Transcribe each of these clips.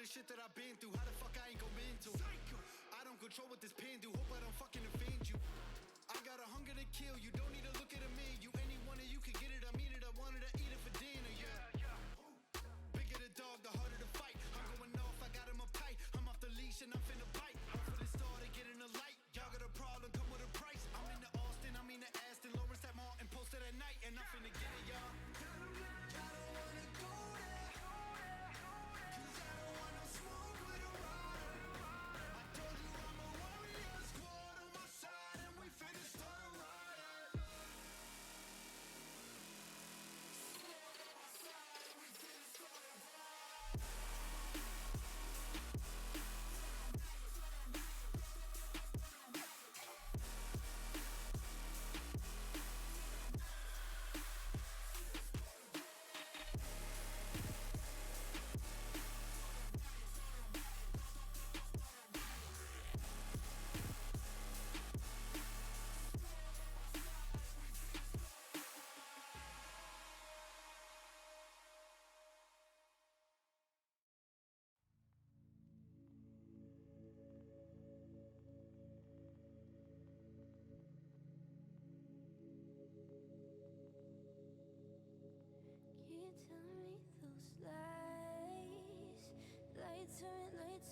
the shit that I've been through, how the fuck I ain't go mental? I don't control what this pen do, hope I don't fucking offend you. I got a hunger to kill, you don't need to look at a menu. Any one of you can get it, I mean it, I wanted to eat it for dinner, yeah. Bigger the dog, the harder the fight. I'm going off, I got him uptight. I'm off the leash and I'm finna bite. I'm for the star to get in the light. Y'all got a problem, come with a price. I'm in the Austin, I'm in the Aston, Lawrence at Martin, posted at night, and I'm finna get it, y'all. I don't wanna go there, 'cause I don't want no smoke with a rider. I told you I'm a warrior, squad on my side, and we finna start a riot.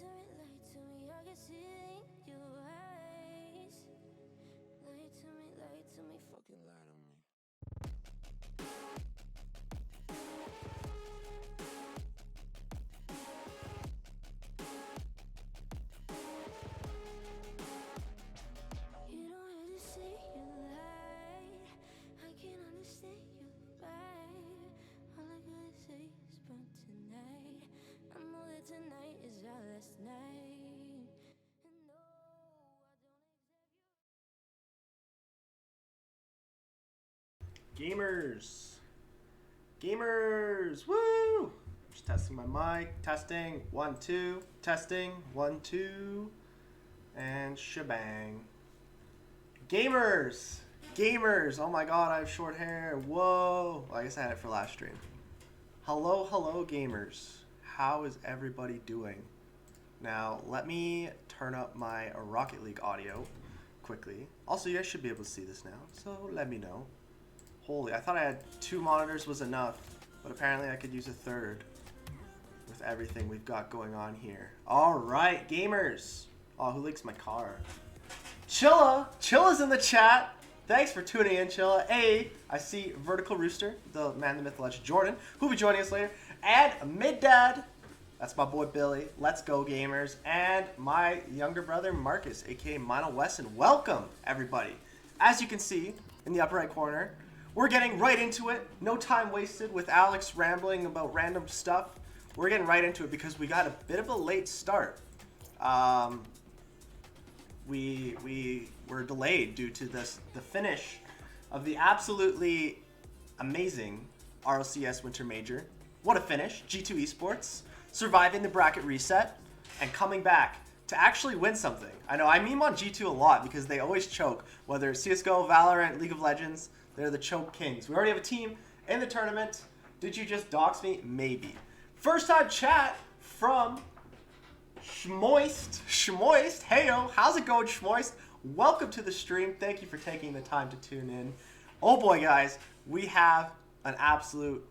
Lie to me, I can see it in your eyes. Lie to me, fucking lie to me. You don't have to say you lied. I can't understand you right. All I gotta say is but tonight. I know that tonight is our last night. And no, I don't accept you. Gamers, woo! Just testing my mic, testing, 1 2, testing, 1 2, and shebang. Gamers, oh my god, I have short hair. Whoa! Well, I guess I had it for last stream. Hello, gamers. How is everybody doing? Now, let me turn up my Rocket League audio quickly. Also, you guys should be able to see this now, so let me know. Holy, I thought I had 2 monitors was enough, but apparently I could use a 3rd with everything we've got going on here. Alright, gamers. Oh, who likes my car? Chilla's in the chat. Thanks for tuning in, Chilla. Hey, I see Vertical Rooster, the man, the myth, the legend, Jordan, who'll be joining us later. And Middad, that's my boy Billy. Let's go, gamers. And my younger brother, Marcus, aka Mono Wesson. Welcome, everybody. As you can see in the upper right corner, we're getting right into it. No time wasted with Alex rambling about random stuff. We're getting right into it because we got a bit of a late start. We were delayed due to the finish of the absolutely amazing RLCS Winter Major. What a finish. G2 Esports surviving the bracket reset and coming back to actually win something. I know I meme on G2 a lot because they always choke, whether it's CSGO, Valorant, League of Legends. They're the choke kings. We already have a team in the tournament. Did you just dox me? Maybe. First time chat from Schmoist. Heyo, how's it going, Schmoist? Welcome to the stream. Thank you for taking the time to tune in. Oh boy, guys, we have an absolute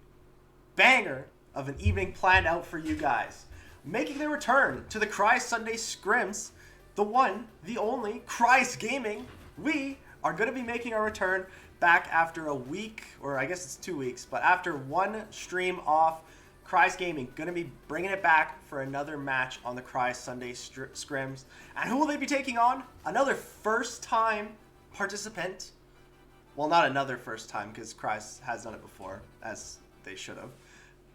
banger of an evening planned out for you guys. Making their return to the Criius Sunday Scrims, the one, the only, Criius Gaming. We are going to be making our return back after a week, or I guess it's 2 weeks, but after 1 stream off. Criius Gaming going to be bringing it back for another match on the Criius Sunday Scrims. And who will they be taking on? Another first-time participant. Well, not another first time, because Criius has done it before, as they should have.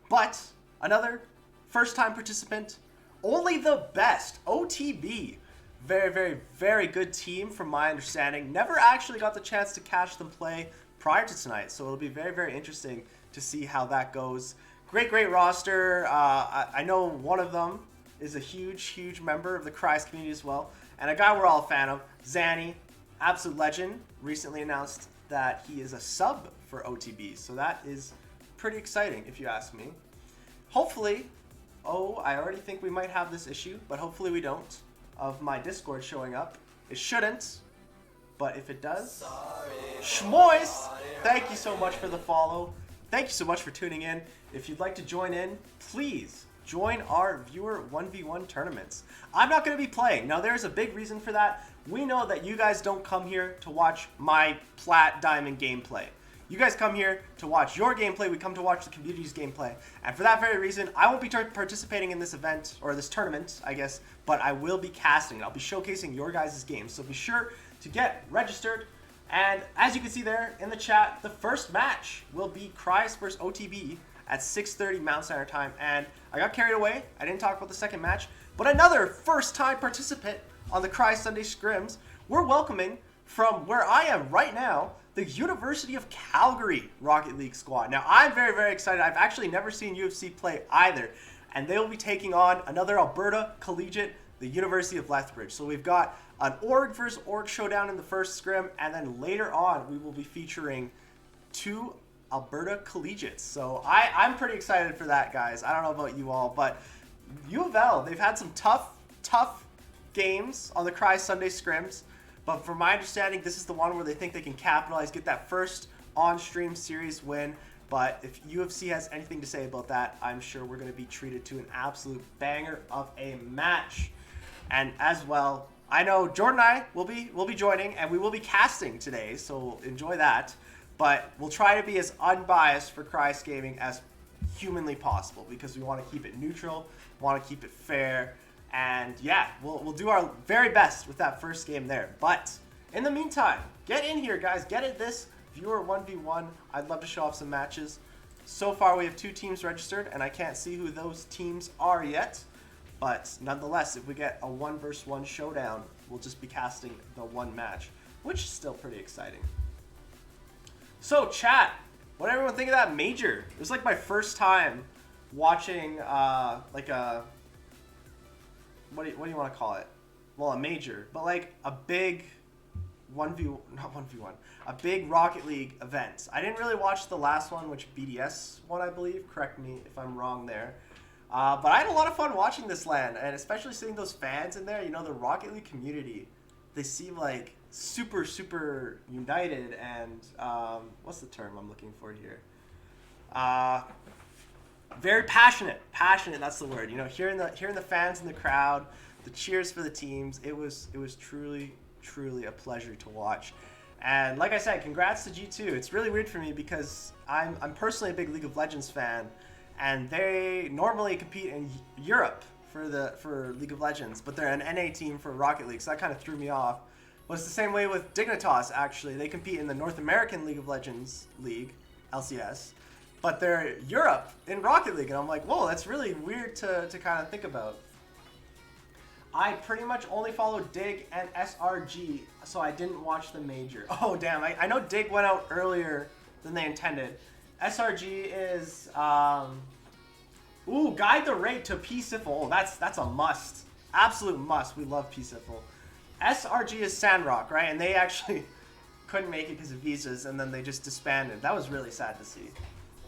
But another first-time participant. Only the best. OTB. Very good team from my understanding. Never actually got the chance to catch them play prior to tonight. So it'll be very interesting to see how that goes. Great roster. I know one of them is a huge member of the Criius community as well. And a guy we're all a fan of, Zanny, absolute legend, recently announced that he is a sub for OTB. So that is pretty exciting if you ask me. Hopefully, Oh, I already think we might have this issue, but hopefully we don't, of my Discord showing up. It shouldn't, but if it does, Schmois, thank you so much for the follow. Thank you so much for tuning in. If you'd like to join in, please join our viewer 1v1 tournaments. I'm not going to be playing. Now, there's a big reason for that. We know that you guys don't come here to watch my plat diamond gameplay. You guys come here to watch your gameplay. We come to watch the community's gameplay. And for that very reason, I won't be participating in this event, or this tournament, I guess, but I will be casting. I'll be showcasing your guys' games. So be sure to get registered. And as you can see there in the chat, the first match will be Criius versus OTB at 6:30 Mountain Standard Time. And I got carried away. I didn't talk about the second match. But another first-time participant on the Criius Sunday Scrims. We're welcoming from where I am right now, the University of Calgary Rocket League squad. Now, I'm very, very excited. I've actually never seen UFC play either. And they will be taking on another Alberta collegiate, the University of Lethbridge. So we've got an org versus org showdown in the first scrim, and then later on we will be featuring 2 Alberta collegiates. So I'm pretty excited for that, guys. I don't know about you all, but UofL, they've had some tough games on the Criius Sunday Scrims, but from my understanding, this is the one where they think they can capitalize, get that first on-stream series win. But if UFC has anything to say about that, I'm sure we're going to be treated to an absolute banger of a match. And as well, I know Jordan and I will be joining, and we will be casting today, so enjoy that. But we'll try to be as unbiased for Criius Gaming as humanly possible, because we want to keep it neutral, want to keep it fair, and yeah, we'll do our very best with that first game there. But in the meantime, get in here, guys. Get in this viewer 1v1. I'd love to show off some matches. So far, we have 2 teams registered, and I can't see who those teams are yet. But nonetheless, if we get a 1 versus 1 showdown, we'll just be casting the one match, which is still pretty exciting. So, chat, what did everyone think of that major? It was like my first time watching like a, what do you want to call it? Well, a major, but like a big a big Rocket League event. I didn't really watch the last one, which BDS one, I believe. Correct me if I'm wrong there. But I had a lot of fun watching this LAN, and especially seeing those fans in there. You know, the Rocket League community, they seem like super united, and what's the term I'm looking for here? Very passionate, that's the word. You know, hearing the fans in the crowd, the cheers for the teams, it was truly a pleasure to watch. And like I said, congrats to G2. It's really weird for me because I'm personally a big League of Legends fan, and they normally compete in Europe for League of Legends, but they're an NA team for Rocket League, so that kind of threw me off. But it's the same way with Dignitas, actually. They compete in the North American League of Legends League, LCS, but they're Europe in Rocket League, and I'm like, whoa, that's really weird to kind of think about. I pretty much only followed Dig and SRG, so I didn't watch the major. Oh, damn, I know Dig went out earlier than they intended. SRG is, guide the raid to P-Siffle. Oh, that's a must. Absolute must. We love P-Siffle. SRG is Sandrock, right? And they actually couldn't make it because of visas, and then they just disbanded. That was really sad to see.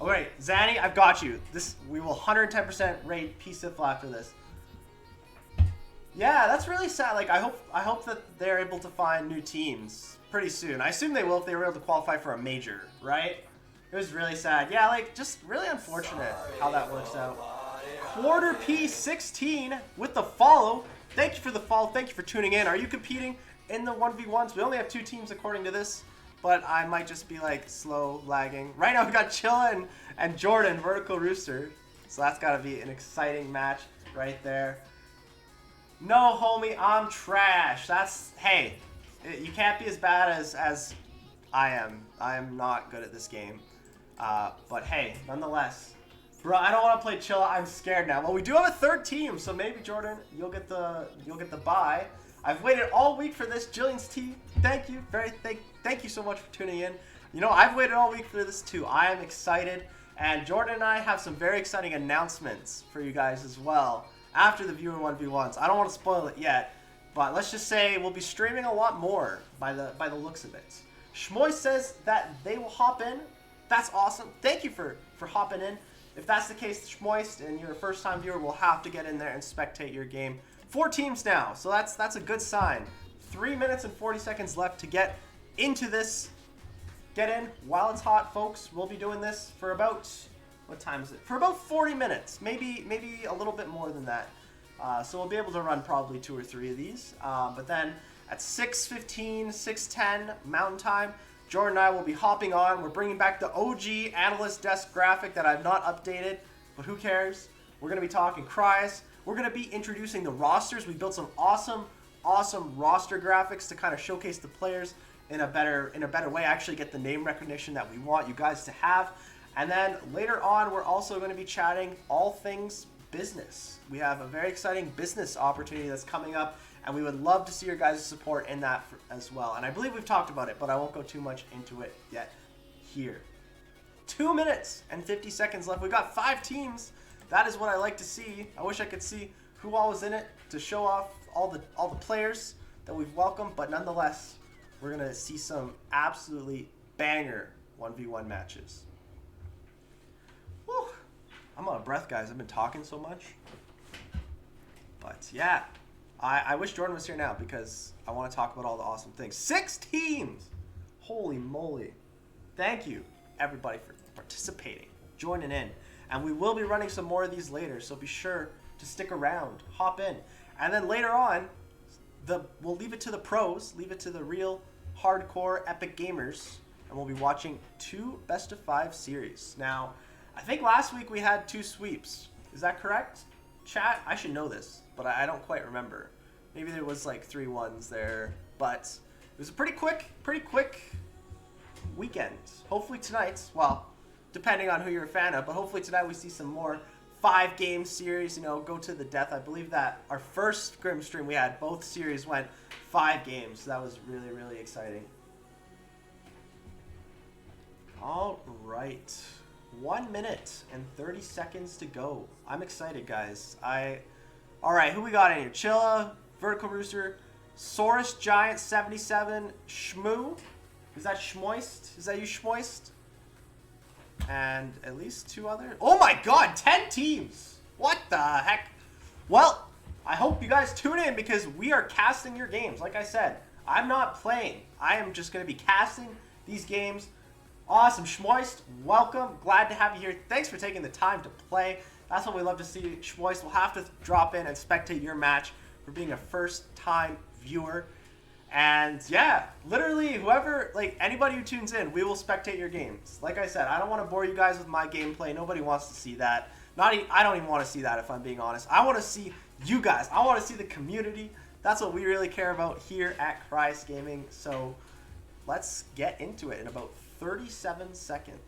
All right, Zanny, I've got you. We will 110% raid P-Siffle after this. Yeah, that's really sad. Like, I hope that they're able to find new teams pretty soon. I assume they will if they were able to qualify for a major, right? It was really sad. Yeah, like, just really unfortunate how that works out. Quarter P16 with the follow. Thank you for the follow. Thank you for tuning in. Are you competing in the 1v1s? We only have 2 teams according to this, but I might just be like slow lagging. Right now we got Chilla and Jordan, Vertical Rooster. So that's got to be an exciting match right there. No, homie, I'm trash. Hey, you can't be as bad as I am. I am not good at this game. But hey, nonetheless. Bro, I don't want to play Chilla. I'm scared now. Well, we do have a 3rd team, so maybe Jordan, you'll get the bye. I've waited all week for this. Jillian's T, thank you. Thank you so much for tuning in. You know, I've waited all week for this too. I am excited. And Jordan and I have some very exciting announcements for you guys as well after the viewer 1v1s. I don't want to spoil it yet, but let's just say we'll be streaming a lot more by the looks of it. Schmoy says that they will hop in. That's awesome. Thank you for hopping in. If that's the case, Schmoist, and you're a first-time viewer, we'll have to get in there and spectate your game. 4 teams now, so that's a good sign. 3 minutes and 40 seconds left to get into this. Get in while it's hot, folks. We'll be doing this for about, what time is it? For about 40 minutes, maybe a little bit more than that. So we'll be able to run probably 2 or 3 of these. But then at 6:15, 6:10 Mountain Time, Jordan and I will be hopping on. We're bringing back the OG analyst desk graphic that I've not updated, but who cares? We're going to be talking Criius. We're going to be introducing the rosters. We built some awesome roster graphics to kind of showcase the players in a better way, actually get the name recognition that we want you guys to have. And then later on, we're also going to be chatting all things business. We have a very exciting business opportunity that's coming up, and we would love to see your guys' support in that as well. And I believe we've talked about it, but I won't go too much into it yet here. 2 minutes and 50 seconds left. We've got 5 teams. That is what I like to see. I wish I could see who all was in it to show off all the players that we've welcomed, but nonetheless, we're going to see some absolutely banger 1v1 matches. Whew. I'm out of breath, guys. I've been talking so much. But yeah, I wish Jordan was here now because I want to talk about all the awesome things. 6 teams! Holy moly. Thank you, everybody, for participating, joining in. And we will be running some more of these later, so be sure to stick around, hop in. And then later on, we'll leave it to the pros, leave it to the real hardcore epic gamers, and we'll be watching 2 best-of-5 series. Now, I think last week we had 2 sweeps. Is that correct? Chat, I should know this, but I don't quite remember. Maybe there was like 3 1s there, but it was a pretty quick weekend. Hopefully tonight, well, depending on who you're a fan of, but hopefully tonight we see some more 5-game series, go to the death. I believe that our first Scrim stream we had, both series went 5 games. So that was really, really exciting. All right. 1 minute and 30 seconds to go. I'm excited, guys. All right, who we got in here? Chilla, Vertical Rooster, Saurus Giant 77, Shmoo. Is that Schmoist? Is that you, Schmoist? And at least 2 others. Oh my god, 10 teams! What the heck? Well, I hope you guys tune in because we are casting your games. Like I said, I'm not playing. I am just going to be casting these games. Awesome, Schmoist, welcome. Glad to have you here. Thanks for taking the time to play. That's what we love to see. Schmoist will have to drop in and spectate your match for being a first-time viewer. And yeah, literally anybody who tunes in, we will spectate your games. Like I said, I don't want to bore you guys with my gameplay. Nobody wants to see that. I don't even want to see that, if I'm being honest. I want to see you guys. I want to see the community. That's what we really care about here at Criius Gaming. So let's get into it in about 37 seconds.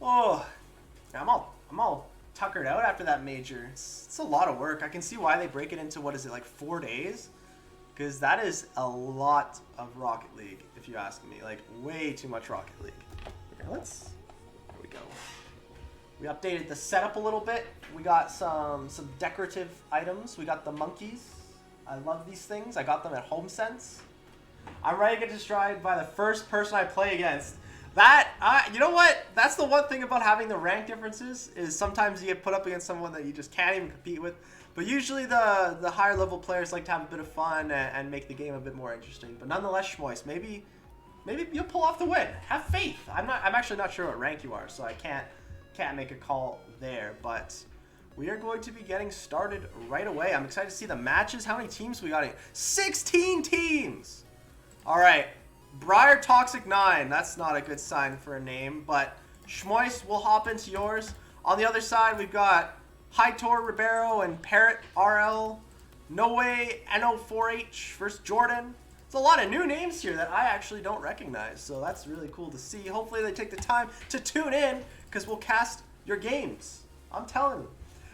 Oh, I'm all tuckered out after that major. It's a lot of work. I can see why they break it into, what is it, like 4 days? Because that is a lot of Rocket League, if you ask me. Like, way too much Rocket League. Okay, there we go. We updated the setup a little bit. We got some decorative items. We got the monkeys. I love these things. I got them at HomeSense. I'm ready to get destroyed by the first person I play against. You know what? That's the one thing about having the rank differences is sometimes you get put up against someone that you just can't even compete with. But usually the higher level players like to have a bit of fun and make the game a bit more interesting. But nonetheless, Schmoist, maybe you'll pull off the win. Have faith. I'm actually not sure what rank you are, so I can't make a call there. But we are going to be getting started right away. I'm excited to see the matches. How many teams we got in? 16 teams. All right. Briar Toxic 9, that's not a good sign for a name, but Schmoist, we'll hop into yours. On the other side, we've got Hightor Ribeiro and Parrot RL, No Way NO4H versus Jordan. It's a lot of new names here that I actually don't recognize, so that's really cool to see. Hopefully they take the time to tune in, because we'll cast your games. I'm telling you.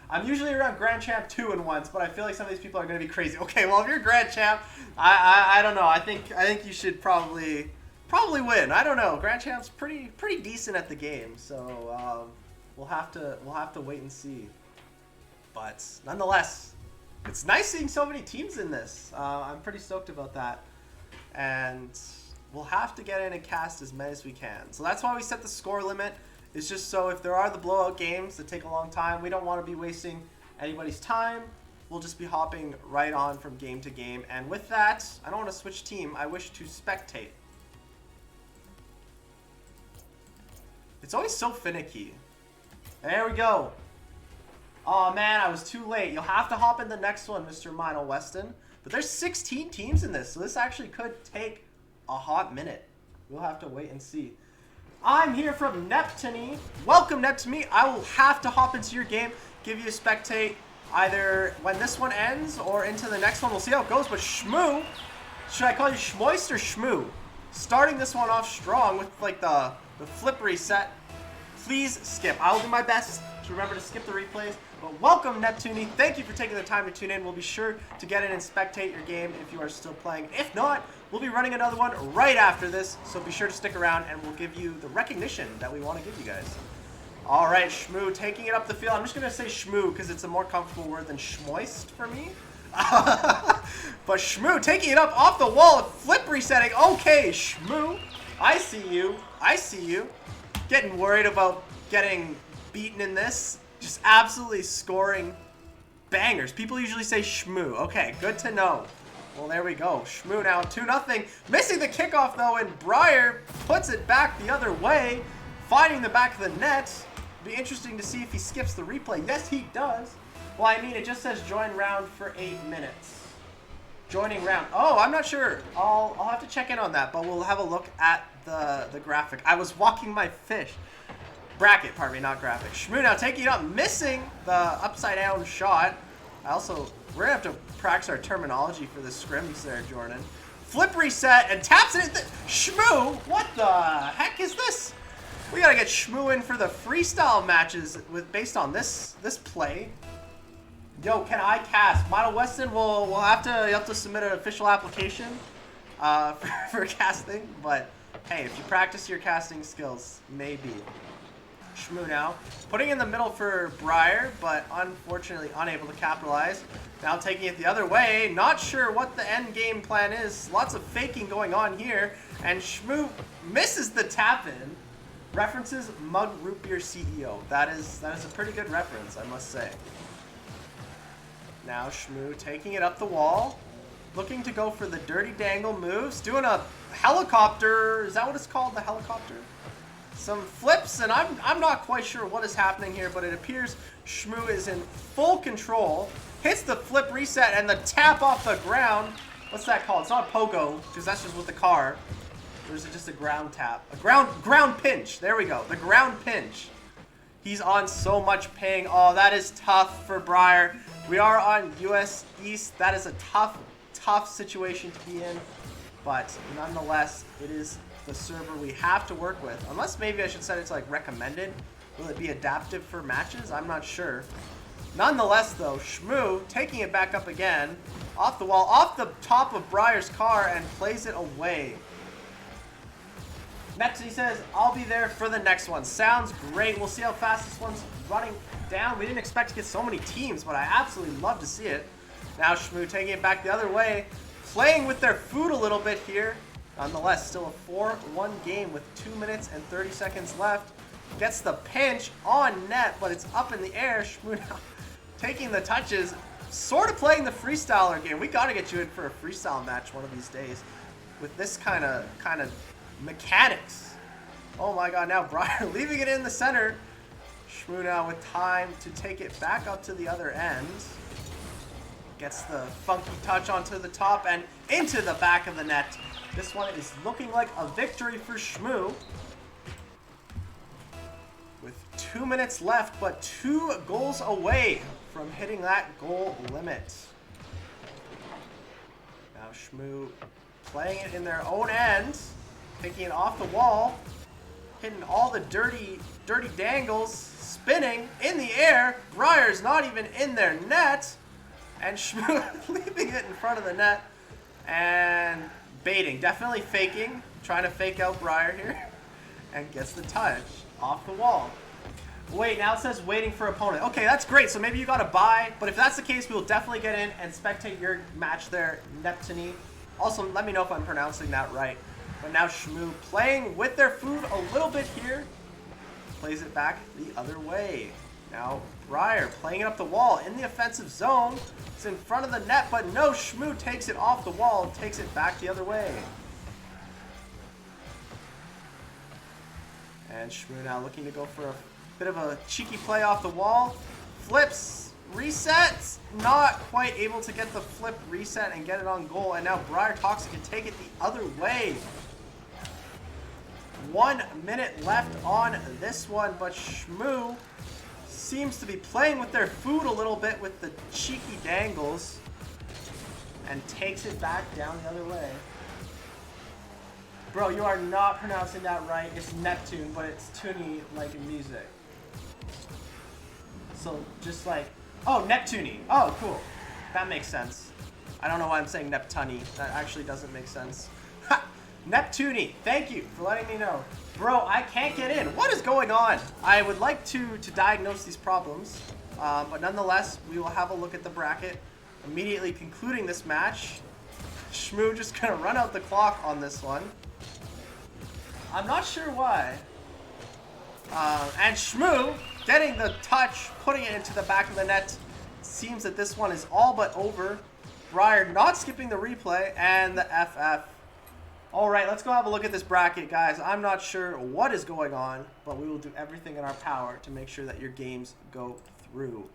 I'm usually around Grand Champ 2 and 1s, but I feel like some of these people are going to be crazy. Okay, well, if you're Grand Champ, I don't know. I think you should probably win. I don't know. Grand Champ's pretty decent at the game, so we'll have to wait and see. But nonetheless, it's nice seeing so many teams in this. I'm pretty stoked about that, and we'll have to get in and cast as many as we can. So that's why we set the score limit. It's just so if there are the blowout games that take a long time, we don't want to be wasting anybody's time. We'll just be hopping right on from game to game. And with that, I don't want to switch team. I wish to spectate. It's always so finicky. There we go. Oh man, I was too late. You'll have to hop in the next one, Mr. Mino Weston. But there's 16 teams in this, so this actually could take a hot minute. We'll have to wait and see. I'm here from Neptune. Welcome, Neptune. I will have to hop into your game, give you a spectate either when this one ends or into the next one. We'll see how it goes. But Shmoo, should I call you Shmoist or Shmoo? Starting this one off strong with like the flip reset. Please skip. I will do my best to remember to skip the replays. But welcome, Neptune. Thank you for taking the time to tune in. We'll be sure to get in and spectate your game if you are still playing. If not, we'll be running another one right after this. So be sure to stick around and we'll give you the recognition that we want to give you guys. All right, Shmoo taking it up the field. I'm just going to say Shmoo because it's a more comfortable word than Shmoist for me. But Shmoo taking it up off the wall, flip resetting. Okay, Shmoo, I see you. I see you. Getting worried about getting beaten in this. Just absolutely scoring bangers. People usually say Shmoo. Okay, good to know. Well, there we go. Shmoo now 2-0. Missing the kickoff, though, and Briar puts it back the other way, finding the back of the net. Be interesting to see if he skips the replay. Yes, he does. Well, I mean, it just says join round for 8 minutes. Joining round. Oh, I'm not sure. I'll have to check in on that, but we'll have a look at the graphic. I was walking my fish. Bracket, pardon me, not graphic. Shmoo now taking it up, missing the upside down shot. We're gonna have to practice our terminology for the scrims there, Jordan. Flip reset and taps it. Shmoo, what the heck is this? We gotta get Shmoo in for the freestyle matches based on this play. Yo, can I cast? Mino Weston, you'll have to submit an official application for casting. But hey, if you practice your casting skills, maybe. Shmoo now putting in the middle for Briar, but unfortunately unable to capitalize. Now taking it the other way. Not sure what the end game plan is. Lots of faking going on here, and Shmoo misses the tap in. References Mug Root Beer CEO. That is a pretty good reference, I must say. Now Shmoo taking it up the wall, looking to go for the dirty dangle moves, doing a helicopter. Is that what it's called? The helicopter? Some flips, and I'm not quite sure what is happening here, but it appears Shmoo is in full control. Hits the flip reset and the tap off the ground. What's that called? It's not a pogo, because that's just with the car. Or is it just a ground tap? A ground pinch. There we go. The ground pinch. He's on so much ping. Oh, that is tough for Briar. We are on US East. That is a tough situation to be in. But nonetheless, it is the server we have to work with. Unless maybe I should set it to like recommended. Will it be adaptive for matches? I'm not sure. Nonetheless though, Shmoo taking it back up again. Off the wall, off the top of Briar's car and plays it away. Next he says, I'll be there for the next one. Sounds great. We'll see how fast this one's running down. We didn't expect to get so many teams, but I absolutely love to see it. Now Shmoo taking it back the other way. Playing with their food a little bit here. Nonetheless, still a 4-1 game with 2 minutes and 30 seconds left. Gets the pinch on net, but it's up in the air. Shmoo now taking the touches, sort of playing the freestyler game. We got to get you in for a freestyle match one of these days with this kind of mechanics. Oh my god, now Briar leaving it in the center. Shmoo now with time to take it back up to the other end. Gets the funky touch onto the top and into the back of the net. This one is looking like a victory for Shmoo. With 2 minutes left, but 2 goals away from hitting that goal limit. Now Shmoo playing it in their own end, taking it off the wall, hitting all the dirty dangles, spinning in the air. Briar's not even in their net, and Shmoo leaving it in front of the net and baiting, definitely faking, trying to fake out Briar here, and gets the touch off the wall. Wait, now it says waiting for opponent. Okay, that's great. So maybe you got to buy, but if that's the case, we will definitely get in and spectate your match there, Neptune. Also, let me know if I'm pronouncing that right. But now Shmoo playing with their food a little bit here. plays it back the other way. Now Briar playing it up the wall in the offensive zone. It's in front of the net, but no, Shmoo takes it off the wall and takes it back the other way. And Shmoo now looking to go for a bit of a cheeky play off the wall. Flips, resets, not quite able to get the flip reset and get it on goal. And now Briar Toxic can take it the other way. 1 minute left on this one, but Shmoo seems to be playing with their food a little bit with the cheeky dangles and takes it back down the other way. Bro, you are not pronouncing that right. It's Neptune, but it's Toonie like in music. So just like, oh, Neptune. Oh, cool. That makes sense. I don't know why I'm saying Neptuni. That actually doesn't make sense. Ha! Neptune. Thank you for letting me know. Bro, I can't get in. What is going on? I would like to diagnose these problems, but nonetheless, we will have a look at the bracket. Immediately concluding this match. Shmoo just gonna run out the clock on this one. I'm not sure why. And Shmoo getting the touch, putting it into the back of the net. Seems that this one is all but over. Briar not skipping the replay and the FF. All right, let's go have a look at this bracket, guys. I'm not sure what is going on, but we will do everything in our power to make sure that your games go through.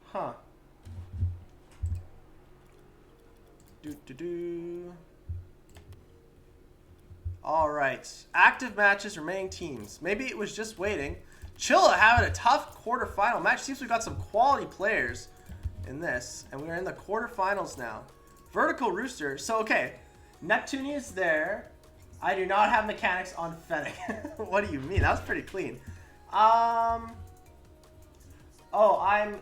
Huh. All right, active matches, remaining teams. Maybe it was just waiting. Chilla having a tough quarterfinal match. Seems we've got some quality players in this, and we're in the quarterfinals now. Vertical Rooster. So, okay, Neptune is there. I do not have mechanics on Fennec. What do you mean? That was pretty clean. Oh, I'm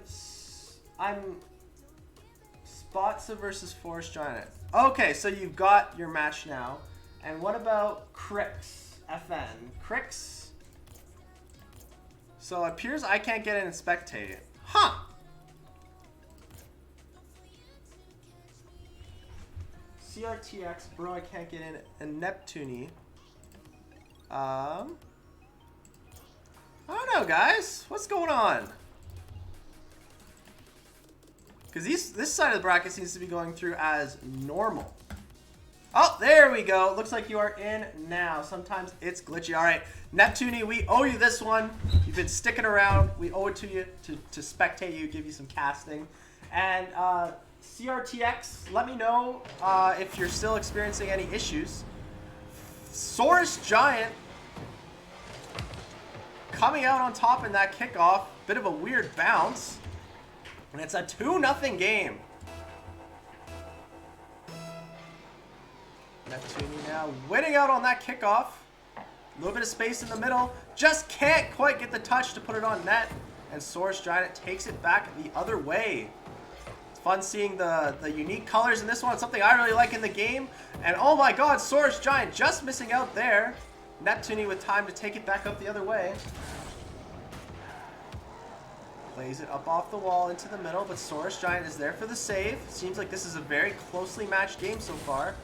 Spotsa versus Forest Giant. Okay, so you've got your match now. And what about Criius FN? Criius. So it appears I can't get in and spectate it. Huh. CRTX, bro, I can't get in. And Neptune. I don't know, guys. What's going on? Because this side of the bracket seems to be going through as normal. Oh, there we go. Looks like you are in now. Sometimes it's glitchy. All right, Neptune, we owe you this one. You've been sticking around. We owe it to you to spectate you, give you some casting. And CRTX, let me know if you're still experiencing any issues. Saurus Giant coming out on top in that kickoff. Bit of a weird bounce. And it's a 2-0 game. Neptune now winning out on that kickoff. A little bit of space in the middle. Just can't quite get the touch to put it on net. And Saurus Giant takes it back the other way. It's fun seeing the unique colors in this one. It's something I really like in the game. And oh my god, Saurus Giant just missing out there. Neptune with time to take it back up the other way. Plays it up off the wall into the middle, but Saurus Giant is there for the save. Seems like this is a very closely matched game so far.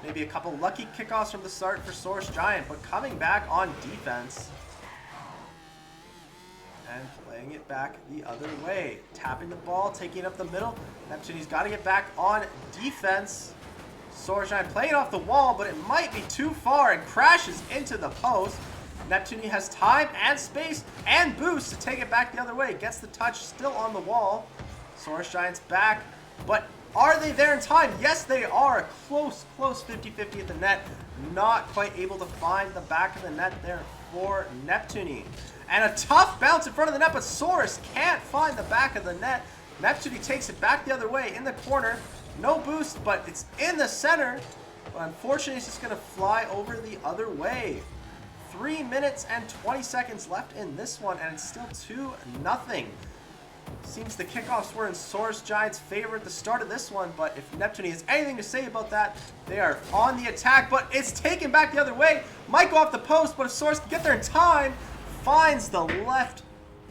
Maybe a couple lucky kickoffs from the start for Saurus Giant, but coming back on defense. And playing it back the other way. Tapping the ball, taking it up the middle. Neptune's got to get back on defense. Saurus Giant playing it off the wall, but it might be too far and crashes into the post. Neptune has time and space and boost to take it back the other way. Gets the touch still on the wall. Saurus Giant's back, but are they there in time? Yes, they are. Close 50-50 at the net. Not quite able to find the back of the net there for Neptune. And a tough bounce in front of the net, but Saurus can't find the back of the net. Neptune takes it back the other way in the corner. No boost, but it's in the center. But unfortunately, it's just going to fly over the other way. 3 minutes and 20 seconds left in this one, and it's still 2-0. Seems the kickoffs were in Saurus Giant's favor at the start of this one, but if Neptune has anything to say about that, they are on the attack, but it's taken back the other way. Might go off the post, but if Saurus can get there in time, finds the left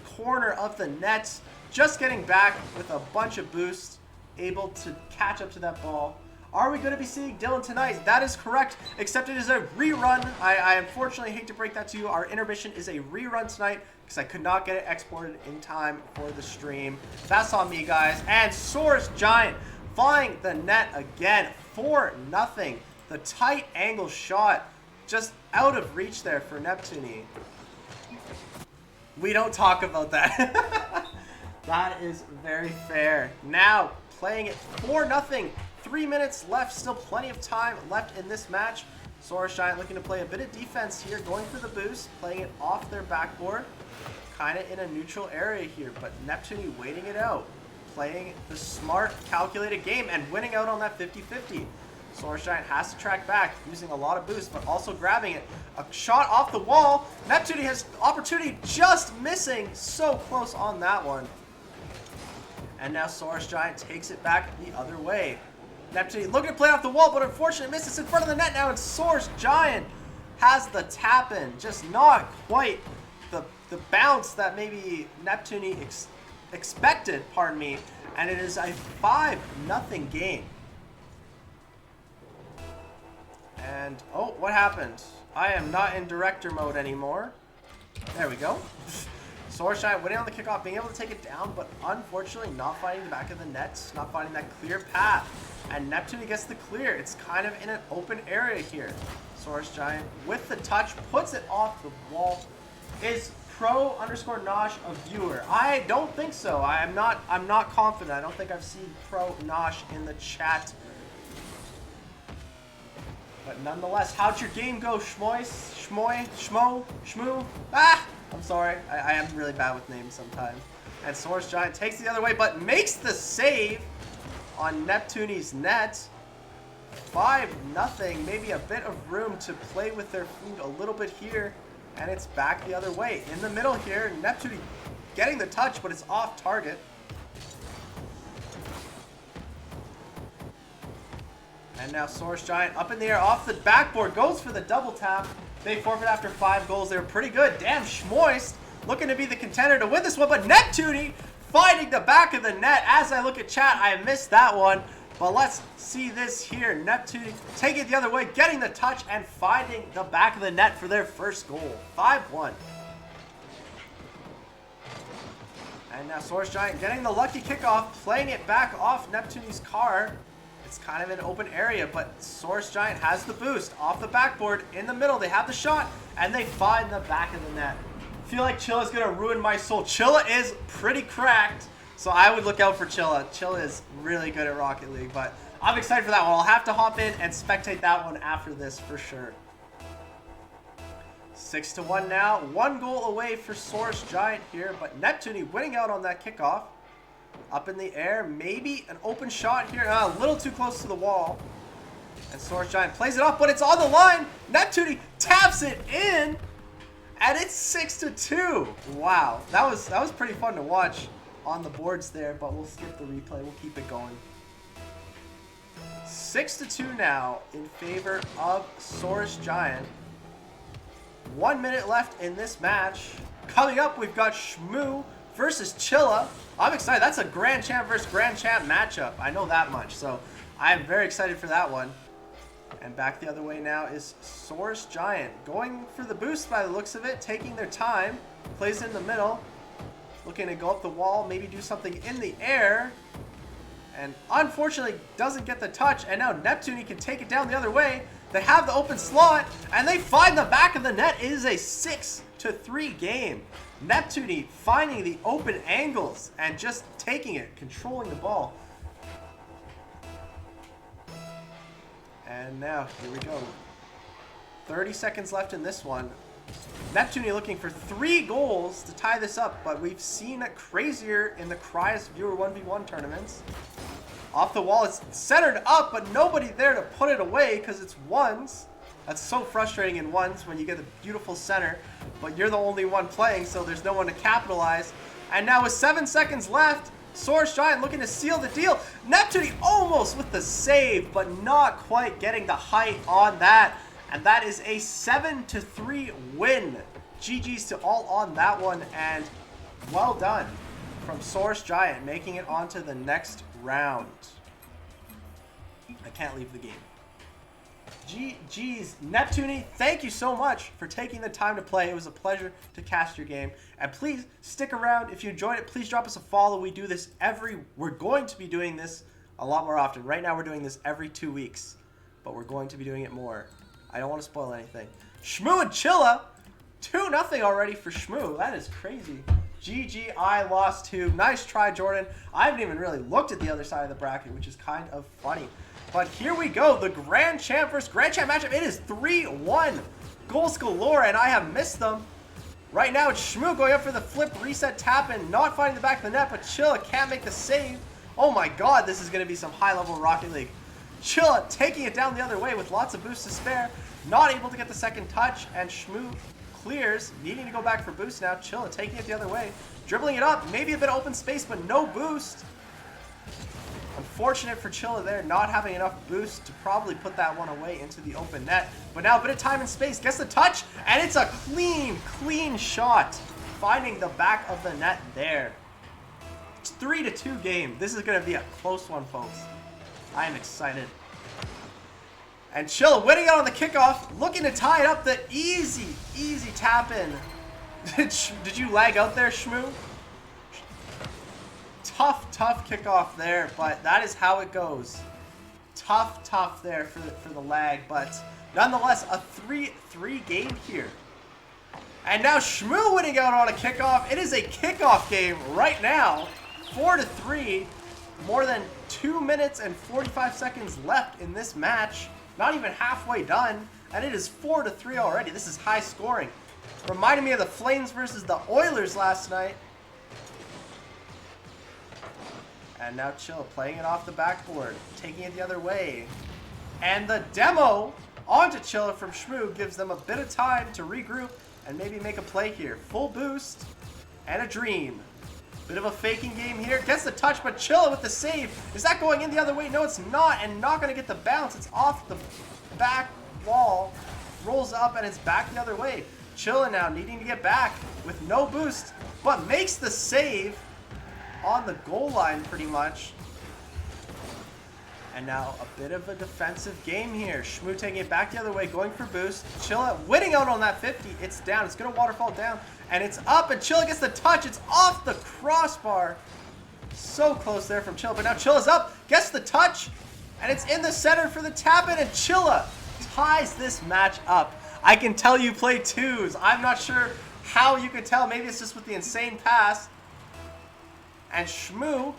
corner of the net, just getting back with a bunch of boosts, able to catch up to that ball. Are we going to be seeing Dylan tonight? That is correct, except it is a rerun. I unfortunately hate to break that to you. Our intermission is a rerun tonight because I could not get it exported in time for the stream. That's on me, guys. And Source Giant flying the net again. 4-0. The tight angle shot just out of reach there for Neptune. We don't talk about that. That is very fair. Now, playing it 4-0. 3 minutes left. Still plenty of time left in this match. Source Giant looking to play a bit of defense here. Going for the boost. Playing it off their backboard. Kind of in a neutral area here. But Neptune waiting it out. Playing the smart, calculated game and winning out on that 50-50. Source Giant has to track back, using a lot of boost, but also grabbing it. A shot off the wall. Neptune has opportunity, just missing. So close on that one. And now Source Giant takes it back the other way. Neptune looking to play off the wall, but unfortunately misses in front of the net now, and Source Giant has the tap in. Just not quite the bounce that maybe Neptune expected, pardon me. And it is a 5-0 game. And, oh, what happened? I am not in director mode anymore. There we go. Source Giant winning on the kickoff, being able to take it down, but unfortunately not finding the back of the net, not finding that clear path. And Neptune gets the clear. It's kind of in an open area here. Source Giant with the touch, puts it off the wall. Is pro_Nosh a viewer? I don't think so. I'm not confident. I don't think I've seen pro_Nosh in the chat. But nonetheless, how'd your game go, Shmoo? Ah! I'm sorry. I am really bad with names sometimes. And Source Giant takes the other way, but makes the save on Neptune's net. 5-0. Maybe a bit of room to play with their food a little bit here. And it's back the other way. In the middle here, Neptune getting the touch, but it's off target. And now Source Giant up in the air off the backboard. Goes for the double tap. They forfeit after 5 goals. They were pretty good. Damn, Schmoist looking to be the contender to win this one. But Neptune finding the back of the net. As I look at chat, I missed that one. But let's see this here. Neptune taking it the other way, getting the touch and finding the back of the net for their first goal. 5-1. And now Source Giant getting the lucky kickoff, playing it back off Neptune's car. It's kind of an open area, but Source Giant has the boost off the backboard in the middle. They have the shot, and they find the back of the net. I feel like Chilla's going to ruin my soul. Chilla is pretty cracked, so I would look out for Chilla. Chilla is really good at Rocket League, but I'm excited for that one. I'll have to hop in and spectate that one after this for sure. 6-1 now. 1 goal away for Source Giant here, but Neptune winning out on that kickoff. Up in the air, maybe an open shot here. A little too close to the wall. And Source Giant plays it off, but it's on the line. Neptune taps it in, and it's 6-2. Wow, that was pretty fun to watch on the boards there, but we'll skip the replay. We'll keep it going. 6-2 now in favor of Source Giant. 1 minute left in this match. Coming up, we've got Shmoo versus Chilla. I'm excited. That's a Grand Champ versus Grand Champ matchup. I know that much. So I'm very excited for that one. And back the other way now is Source Giant. Going for the boost by the looks of it. Taking their time. Plays in the middle. Looking to go up the wall. Maybe do something in the air. And unfortunately doesn't get the touch. And now Neptune can take it down the other way. They have the open slot. And they find the back of the net. It is a 6-3 game. Neptune finding the open angles and just taking it, controlling the ball. And now, here we go. 30 seconds left in this one. Neptune looking for 3 goals to tie this up, but we've seen it crazier in the Criius Viewer 1v1 tournaments. Off the wall, it's centered up, but nobody there to put it away because it's ones. That's so frustrating in ones when you get a beautiful center, but you're the only one playing, so there's no one to capitalize. And now with 7 seconds left, Source Giant looking to seal the deal. Neptune almost with the save, but not quite getting the height on that. And that is a 7-3 win. GG's to all on that one, and well done from Source Giant, making it onto the next round. I can't leave the game. GG's. Neptune, thank you so much for taking the time to play. It was a pleasure to cast your game. And please stick around. If you enjoyed it, please drop us a follow. We do this we're going to be doing this a lot more often. Right now we're doing this every 2 weeks, but we're going to be doing it more. I don't want to spoil anything. Shmoo and Chilla, 2-0 already for Shmoo. That is crazy. GG, I lost 2. Nice try, Jordan. I haven't even really looked at the other side of the bracket, which is kind of funny. But here we go, the Grand Champ versus Grand Champ matchup. It is 3-1. Goals galore, and I have missed them. Right now, it's Shmoo going up for the flip, reset, tap, and not finding the back of the net, but Chilla can't make the save. Oh my god, this is going to be some high-level Rocket League. Chilla taking it down the other way with lots of boosts to spare. Not able to get the second touch, and Shmoo clears, needing to go back for boost now. Chilla taking it the other way. Dribbling it up, maybe a bit of open space, but no boost. Unfortunate for Chilla there, not having enough boost to probably put that one away into the open net. But now a bit of time and space, gets the touch, and it's a clean shot. Finding the back of the net there. It's 3-2 game. This is going to be a close one, folks. I am excited. And Chilla winning out on the kickoff, looking to tie it up. The easy tap in. Did you lag out there, Shmoo? Tough kickoff there, but that is how it goes. Tough there for the lag, but nonetheless, a 3-3 game here. And now Shmoo winning out on a kickoff. It is a kickoff game right now. 4-3. More than 2 minutes and 45 seconds left in this match. Not even halfway done, and it is 4-3 already. This is high scoring. Reminded me of the Flames versus the Oilers last night. And now Chilla playing it off the backboard, taking it the other way. And the demo onto Chilla from Shmoo gives them a bit of time to regroup and maybe make a play here. Full boost and a dream. Bit of a faking game here. Gets the touch, but Chilla with the save. Is that going in the other way? No, it's not. And not going to get the bounce. It's off the back wall. Rolls up, and it's back the other way. Chilla now needing to get back with no boost, but makes the save on the goal line pretty much. And now a bit of a defensive game here. Shmoo taking it back the other way, going for boost. Chilla winning out on that 50. It's down. It's going to waterfall down. And it's up, and Chilla gets the touch. It's off the crossbar. So close there from Chilla. But now Chilla's up, gets the touch, and it's in the center for the tap-in, and Chilla ties this match up. I can tell you play twos. I'm not sure how you could tell. Maybe it's just with the insane pass. And Shmoo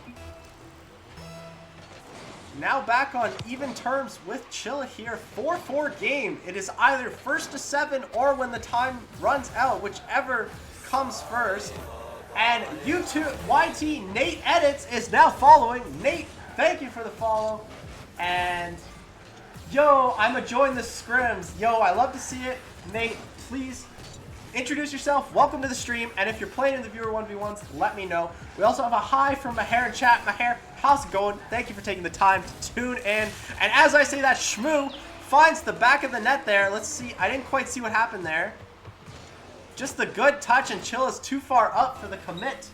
now back on even terms with Chilla here. 4-4 game. It is either first to 7 or when the time runs out, whichever comes first. And YouTube YT Nate Edits is now following. Nate, thank you for the follow. And yo, I'm a join the scrims. Yo, I love to see it. Nate, please introduce yourself. Welcome to the stream. And if you're playing in the viewer 1v1s, let me know. We also have a hi from Maher in chat. Maher, how's it going? Thank you for taking the time to tune in. And as I say that, Shmoo finds the back of the net there. Let's see. I didn't quite see what happened there. Just the good touch, and Chilla's too far up for the commit.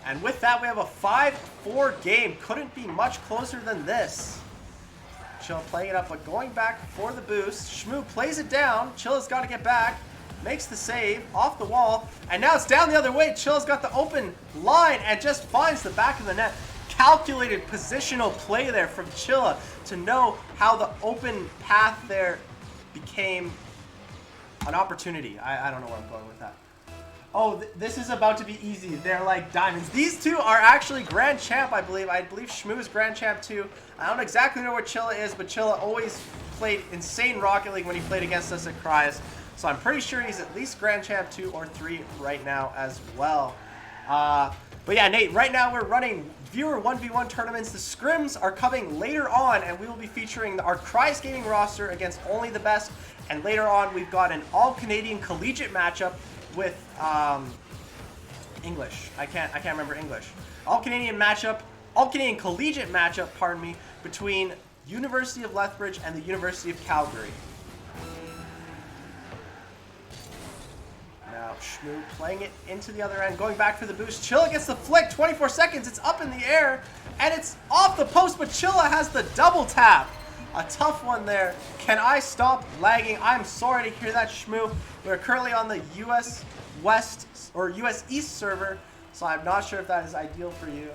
And with that, we have a 5-4 game. Couldn't be much closer than this. Chilla playing it up, but going back for the boost. Shmoo plays it down. Chilla's got to get back. Makes the save off the wall. And now it's down the other way. Chilla's got the open line and just finds the back of the net. Calculated positional play there from Chilla to know how the open path there became an opportunity. I don't know where I'm going with that. Oh, this is about to be easy. They're like diamonds. These two are actually Grand Champ, I believe. I believe Shmoo is Grand Champ too. I don't exactly know where Chilla is, but Chilla always played insane Rocket League when he played against us at Criius. So I'm pretty sure he's at least Grand Champ 2 or 3 right now as well. But yeah, Nate, right now we're running viewer 1v1 tournaments. The scrims are coming later on, and we will be featuring our Criius Gaming roster against only the best. And later on, we've got an all-Canadian collegiate matchup with English. I can't remember English. All-Canadian collegiate matchup, pardon me, between University of Lethbridge and the University of Calgary. Now, Shmoo playing it into the other end, going back for the boost. Chilla gets the flick, 24 seconds. It's up in the air, and it's off the post, but Chilla has the double tap. A tough one there. Can I stop lagging? I'm sorry to hear that, Shmoo. We're currently on the US West or US East server, so I'm not sure if that is ideal for you.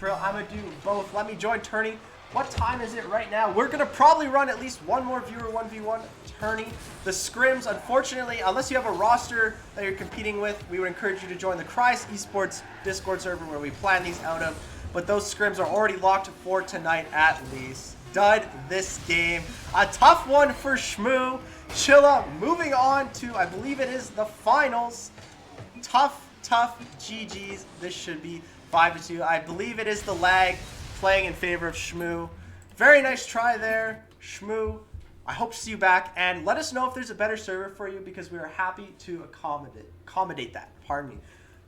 I'm gonna do both. Let me join tourney. What time is it right now? We're gonna probably run at least one more viewer 1v1 tourney. The scrims, unfortunately, unless you have a roster that you're competing with, we would encourage you to join the Criius Esports Discord server where we plan these out of. But those scrims are already locked for tonight at least. Dud this game. A tough one for Shmoo. Chilla moving on to, I believe it is the finals. Tough GGs. This should be 5-2. I believe it is the lag playing in favor of Shmoo. Very nice try there, Shmoo. I hope to see you back, and let us know if there's a better server for you because we are happy to accommodate that. Pardon me.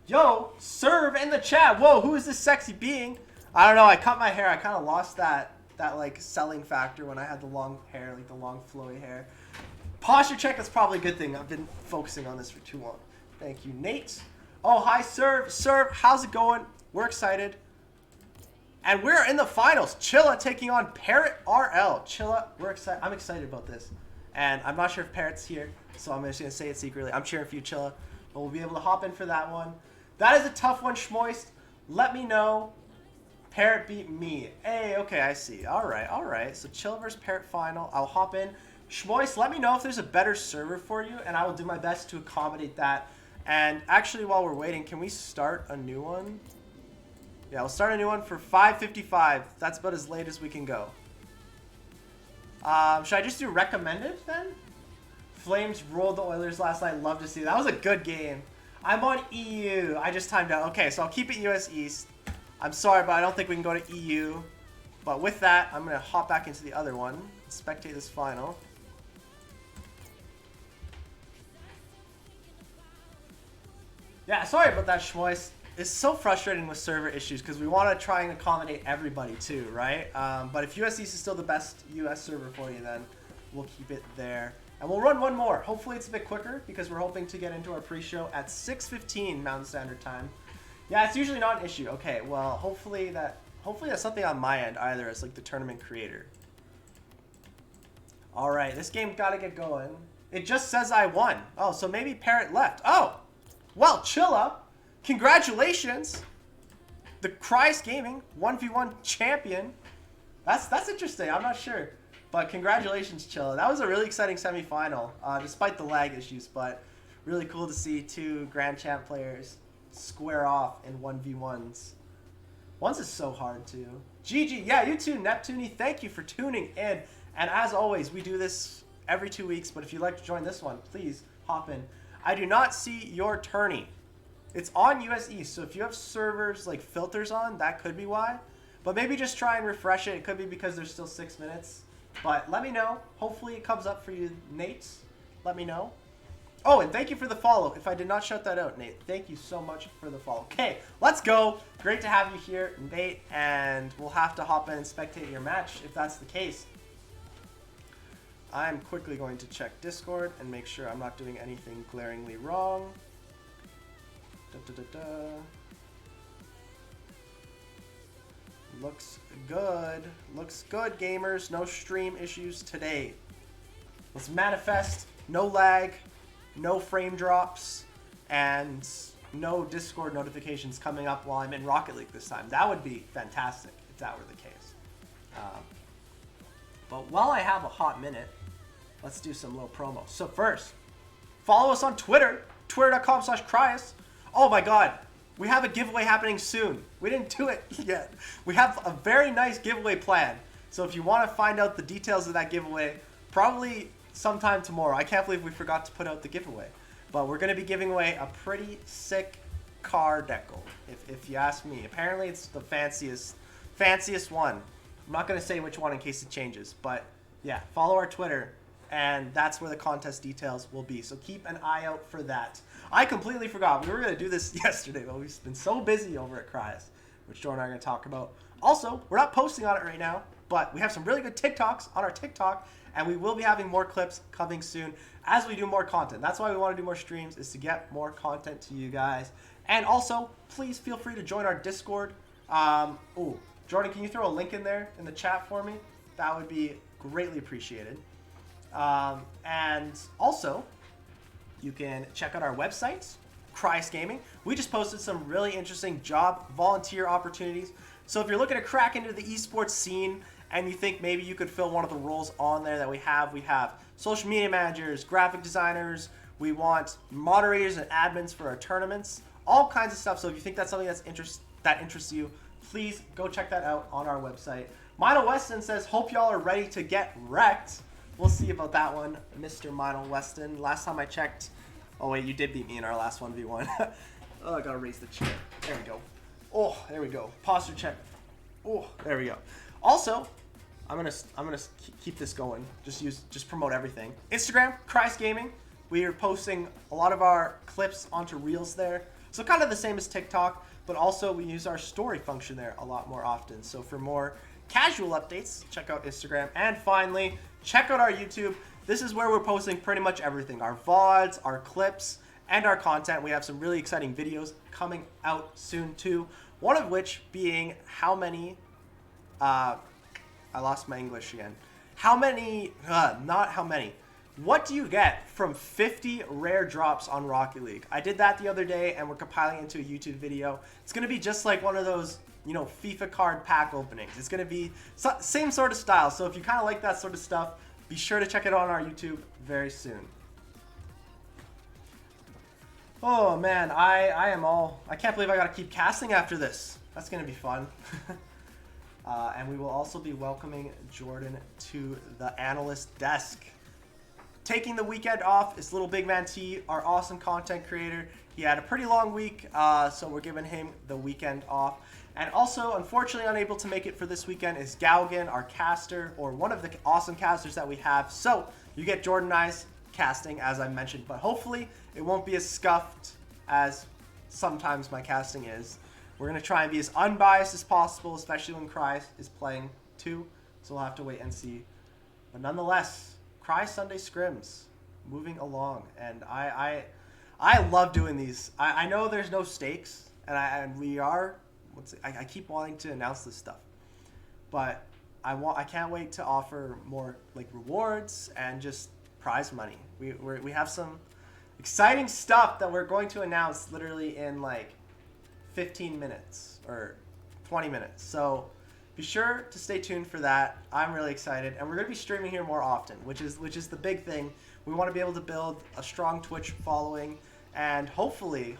Yo, serve in the chat. Whoa, who is this sexy being? I don't know. I cut my hair. I kind of lost that like selling factor when I had the long hair, like the long flowy hair. Posture check. That's probably a good thing. I've been focusing on this for too long. Thank you, Nate. Oh, hi, Serve. Serve, how's it going? We're excited. And we're in the finals. Chilla taking on Parrot RL. Chilla, we're excited. I'm excited about this. And I'm not sure if Parrot's here, so I'm just going to say it secretly. I'm cheering for you, Chilla. But we'll be able to hop in for that one. That is a tough one, Schmoist. Let me know. Parrot beat me. Hey, okay, I see. All right. So Chilla versus Parrot final. I'll hop in. Schmoist, let me know if there's a better server for you, and I will do my best to accommodate that. And actually, while we're waiting, can we start a new one? Yeah, we'll start a new one for 5:55. That's about as late as we can go. Should I just do recommended then? Flames rolled the Oilers last night. Love to see that. That was a good game. I'm on EU. I just timed out. Okay, so I'll keep it US East. I'm sorry, but I don't think we can go to EU. But with that, I'm going to hop back into the other one. Spectate this final. Yeah, sorry about that, Schmoist. It's so frustrating with server issues because we want to try and accommodate everybody too, right? But if US East is still the best US server for you, then we'll keep it there. And we'll run one more. Hopefully it's a bit quicker because we're hoping to get into our pre-show at 6:15 Mountain Standard Time. Yeah, it's usually not an issue. Okay, well, hopefully that's something on my end either as like the tournament creator. All right, this game got to get going. It just says I won. Oh, so maybe Parrot left. Oh, well, Chilla. Congratulations, the Criius Gaming 1v1 champion. That's interesting. I'm not sure, but congratulations, Chilla. That was a really exciting semifinal, despite the lag issues. But really cool to see two Grand Champ players square off in 1v1s. Ones is so hard too. GG, yeah, you too, Neptune. Thank you for tuning in. And as always, we do this every 2 weeks. But if you'd like to join this one, please hop in. I do not see your tourney. It's on US East, so if you have servers like filters on, that could be why. But maybe just try and refresh it. It could be because there's still 6 minutes. But let me know. Hopefully it comes up for you, Nate. Let me know. Oh, and thank you for the follow. If I did not shout that out, Nate, thank you so much for the follow. Okay, let's go. Great to have you here, Nate. And we'll have to hop in and spectate your match if that's the case. I'm quickly going to check Discord and make sure I'm not doing anything glaringly wrong. Looks good. Looks good, gamers. No stream issues today. Let's manifest. No lag, no frame drops, and no Discord notifications coming up while I'm in Rocket League this time. That would be fantastic if that were the case. But while I have a hot minute, let's do some little promos. So first, follow us on Twitter, twitter.com/Criius. Oh my god, we have a giveaway happening soon. We didn't do it yet. We have a very nice giveaway plan. So if you want to find out the details of that giveaway, probably sometime tomorrow. I can't believe we forgot to put out the giveaway. But we're going to be giving away a pretty sick car decal, if you ask me. Apparently it's the fanciest one. I'm not going to say which one in case it changes. But yeah, follow our Twitter. And that's where the contest details will be. So keep an eye out for that. I completely forgot. We were going to do this yesterday, but we've been so busy over at Criius, which Jordan and I are going to talk about. Also, we're not posting on it right now but we have some really good TikToks on our TikTok, and we will be having more clips coming soon as we do more content. That's why we want to do more streams, is to get more content to you guys. And also, please feel free to join our Discord. Jordan, can you throw a link in there in the chat for me? That would be greatly appreciated. And also, you can check out our website, Criius Gaming. We just posted some really interesting job volunteer opportunities. So if you're looking to crack into the esports scene and you think maybe you could fill one of the roles on there that we have social media managers, graphic designers, we want moderators and admins for our tournaments, all kinds of stuff. So if you think that's something that interests you, please go check that out on our website. Mino Weston says, hope y'all are ready to get wrecked. We'll see about that one, Mr. Mino Weston. Last time I checked, oh wait, you did beat me in our last 1v1. Oh, I gotta raise the chair. There we go. Oh, there we go. Posture check. Oh, there we go. Also, I'm gonna keep this going. Just promote everything. Instagram, Criius Gaming. We are posting a lot of our clips onto Reels there. So kind of the same as TikTok, but also we use our story function there a lot more often. So for more casual updates, check out Instagram. And finally, check out our YouTube. This is where we're posting pretty much everything. Our VODs, our clips, and our content. We have some really exciting videos coming out soon too. One of which being how many, I lost my English again. How many, not how many. What do you get from 50 rare drops on Rocket League? I did that the other day and we're compiling into a YouTube video. It's going to be just like one of those, FIFA card pack openings. It's going to be same sort of style. So if you kind of like that sort of stuff, be sure to check it out on our YouTube very soon. Oh man, I can't believe I got to keep casting after this. That's going to be fun. And we will also be welcoming Jordan to the analyst desk. Taking the weekend off is Little Big Man T, our awesome content creator. He had a pretty long week, so we're giving him the weekend off. And also, unfortunately unable to make it for this weekend is Gaugan, our caster, or one of the awesome casters that we have. So you get Jordan and I's casting, as I mentioned, but hopefully it won't be as scuffed as sometimes my casting is. We're going to try and be as unbiased as possible, especially when Criius is playing too. So we'll have to wait and see. But nonetheless, Criius Sunday Scrims, moving along, and I love doing these. I know there's no stakes, and we are. I keep wanting to announce this stuff, but I can't wait to offer more like rewards and just prize money. We have some exciting stuff that we're going to announce literally in like 15 minutes or 20 minutes. So be sure to stay tuned for that. I'm really excited, and we're going to be streaming here more often, which is the big thing. We want to be able to build a strong Twitch following and hopefully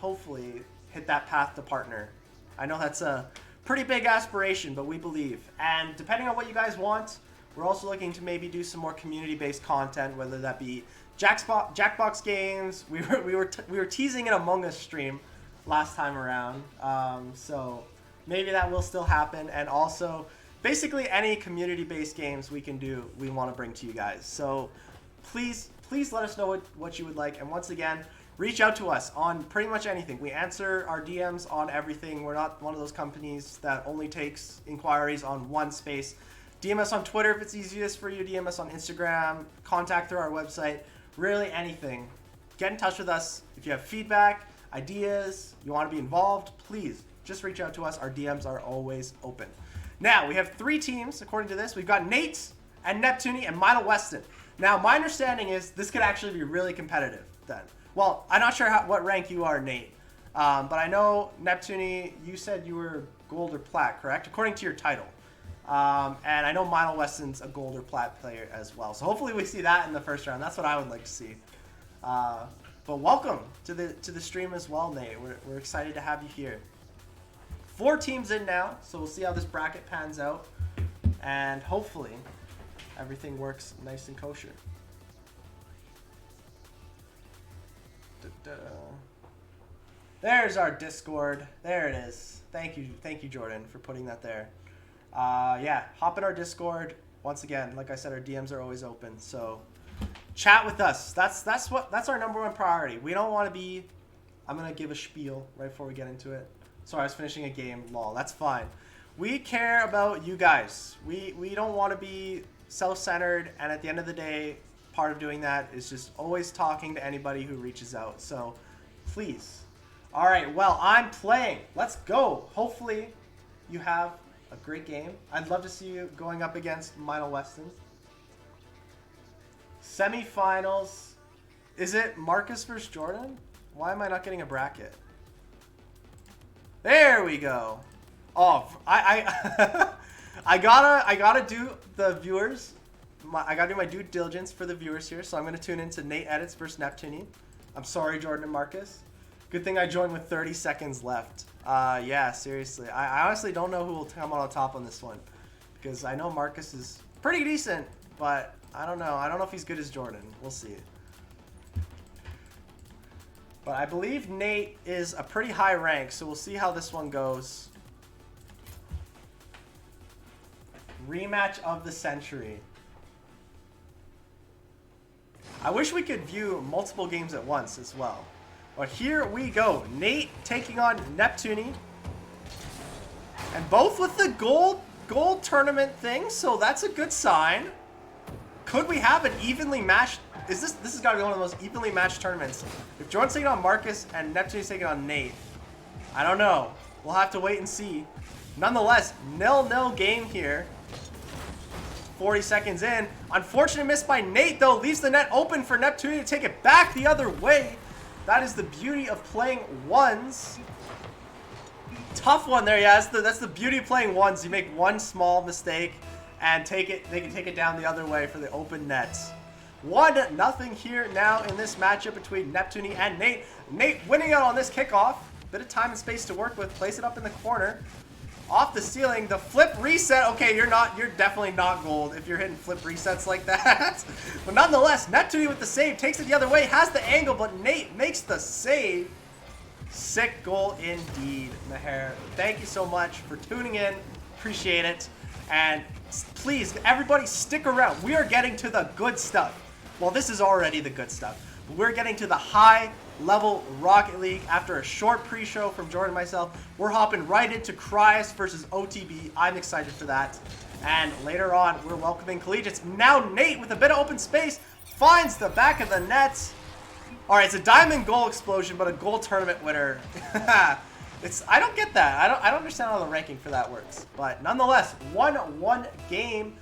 hit that path to partner. I know that's a pretty big aspiration, but we believe. And depending on what you guys want, we're also looking to maybe do some more community-based content, whether that be Jackbox games. We were teasing an Among Us stream last time around, so maybe that will still happen. And also, basically any community-based games we can do, we want to bring to you guys. So please let us know what you would like. And once again, reach out to us on pretty much anything. We answer our DMs on everything. We're not one of those companies that only takes inquiries on one space. DM us on Twitter if it's easiest for you. DM us on Instagram. Contact through our website. Really anything. Get in touch with us. If you have feedback, ideas, you want to be involved, please just reach out to us. Our DMs are always open. Now, we have 3 teams according to this. We've got Nate and Neptune and Mino Weston. Now, my understanding is this could actually be really competitive then. Well, I'm not sure what rank you are, Nate, but I know, Neptune, you said you were gold or plat, correct? According to your title. And I know Mino Weston's a gold or plat player as well. So hopefully we see that in the first round. That's what I would like to see. But welcome to the stream as well, Nate. We're excited to have you here. 4 teams in now, so we'll see how this bracket pans out. And hopefully everything works nice and kosher. There's our Discord. There it is. Thank you, Jordan, for putting that there. Yeah, hop in our Discord. Once again, like I said, our DMs are always open. So chat with us. That's our number 1 priority. We don't want to be. I'm gonna give a spiel right before we get into it. Sorry, I was finishing a game. Lol. That's fine. We care about you guys. We don't want to be self-centered, and at the end of the day, part of doing that is just always talking to anybody who reaches out. So please. All right, well, I'm playing. Let's go. Hopefully you have a great game. I'd love to see you going up against Mino Weston. Semifinals. Is it Marcus versus Jordan? Why am I not getting a bracket? There we go. Oh, I gotta do the viewers. I gotta do my due diligence for the viewers here. So I'm gonna tune into Nate Edits versus Neptune. I'm sorry, Jordan and Marcus. Good thing I joined with 30 seconds left. Yeah, seriously. I honestly don't know who will come out on top on this one, because I know Marcus is pretty decent, but I don't know. I don't know if he's good as Jordan. We'll see. But I believe Nate is a pretty high rank, so we'll see how this one goes. Rematch of the century. I wish we could view multiple games at once as well. But here we go. Nate taking on Neptune. And both with the gold tournament thing, so that's a good sign. Could we have an evenly matched... This has got to be one of the most evenly matched tournaments. If Jordan's taking on Marcus and Neptune's taking on Nate, I don't know. We'll have to wait and see. Nonetheless, 0-0 game here. 40 seconds in. Unfortunate miss by Nate, though. Leaves the net open for Neptune to take it back the other way. That is the beauty of playing ones. Tough one there, yeah. That's the beauty of playing ones. You make one small mistake and they can take it down the other way for the open nets. 1-0 here now in this matchup between Neptune and Nate. Nate winning out on this kickoff. Bit of time and space to work with. Place it up in the corner. Off the ceiling. The flip reset. Okay, you're definitely not gold if you're hitting flip resets like that. But nonetheless, Neptune with the save. Takes it the other way. Has the angle, but Nate makes the save. Sick goal indeed, Meher. Thank you so much for tuning in. Appreciate it. And please, everybody stick around. We are getting to the good stuff. Well, this is already the good stuff. But we're getting to the high-level Rocket League after a short pre-show from Jordan and myself. We're hopping right into Criius versus OTB. I'm excited for that. And later on, we're welcoming collegiates. Now Nate, with a bit of open space, finds the back of the net. All right, it's a diamond goal explosion, but a goal tournament winner. I don't get that. I don't understand how the ranking for that works. But nonetheless, 1-1 game.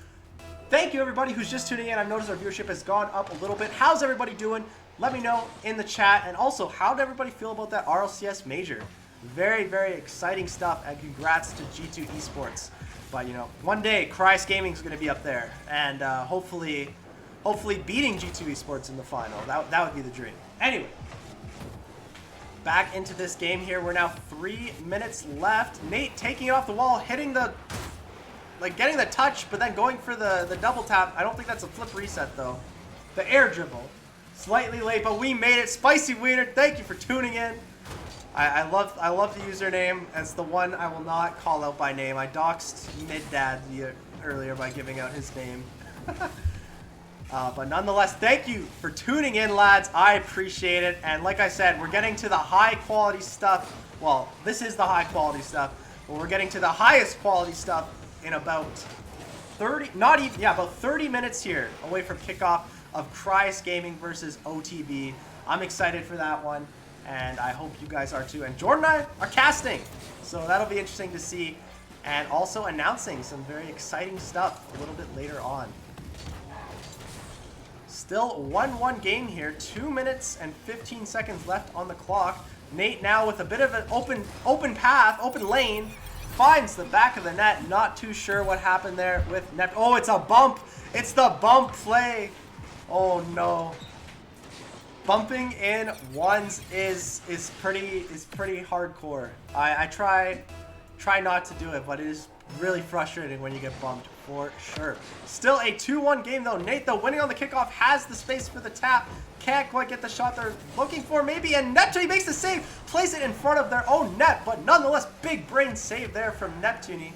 Thank you, everybody who's just tuning in. I've noticed our viewership has gone up a little bit. How's everybody doing? Let me know in the chat. And also, how did everybody feel about that RLCS major? Very, very exciting stuff. And congrats to G2 Esports. But, you know, one day, Criius Gaming is going to be up there. And hopefully beating G2 Esports in the final. That would be the dream. Anyway, back into this game here. We're now 3 minutes left. Nate taking it off the wall, hitting the... getting the touch, but then going for the double tap. I don't think that's a flip reset, though. The air dribble. Slightly late, but we made it. Spicy Wiener, thank you for tuning in. I love the username. It's the one I will not call out by name. I doxed Mid-Dad earlier by giving out his name. But nonetheless, thank you for tuning in, lads. I appreciate it. And like I said, we're getting to the high-quality stuff. Well, this is the high-quality stuff. But we're getting to the highest quality stuff in about 30, about 30 minutes here away from kickoff of Criius Gaming versus OTB. I'm excited for that one, and I hope you guys are too. And Jordan and I are casting, so that'll be interesting to see, and also announcing some very exciting stuff a little bit later on. Still 1-1 game here, 2 minutes and 15 seconds left on the clock. Nate now with a bit of an open path, open lane, finds the back of the net. Not too sure what happened there with Nep. Oh, it's a bump. It's the bump play. Oh no. Bumping in ones is pretty hardcore. I try not to do it, but it is really frustrating when you get bumped for sure. Still a 2-1 game though. Nate, though, winning on the kickoff, has the space for the tap. Can't quite get the shot they're looking for, maybe, and Neptune makes the save. Place it in front of their own net, but nonetheless, big brain save there from Neptune.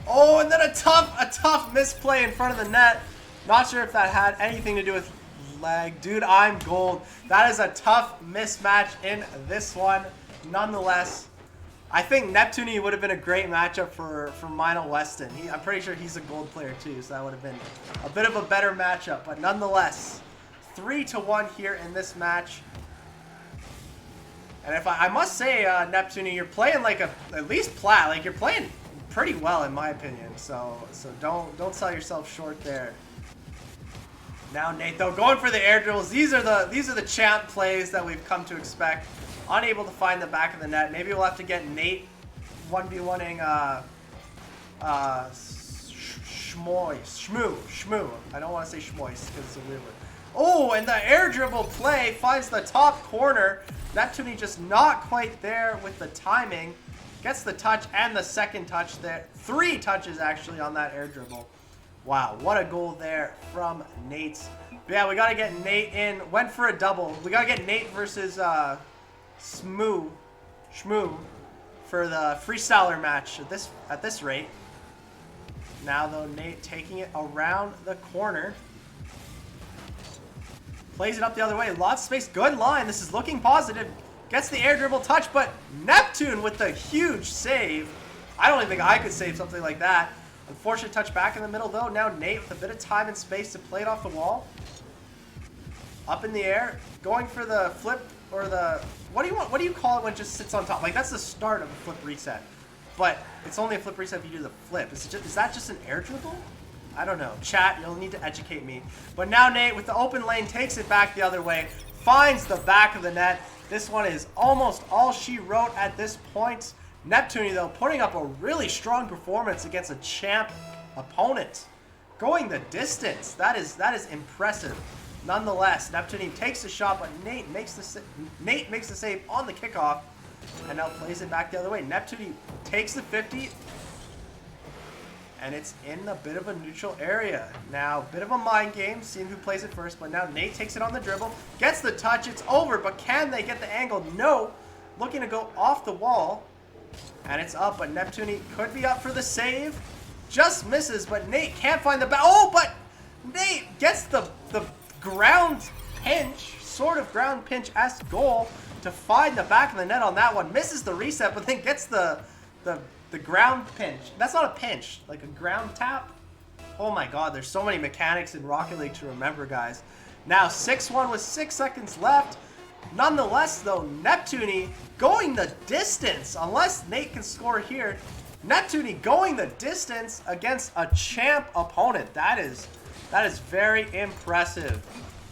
Oh, and then a tough misplay in front of the net. Not sure if that had anything to do with lag. Dude, I'm gold. That is a tough mismatch in this one. Nonetheless, I think Neptune would have been a great matchup for Minor Weston. I'm pretty sure he's a gold player too, so that would have been a bit of a better matchup. But nonetheless, 3-1 here in this match. And if I must say, Neptune, you're playing like at least plat. Like you're playing pretty well in my opinion. So don't sell yourself short there. Now Nate though going for the air dribbles. These are the champ plays that we've come to expect. Unable to find the back of the net. Maybe we'll have to get Nate 1v1ing Shmoo. I don't want to say Schmois because it's a weird word. Oh, and the air dribble play finds the top corner. Neptune just not quite there with the timing. Gets the touch and the second touch there. 3 touches actually on that air dribble. Wow, what a goal there from Nate. But yeah, we got to get Nate in. Went for a double. We got to get Nate versus Shmoo for the freestyler match at this rate. Now though, Nate taking it around the corner. Plays it up the other way. Lots of space. Good line. This is looking positive. Gets the air dribble touch, but Neptune with the huge save. I don't even think I could save something like that. Unfortunate touch back in the middle though. Now Nate with a bit of time and space to play it off the wall. Up in the air. Going for the flip or the... What do you call it when it just sits on top? Like that's the start of a flip reset. But it's only a flip reset if you do the flip. Is that just an air dribble? I don't know. Chat, you'll need to educate me. But now Nate with the open lane takes it back the other way. Finds the back of the net. This one is almost all she wrote at this point. Neptune though putting up a really strong performance against a champ opponent. Going the distance. That is impressive. Nonetheless, Neptune takes the shot, but Nate makes the save on the kickoff. And now plays it back the other way. Neptune takes the 50. And it's in a bit of a neutral area. Now, bit of a mind game, seeing who plays it first. But now Nate takes it on the dribble. Gets the touch. It's over. But can they get the angle? No. Looking to go off the wall. And it's up. But Neptune could be up for the save. Just misses. But Nate can't find the back. Oh, but Nate gets the ground pinch. Sort of ground pinch-esque goal to find the back of the net on that one. Misses the reset, but then gets the ground pinch. That's not a pinch, like a ground tap. Oh my god, there's so many mechanics in Rocket League to remember, guys. Now 6-1 with 6 seconds left. Nonetheless, though, Neptune going the distance. Unless Nate can score here, Neptune going the distance against a champ opponent. That is very impressive.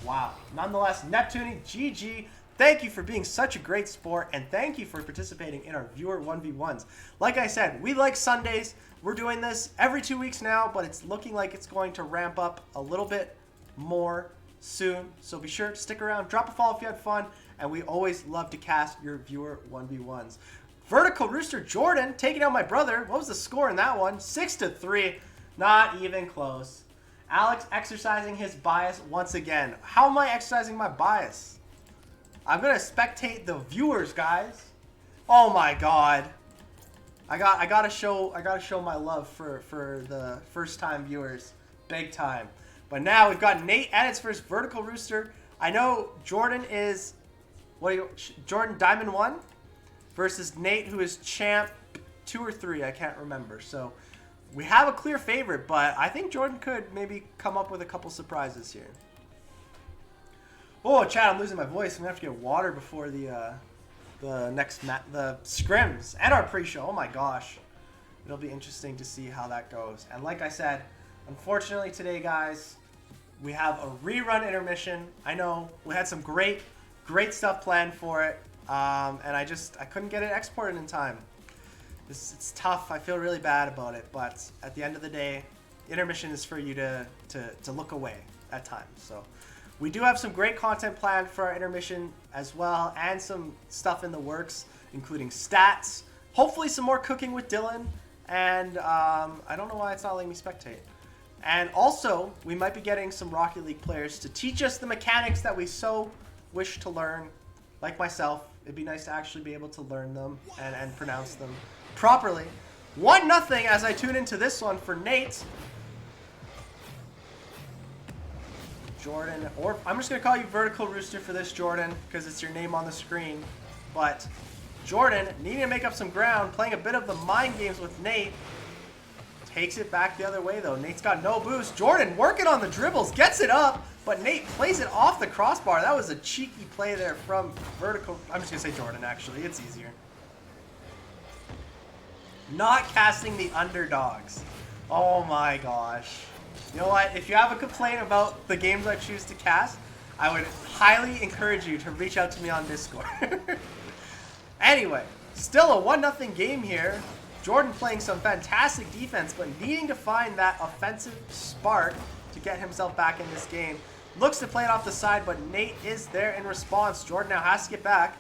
Wow. Nonetheless, Neptune, GG. Thank you for being such a great sport, and thank you for participating in our viewer 1v1s. Like I said, we like Sundays. We're doing this every 2 weeks now, but it's looking like it's going to ramp up a little bit more soon. So be sure to stick around, drop a follow if you had fun, and we always love to cast your viewer 1v1s. Vertical Rooster Jordan taking out my brother. What was the score in that one? 6-3. Not even close. Alex exercising his bias once again. How am I exercising my bias? I'm gonna spectate the viewers, guys. Oh my god. I gotta show my love for the first time viewers. Big time. But now we've got Nate at its first Vertical Rooster. I know Jordan is Jordan Diamond 1 versus Nate, who is champ 2 or 3, I can't remember. So we have a clear favorite, but I think Jordan could maybe come up with a couple surprises here. Oh, chat, I'm losing my voice. I'm gonna have to get water before the scrims and our pre-show. Oh my gosh. It'll be interesting to see how that goes. And like I said, unfortunately today, guys, we have a rerun intermission. I know we had some great stuff planned for it. And I couldn't get it exported in time. It's tough. I feel really bad about it, but at the end of the day, intermission is for you to look away at times. So we do have some great content planned for our intermission as well, and some stuff in the works, including stats, hopefully some more cooking with Dylan, and I don't know why it's not letting me spectate. And also, we might be getting some Rocket League players to teach us the mechanics that we so wish to learn, like myself. It'd be nice to actually be able to learn them and pronounce them properly. 1-0 as I tune into this one for Nate. Jordan, or I'm just going to call you Vertical Rooster for this, Jordan, because it's your name on the screen. But Jordan needing to make up some ground, playing a bit of the mind games with Nate. Takes it back the other way though. Nate's got no boost. Jordan working on the dribbles, gets it up, but Nate plays it off the crossbar. That was a cheeky play there from vertical. I'm just gonna say Jordan actually, it's easier. Not casting the underdogs. Oh my gosh. You know what? If you have a complaint about the games I choose to cast, I would highly encourage you to reach out to me on Discord. Anyway, still a 1-0 game here. Jordan playing some fantastic defense, but needing to find that offensive spark to get himself back in this game. Looks to play it off the side, but Nate is there in response. Jordan now has to get back.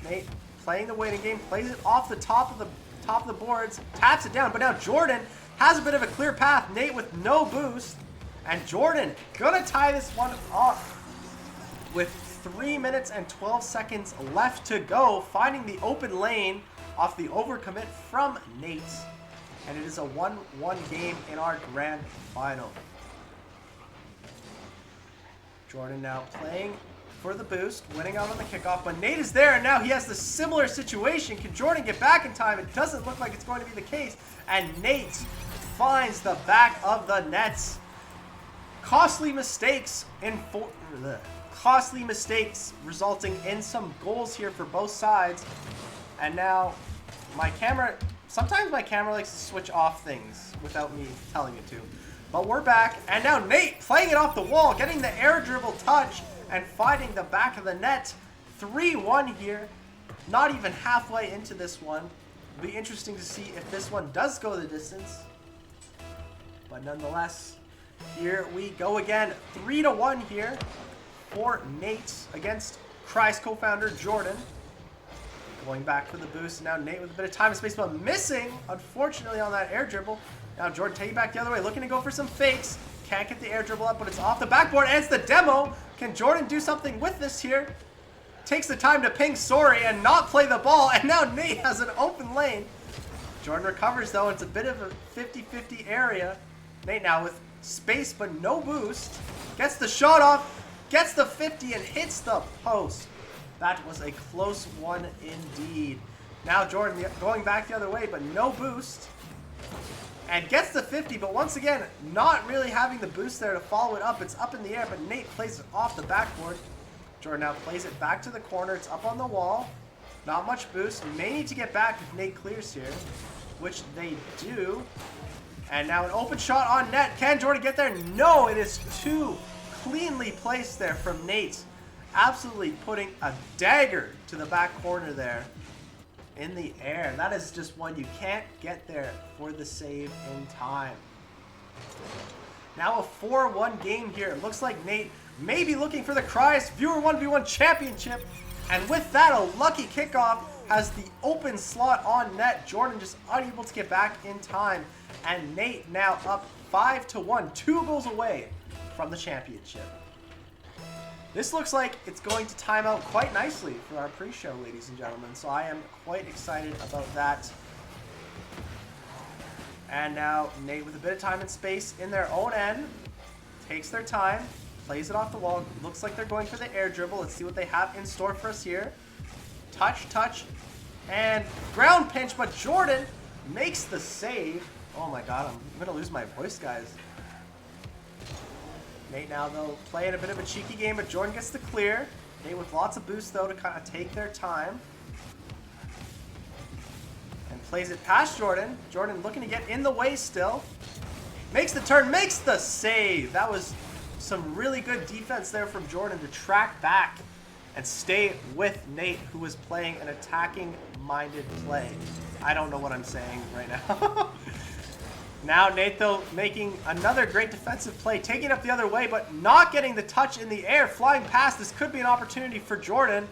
Nate playing the waiting game, plays it off the top of the boards, taps it down, but now Jordan has a bit of a clear path. Nate with no boost, and Jordan gonna tie this one off with 3 minutes and 12 seconds left to go, finding the open lane off the overcommit from Nate, and it is a 1-1 game in our grand final. Jordan now playing for the boost, winning out on the kickoff, but Nate is there, and now he has the similar situation. Can Jordan get back in time? It doesn't look like it's going to be the case, and Nate finds the back of the nets. Costly mistakes resulting in some goals here for both sides. And now sometimes my camera likes to switch off things without me telling it to. But we're back, and now Nate playing it off the wall, getting the air dribble touch and finding the back of the net. 3-1 here, not even halfway into this one. It'll be interesting to see if this one does go the distance. But nonetheless, here we go again. 3-1 here for Nate against Criius co-founder Jordan. Going back for the boost. Now Nate with a bit of time and space, but missing, unfortunately, on that air dribble. Now Jordan taking back the other way, looking to go for some fakes. Can't get the air dribble up, but it's off the backboard, and it's the demo. Can Jordan do something with this here? Takes the time to ping sorry and not play the ball, and now Nate has an open lane. Jordan recovers though. It's a bit of a 50-50 area. Nate now with space but no boost. Gets the shot off, gets the 50 and hits the post. That was a close one indeed. Now Jordan going back the other way, but no boost. And gets the 50, but once again, not really having the boost there to follow it up. It's up in the air, but Nate plays it off the backboard. Jordan now plays it back to the corner. It's up on the wall. Not much boost. May need to get back if Nate clears here, which they do. And now an open shot on net. Can Jordan get there? No, it is too cleanly placed there from Nate. Absolutely putting a dagger to the back corner there in the air. That is just one you can't get there for the save in time. Now a 4-1 game here. It looks like Nate may be looking for the Criius Viewer 1v1 Championship. And with that, a lucky kickoff has the open slot on net. Jordan just unable to get back in time. And Nate now up 5-1, 2 goals away from the championship. This looks like it's going to time out quite nicely for our pre-show, ladies and gentlemen. So I am quite excited about that. And now Nate with a bit of time and space in their own end. Takes their time, plays it off the wall. Looks like they're going for the air dribble. Let's see what they have in store for us here. Touch, and ground pinch, but Jordan makes the save. Oh my god, I'm gonna lose my voice, guys. Nate now, though, playing a bit of a cheeky game, but Jordan gets the clear. Nate with lots of boost, though, to kind of take their time. And plays it past Jordan. Jordan looking to get in the way still. Makes the turn, makes the save. That was some really good defense there from Jordan to track back and stay with Nate, who was playing an attacking-minded play. I don't know what I'm saying right now. Now Nate, though, making another great defensive play, taking it up the other way, but not getting the touch in the air, flying past. This could be an opportunity for Jordan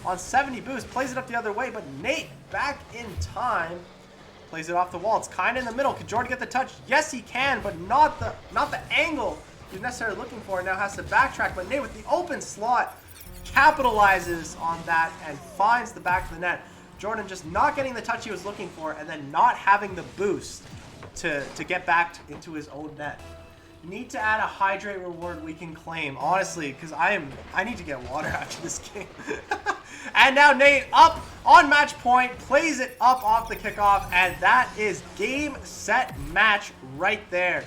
on 70 boost. Plays it up the other way, but Nate back in time. Plays it off the wall. It's kind of in the middle. Can Jordan get the touch? Yes, he can, but not the angle he's necessarily looking for. Now has to backtrack, but Nate with the open slot capitalizes on that and finds the back of the net. Jordan just not getting the touch he was looking for, and then not having the boost to get back into his own net. need to add a hydrate reward we can claim, honestly, because I need to get water after this game. And now Nate up on match point, plays it up off the kickoff, and that is game, set, match right there.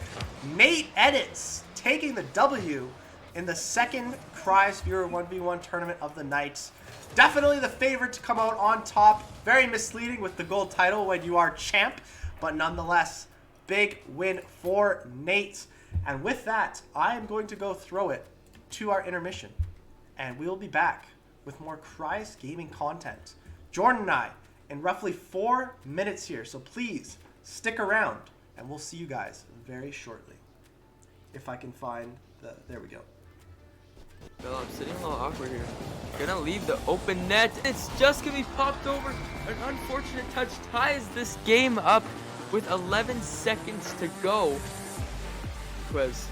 Nate Edits taking the W in the second Criius Viewer 1v1 tournament of the night. Definitely the favorite to come out on top. Very misleading with the gold title when you are champ, but nonetheless, big win for Nate. And with that, I am going to go throw it to our intermission, and we'll be back with more Criius Gaming content. Jordan and I in roughly 4 minutes here, so please stick around, and we'll see you guys very shortly. If I can find the... There we go. Well, I'm sitting a little awkward here. Gonna leave the open net. It's just gonna be popped over. An unfortunate touch ties this game up with 11 seconds to go. Quez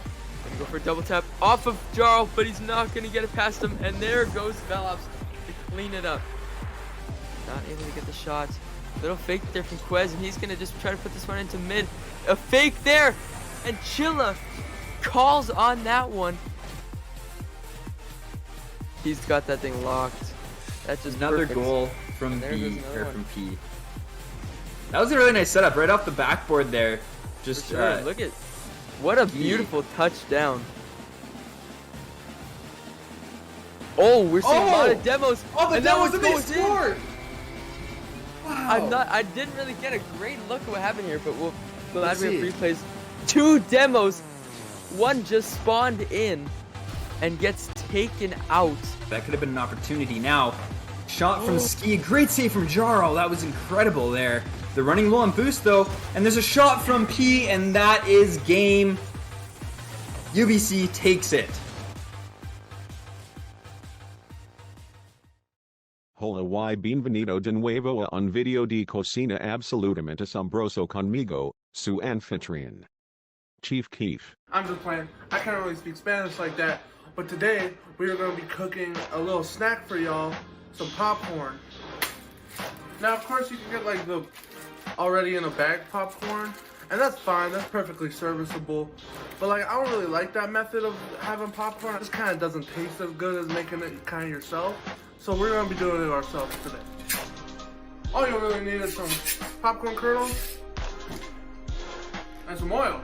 gonna go for a double tap off of Jarl, but he's not gonna get it past him. And there goes Velops to clean it up. Not able to get the shot. Little fake there from Quez, and he's gonna just try to put this one into mid. A fake there, and Chilla calls on that one. He's got that thing locked. That's just another perfect. Goal from There B goes another or one. from P. That was a really nice setup right off the backboard there. Just Sure. Look at what a beautiful touchdown. Oh, we're seeing a lot of demos. Oh, the and that demos one and they goes in. scored! Wow. I didn't really get a great look at what happened here, but we'll glad Let's we have see. replays. 2 demos. One just spawned in and gets taken out. That could have been an opportunity now. Shot from Ski, great save from Jarl. That was incredible there. They're running low on boost though, and there's a shot from P, and that is game. UBC takes it. Hola y bienvenido de nuevo a un video de cocina absolutamente asombroso conmigo, su anfitrión, Chief Keef. I'm just playing. I can't really speak Spanish like that. But today, we are going to be cooking a little snack for y'all. Some popcorn. Now, of course, you can get like the already in a bag popcorn. And that's fine. That's perfectly serviceable. But like, I don't really like that method of having popcorn. It just kind of doesn't taste as good as making it kind of yourself. So we're going to be doing it ourselves today. All you really need is some popcorn kernels and some oil.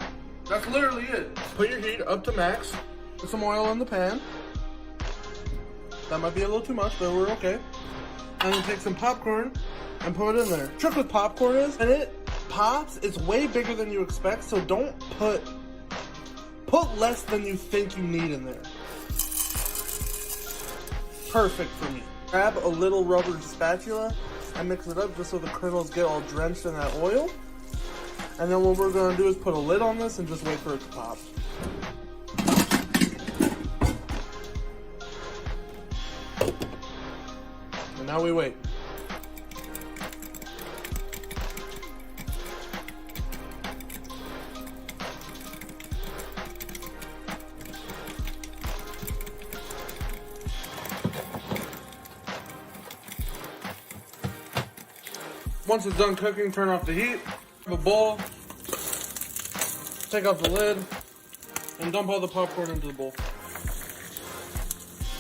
That's literally it. Put your heat up to max. Put some oil in the pan. That might be a little too much, but we're okay. And then take some popcorn and put it in there. Trick with popcorn is, and it pops, it's way bigger than you expect, so don't put less than you think you need in there. Perfect for me. Grab a little rubber spatula and mix it up just so the kernels get all drenched in that oil. And then what we're going to do is put a lid on this and just wait for it to pop. And now we wait. Once it's done cooking, turn off the heat. Have a bowl. Take off the lid. And dump all the popcorn into the bowl.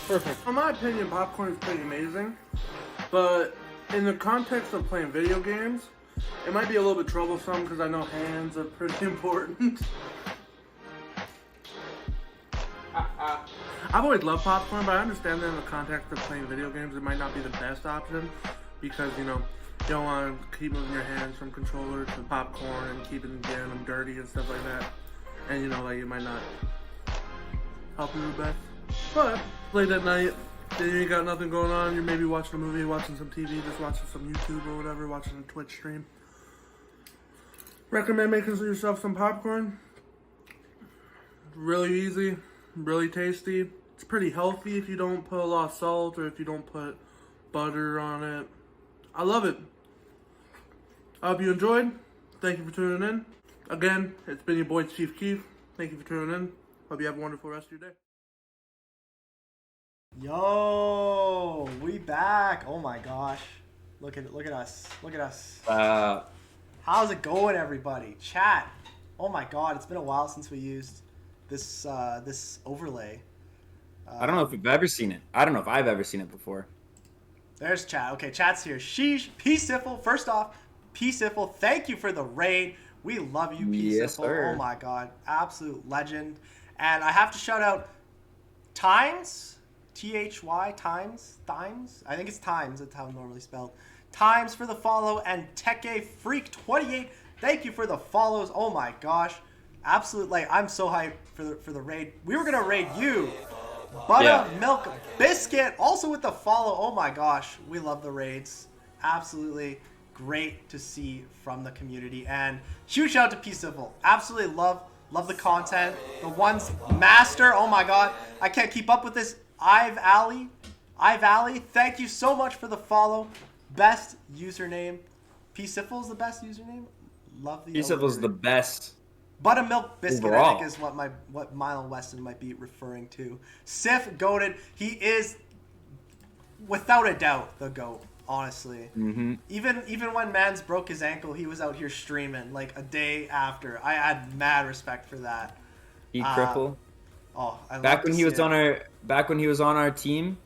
Perfect. In my opinion, popcorn is pretty amazing. But in the context of playing video games, it might be a little bit troublesome because I know hands are pretty important. I've always loved popcorn, but I understand that in the context of playing video games, it might not be the best option because, you know, you don't want to keep moving your hands from controller to popcorn and keeping getting them dirty and stuff like that. And, you know, like, it might not help you the best. But late at night, then you ain't got nothing going on. You're maybe watching a movie, watching some TV, just watching some YouTube or whatever, watching a Twitch stream. Recommend making yourself some popcorn. Really easy, really tasty. It's pretty healthy if you don't put a lot of salt or if you don't put butter on it. I love it. I hope you enjoyed. Thank you for tuning in. Again, it's been your boy Chief Keef. Thank you for tuning in. Hope you have a wonderful rest of your day. Yo, we back. Oh my gosh. Look at us. Look at us. How's it going, everybody? Chat. Oh my god, it's been a while since we used this overlay. I don't know if we've ever seen it. I don't know if I've ever seen it before. There's chat. Okay, chat's here. Sheesh. P Siffle. First off, P Siffle, thank you for the raid. We love you, P Yes, Siffle. sir. Oh my god, absolute legend. And I have to shout out Times, Thy Times. I think it's Times. That's how it's normally spelled. Times for the follow, and Teke Freak 28. Thank you for the follows. Oh my gosh, absolute, like, I'm so hyped for the raid. We were gonna raid you. Buttermilk Biscuit also with the follow. Oh my gosh, we love the raids. Absolutely great to see from the community. And huge shout out to P Civil. Absolutely love the content. The one's master. Oh my god, I can't keep up with this. Ive Alley, thank you so much for the follow. Best username. P Civil is the best username. Love the P Civil's the best. Buttermilk Biscuit, overall. I think, is what Milo Weston might be referring to. Sif goated. He is, without a doubt, the GOAT, honestly. Mm-hmm. Even when Mans broke his ankle, he was out here streaming like a day after. I had mad respect for that. He cripple. Oh, I love Back when to he was see it. back when he was on our team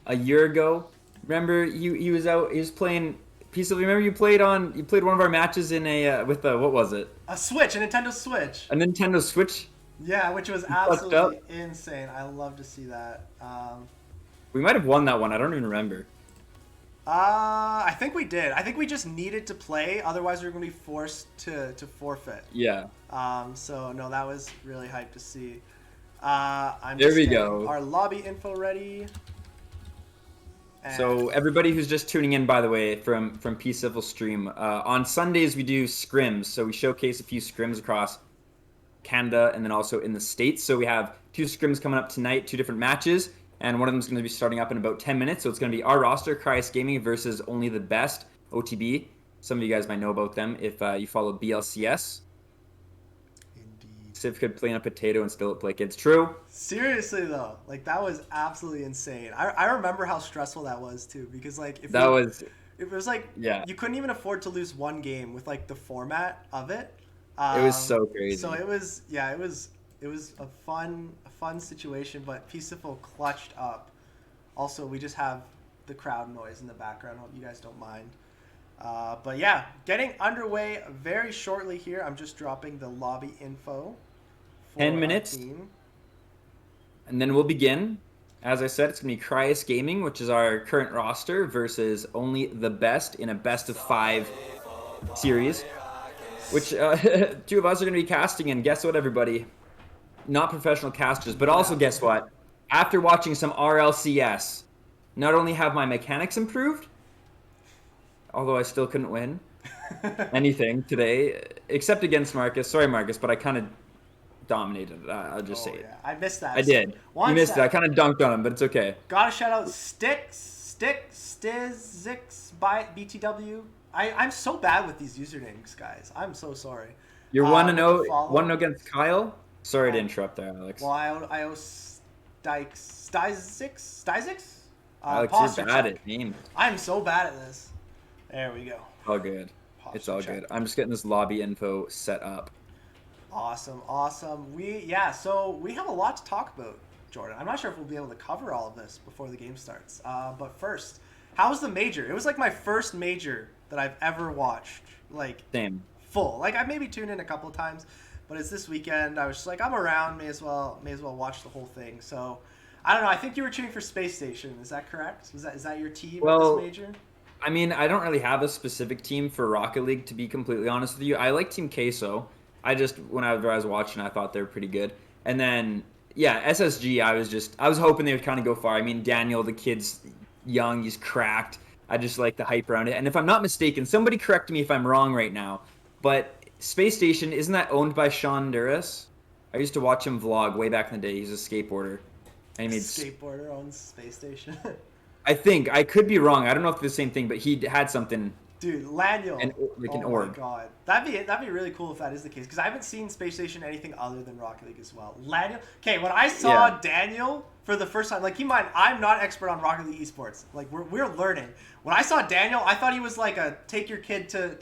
a year ago. Remember he was out. He was playing. Piece of, remember you played one of our matches in a with a, what was it? A Switch, a Nintendo Switch. A Nintendo Switch. Yeah, which was fucked absolutely insane. I love to see that. We might have won that one. I don't even remember. I think we did. I think we just needed to play, otherwise we were gonna be forced to forfeit. Yeah. So no, that was really hyped to see. There just we getting go. Our lobby info ready. And So everybody who's just tuning in, by the way, from P Civil stream, on Sundays we do scrims. So we showcase a few scrims across Canada and then also in the States. So we have 2 scrims coming up tonight, 2 different matches, and one of them is going to be starting up in about 10 minutes. So it's going to be our roster, Criius Gaming versus Only the Best, OTB. Some of you guys might know about them if you follow BLCS. indeed. Civ could play on a potato and still look like it's true. Seriously though, like that was absolutely insane. I remember how stressful that was too, because like if That you- was it was like Yeah. you couldn't even afford to lose one game with like the format of it. It was so crazy. So it was a fun situation, but Peaceful clutched up. Also, we just have the crowd noise in the background. Hope you guys don't mind. But yeah, getting underway very shortly here. I'm just dropping the lobby info. For 10 our minutes. team. And then we'll begin. As I said, it's going to be Criius Gaming, which is our current roster, versus Only the Best in a best-of-5 series. Which 2 of us are going to be casting, and guess what, everybody? Not professional casters, but also guess what? After watching some RLCS, not only have my mechanics improved, although I still couldn't win anything today, except against Marcus. Sorry, Marcus, but I kind of dominated. I'll just say it. Yeah, I missed that. I did. One You missed sec. it. I kind of dunked on him, but it's okay. Gotta shout out Stizzix by BTW. I'm so bad with these usernames, guys. I'm so sorry. You're 1-0 follow. 1-0 against Kyle. Sorry to interrupt there, Alex. Well, I owe Stizix? Alex, posture you're bad check. at names. I'm so bad at this. There we go. All good. It's all Posture good. check. I'm just getting this lobby info set up. Awesome. So we have a lot to talk about, Jordan. I'm not sure if we'll be able to cover all of this before the game starts. But first, how was the major? It was like my first major that I've ever watched, like Same. full. Like I maybe tuned in a couple of times, but it's this weekend. I was just like, I'm around, may as well watch the whole thing. So I don't know. I think you were cheering for Space Station. Is that correct? Is that your team Well, at this major? I mean, I don't really have a specific team for Rocket League, to be completely honest with you. I like Team Queso. I just, when I was watching, I thought they were pretty good. And then, yeah, SSG, I was hoping they would kind of go far. I mean, Daniel, the kid's young, he's cracked. I just like the hype around it. And if I'm not mistaken, somebody correct me if I'm wrong right now, but Space Station, isn't that owned by Sean Duras? I used to watch him vlog way back in the day. He's a skateboarder. And he made Skateboarder owns Space Station. I think. I could be wrong. I don't know if it's the same thing, but he had something Dude, Laniel. And like an oh orb. my god. That'd be really cool if that is the case. Because I haven't seen Space Station anything other than Rocket League as well. Laniel. Okay, when I saw Daniel for the first time, like, keep in mind, I'm not expert on Rocket League esports. Like, we're learning. When I saw Daniel, I thought he was like a take your kid to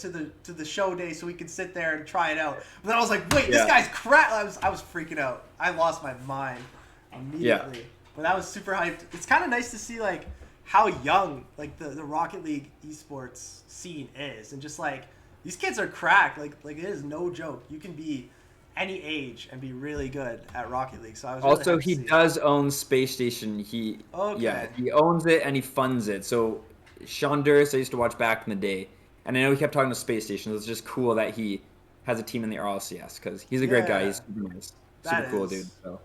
the show day so we could sit there and try it out. But then I was like, wait, this guy's crap. I was freaking out. I lost my mind immediately. Yeah. But that was super hyped. It's kind of nice to see like how young like the Rocket League esports scene is, and just like these kids are cracked. Like it is no joke. You can be any age and be really good at Rocket League. So I was really also he does own Space Station. He owns it and he funds it. So Sean Durst, I used to watch back in the day, and I know he kept talking to Space Station. It's just cool that he has a team in the RLCS because he's a great guy. He's super nice, super cool dude. So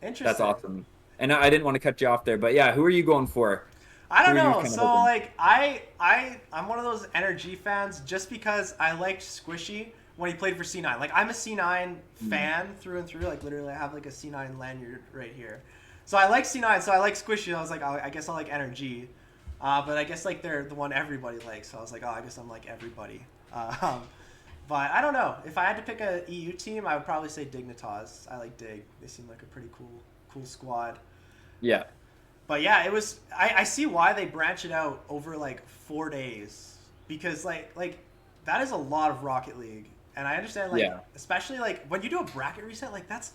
interesting. That's awesome. And I didn't want to cut you off there, but yeah, who are you going for? I don't know. So like I'm one of those NRG fans just because I liked Squishy when he played for C9. Like I'm a C9 fan through and through. Like literally I have like a C9 lanyard right here. So I like C9, so I like Squishy. I was like, I guess I like NRG. But I guess like they're the one everybody likes. So I was like, oh, I guess I'm like everybody. But I don't know. If I had to pick a EU team, I would probably say Dignitas. I like Dig. They seem like a pretty cool squad. Yeah. But yeah, it was. I see why they branch it out over like 4 days, because like that is a lot of Rocket League, and I understand like especially like when you do a bracket reset, like that's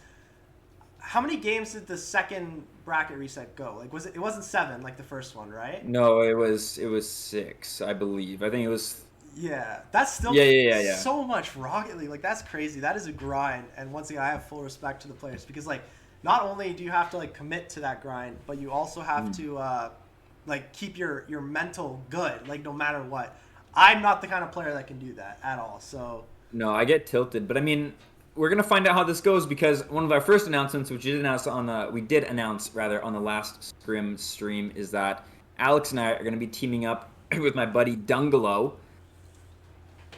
how many games did the second bracket reset go? Like it wasn't 7 like the first one, right? No, it was 6, I believe. I think it was. Yeah, that's still so much Rocket League. Like that's crazy. That is a grind, and once again, I have full respect to the players because like. Not only do you have to like commit to that grind, but you also have to like keep your mental good, like no matter what. I'm not the kind of player that can do that at all. So no, I get tilted, but I mean, we're gonna find out how this goes because one of our first announcements, which we did announce on the last Scrim stream, is that Alex and I are gonna be teaming up with my buddy Dungalow,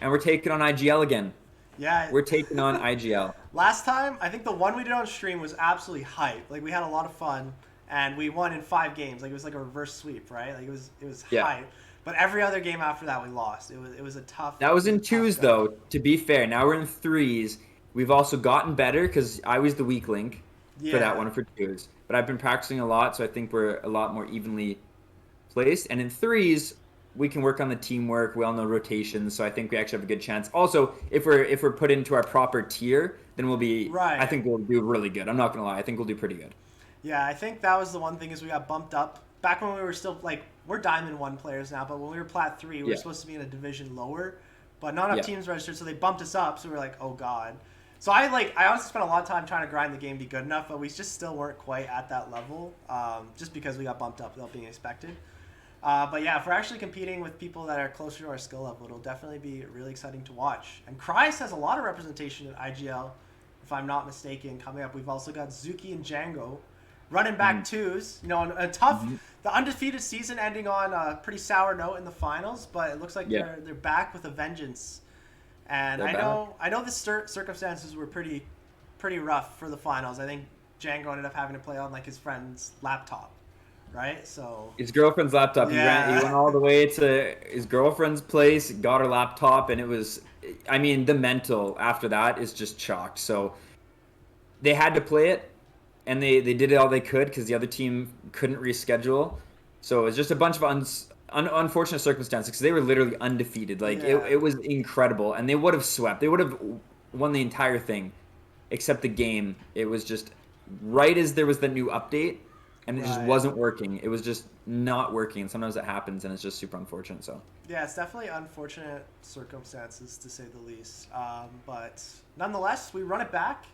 and we're taking on IGL again. Yeah, we're taking on IGL. Last time, I think the one we did on stream was absolutely hype. Like we had a lot of fun, and we won in 5 games. Like it was like a reverse sweep, right? Like it was hype. But every other game after that, we lost. It was a tough. That was in 2s though. To be fair, now we're in 3s. We've also gotten better because I was the weak link for that one for 2s. But I've been practicing a lot, so I think we're a lot more evenly placed. And in 3s. We can work on the teamwork. We all know rotations, so I think we actually have a good chance. Also, if we're put into our proper tier, then we'll be. Right. I think we'll do really good. I'm not gonna lie. I think we'll do pretty good. Yeah, I think that was the one thing is we got bumped up back when we were still like we're Diamond 1 players now, but when we were Plat 3, we were supposed to be in a division lower, but not enough teams registered, so they bumped us up. So we were like, oh god. So I honestly spent a lot of time trying to grind the game, be good enough, but we just still weren't quite at that level, just because we got bumped up without being expected. But yeah, if we're actually competing with people that are closer to our skill level, it'll definitely be really exciting to watch. And Criius has a lot of representation at IGL, if I'm not mistaken, coming up. We've also got Zuki and Django running back 2s. You know, a tough, the undefeated season ending on a pretty sour note in the finals, but it looks like they're back with a vengeance. And I know the circumstances were pretty rough for the finals. I think Django ended up having to play on like his friend's laptop. Right, so his girlfriend's laptop. He went all the way to his girlfriend's place, got her laptop, and it was. I mean, the mental after that is just chalked. So they had to play it, and they did it all they could because the other team couldn't reschedule. So it was just a bunch of unfortunate circumstances because they were literally undefeated. Like it was incredible, and they would have swept. They would have won the entire thing, except the game. It was just right as there was the new update. And it just wasn't working. It was just not working. And sometimes it happens, and it's just super unfortunate. So yeah, it's definitely unfortunate circumstances, to say the least. But nonetheless, we run it back.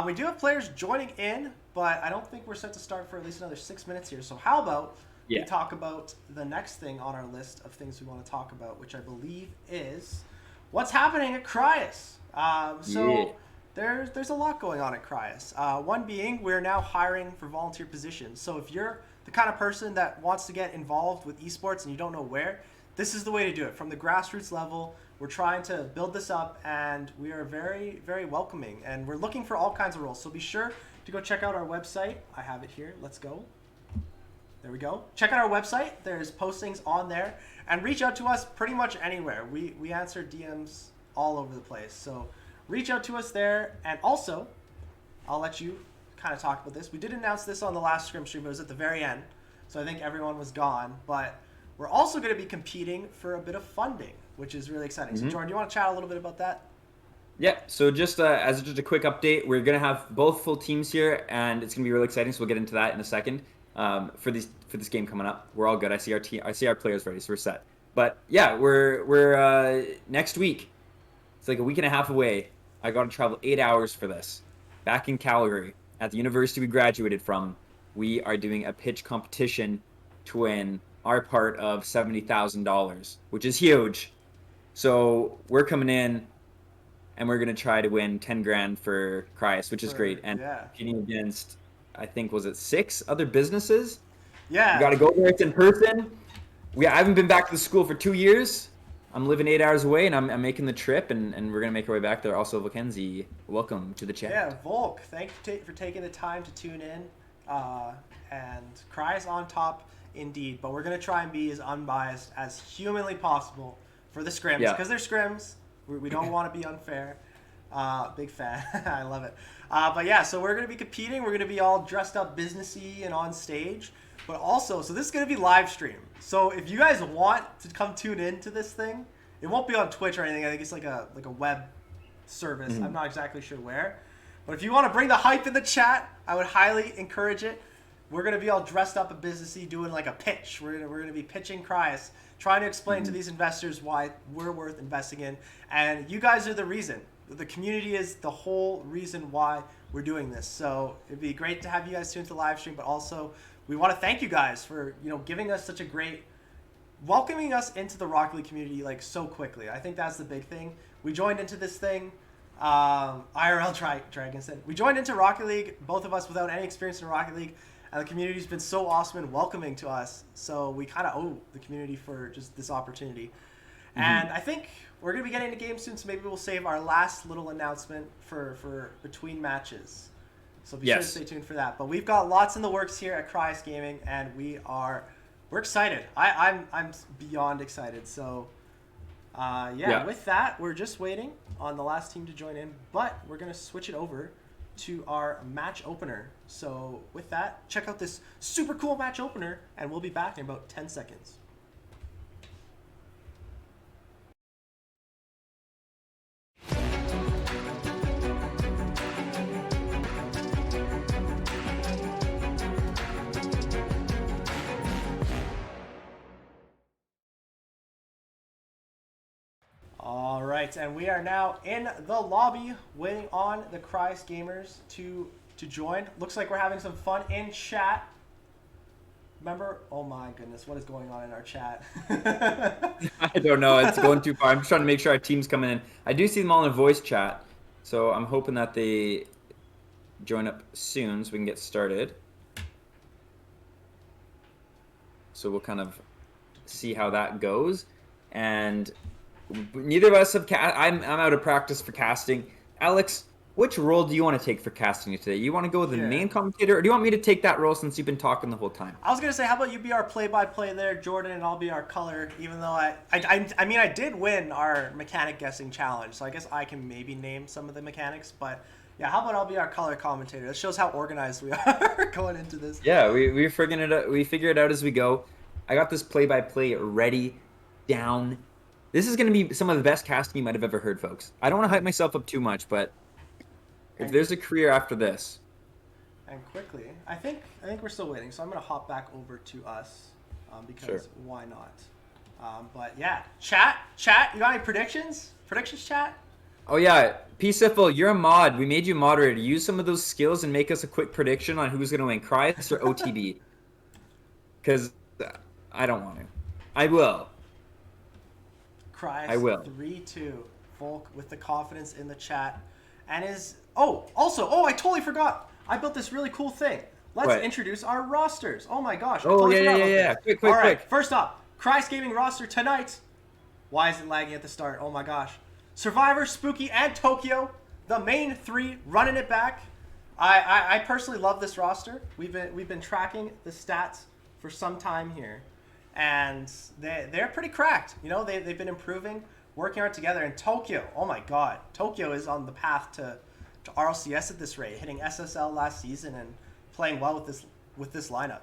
We do have players joining in, but I don't think we're set to start for at least another 6 minutes here. So how about we talk about the next thing on our list of things we want to talk about, which I believe is what's happening at Criius. There's a lot going on at Criius. One being we're now hiring for volunteer positions. So if you're the kind of person that wants to get involved with esports and you don't know where, this is the way to do it. From the grassroots level, we're trying to build this up, and we are very, very welcoming. And we're looking for all kinds of roles. So be sure to go check out our website. I have it here. Let's go. There we go. Check out our website. There's postings on there. And reach out to us pretty much anywhere. We answer DMs all over the place. So reach out to us there. And also, I'll let you kind of talk about this. We did announce this on the last Scrim stream. It was at the very end. So I think everyone was gone. But we're also going to be competing for a bit of funding, which is really exciting. So Jordan, do you want to chat a little bit about that? Yeah, so just as just a quick update, we're going to have both full teams here, and it's going to be really exciting, so we'll get into that in a second. For this game coming up, we're all good. I see our team. I see our players ready, so we're set. But yeah, we're next week. It's like a week and a half away. I got to travel 8 hours for this. Back in Calgary, at the university we graduated from, we are doing a pitch competition to win our part of $70,000, which is huge. So we're coming in, and we're gonna try to win 10 grand for Criius, which is great. And competing against, I think, was it 6 other businesses? Yeah. We got to go there. It's in person. I haven't been back to the school for 2 years. I'm living 8 hours away, and I'm making the trip, and we're going to make our way back there. Also, Vakenzi, welcome to the chat. Yeah, Volk, thank you for taking the time to tune in. And Criius on top, indeed. But we're going to try and be as unbiased as humanly possible for the scrims, because they're scrims. We don't want to be unfair. Big fan. I love it. But yeah, so we're going to be competing. We're going to be all dressed up businessy and on stage. But also, so this is going to be live stream. So if you guys want to come tune in to this thing, it won't be on Twitch or anything. I think it's like a web service. I'm not exactly sure where. But if you want to bring the hype in the chat, I would highly encourage it. We're going to be all dressed up and businessy doing like a pitch. We're going to be pitching Criius, trying to explain to these investors why we're worth investing in. And you guys are the reason. The community is the whole reason why we're doing this. So it'd be great to have you guys tune into the live stream, but also we want to thank you guys for, giving us such a great, welcoming us into the Rocket League community like so quickly. I think that's the big thing. We joined into this thing, IRL Dragon said, we joined into Rocket League, both of us without any experience in Rocket League, and the community's been so awesome and welcoming to us. So we kind of owe the community for just this opportunity. And I think we're going to be getting into games soon, so maybe we'll save our last little announcement for between matches. So be sure to stay tuned for that. But we've got lots in the works here at Criius Gaming, and we're excited. I'm beyond excited. So with that, we're just waiting on the last team to join in, but we're going to switch it over to our match opener. So with that, check out this super cool match opener, and we'll be back in about 10 seconds. All right, and we are now in the lobby waiting on the Criius gamers to join. Looks like we're having some fun in chat. Remember, oh my goodness, what is going on in our chat? I don't know, it's going too far. I'm just trying to make sure our team's coming in. I do see them all in a voice chat, so I'm hoping that they join up soon so we can get started. So we'll kind of see how that goes. And neither of us have I'm out of practice for casting. Alex, which role do you want to take for casting today? You want to go with the main commentator, or do you want me to take that role since you've been talking the whole time? I was going to say, how about you be our play-by-play there, Jordan, and I'll be our color, even though I did win our mechanic guessing challenge, so I guess I can maybe name some of the mechanics, but yeah, how about I'll be our color commentator? That shows how organized we are going into this. Yeah, we figure it out as we go. I got this play-by-play ready, down. This is going to be some of the best casting you might have ever heard, folks. I don't want to hype myself up too much, but if there's a career after this. And quickly, I think we're still waiting, so I'm going to hop back over to us because why not? But yeah, chat, you got any predictions? Predictions, chat? Oh yeah, P-Siffle, you're a mod. We made you moderator. Use some of those skills and make us a quick prediction on who's going to win, Criius or OTB. Because I don't want to. I will. Criius, I will. 3-2. Volk with the confidence in the chat. And I totally forgot. I built this really cool thing. Let's introduce our rosters. Oh my gosh. Yeah. Quick. All right, first up, Criius Gaming roster tonight. Why is it lagging at the start? Oh my gosh. Survivor, Spooky, and Tokyo. The main three running it back. I personally love this roster. We've been tracking the stats for some time here, and they're pretty cracked. You know, they've been improving, working hard together. And Tokyo, oh my God, Tokyo is on the path to RLCS at this rate, hitting SSL last season and playing well with this lineup.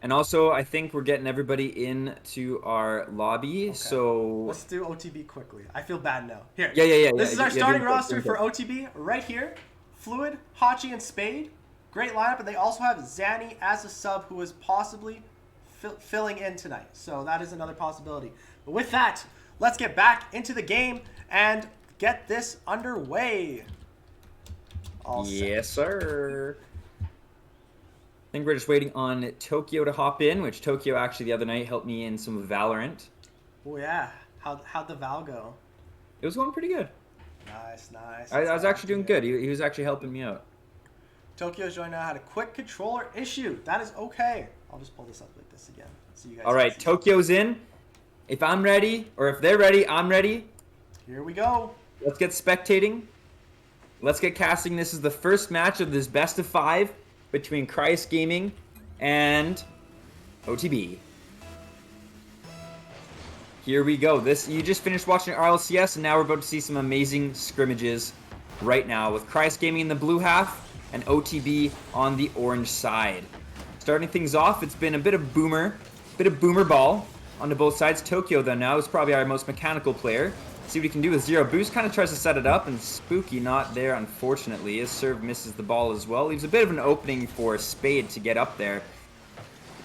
And also, I think we're getting everybody into our lobby. Okay. So let's do OTB quickly. I feel bad now. Here. Yeah. This is our starting roster for good. OTB right here. Fluid, Hachi, and Spade. Great lineup, and they also have Zanny as a sub who is possibly filling in tonight. So that is another possibility. But with that, let's get back into the game and get this underway. All set. Yes, sir. I think we're just waiting on Tokyo to hop in, which Tokyo actually the other night helped me in some Valorant. Oh yeah, how'd the Val go? It was going pretty good. Nice. I was actually doing good. He was actually helping me out. Tokyo's joined now had a quick controller issue. That is okay. I'll just pull this up like this again, so you guys. All right, Tokyo's in. If I'm ready, or if they're ready, I'm ready. Here we go. Let's get spectating. Let's get casting. This is the first match of this best of 5 between Criius Gaming and OTB. Here we go. You just finished watching RLCS, and now we're about to see some amazing scrimmages right now with Criius Gaming in the blue half and OTB on the orange side. Starting things off, it's been a bit of boomer ball onto both sides. Tokyo, though, now is probably our most mechanical player. See what he can do with zero boost. Kind of tries to set it up, and Spooky not there, unfortunately. His serve misses the ball as well. Leaves a bit of an opening for Spade to get up there.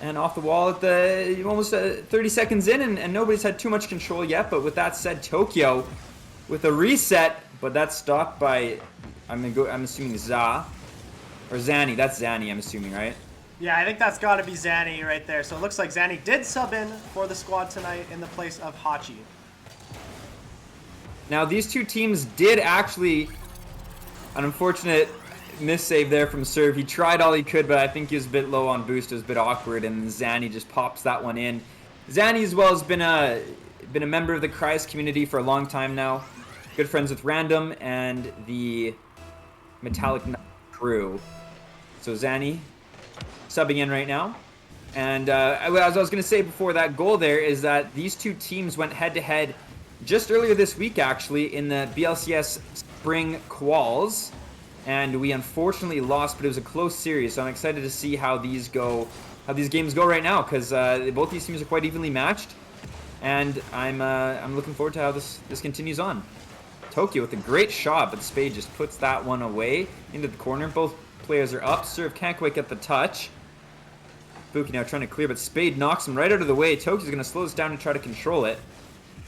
And off the wall at the almost 30 seconds in, and nobody's had too much control yet. But with that said, Tokyo with a reset, but that's stopped by, I'm assuming Za or Zanny. That's Zanny, I'm assuming, right? Yeah, I think that's got to be Zanny right there. So it looks like Zanny did sub in for the squad tonight in the place of Hachi. Now, these two teams did actually, an unfortunate miss-save there from Serve. He tried all he could, but I think he was a bit low on boost. It was a bit awkward, and Zanny just pops that one in. Zanny, as well, has been a member of the Criius community for a long time now. Good friends with Random and the Metallic crew. So Zanny subbing in right now. And as I was going to say before that goal there is that these two teams went head-to-head just earlier this week, actually, in the BLCS Spring Quals, and we unfortunately lost, but it was a close series. So I'm excited to see how these games go right now, because both these teams are quite evenly matched, and I'm looking forward to how this continues on. Tokyo with a great shot, but Spade just puts that one away into the corner. Both players are up. Serve can't quite get the touch. Spooky now trying to clear, but Spade knocks him right out of the way. Tokyo's going to slow this down and try to control it.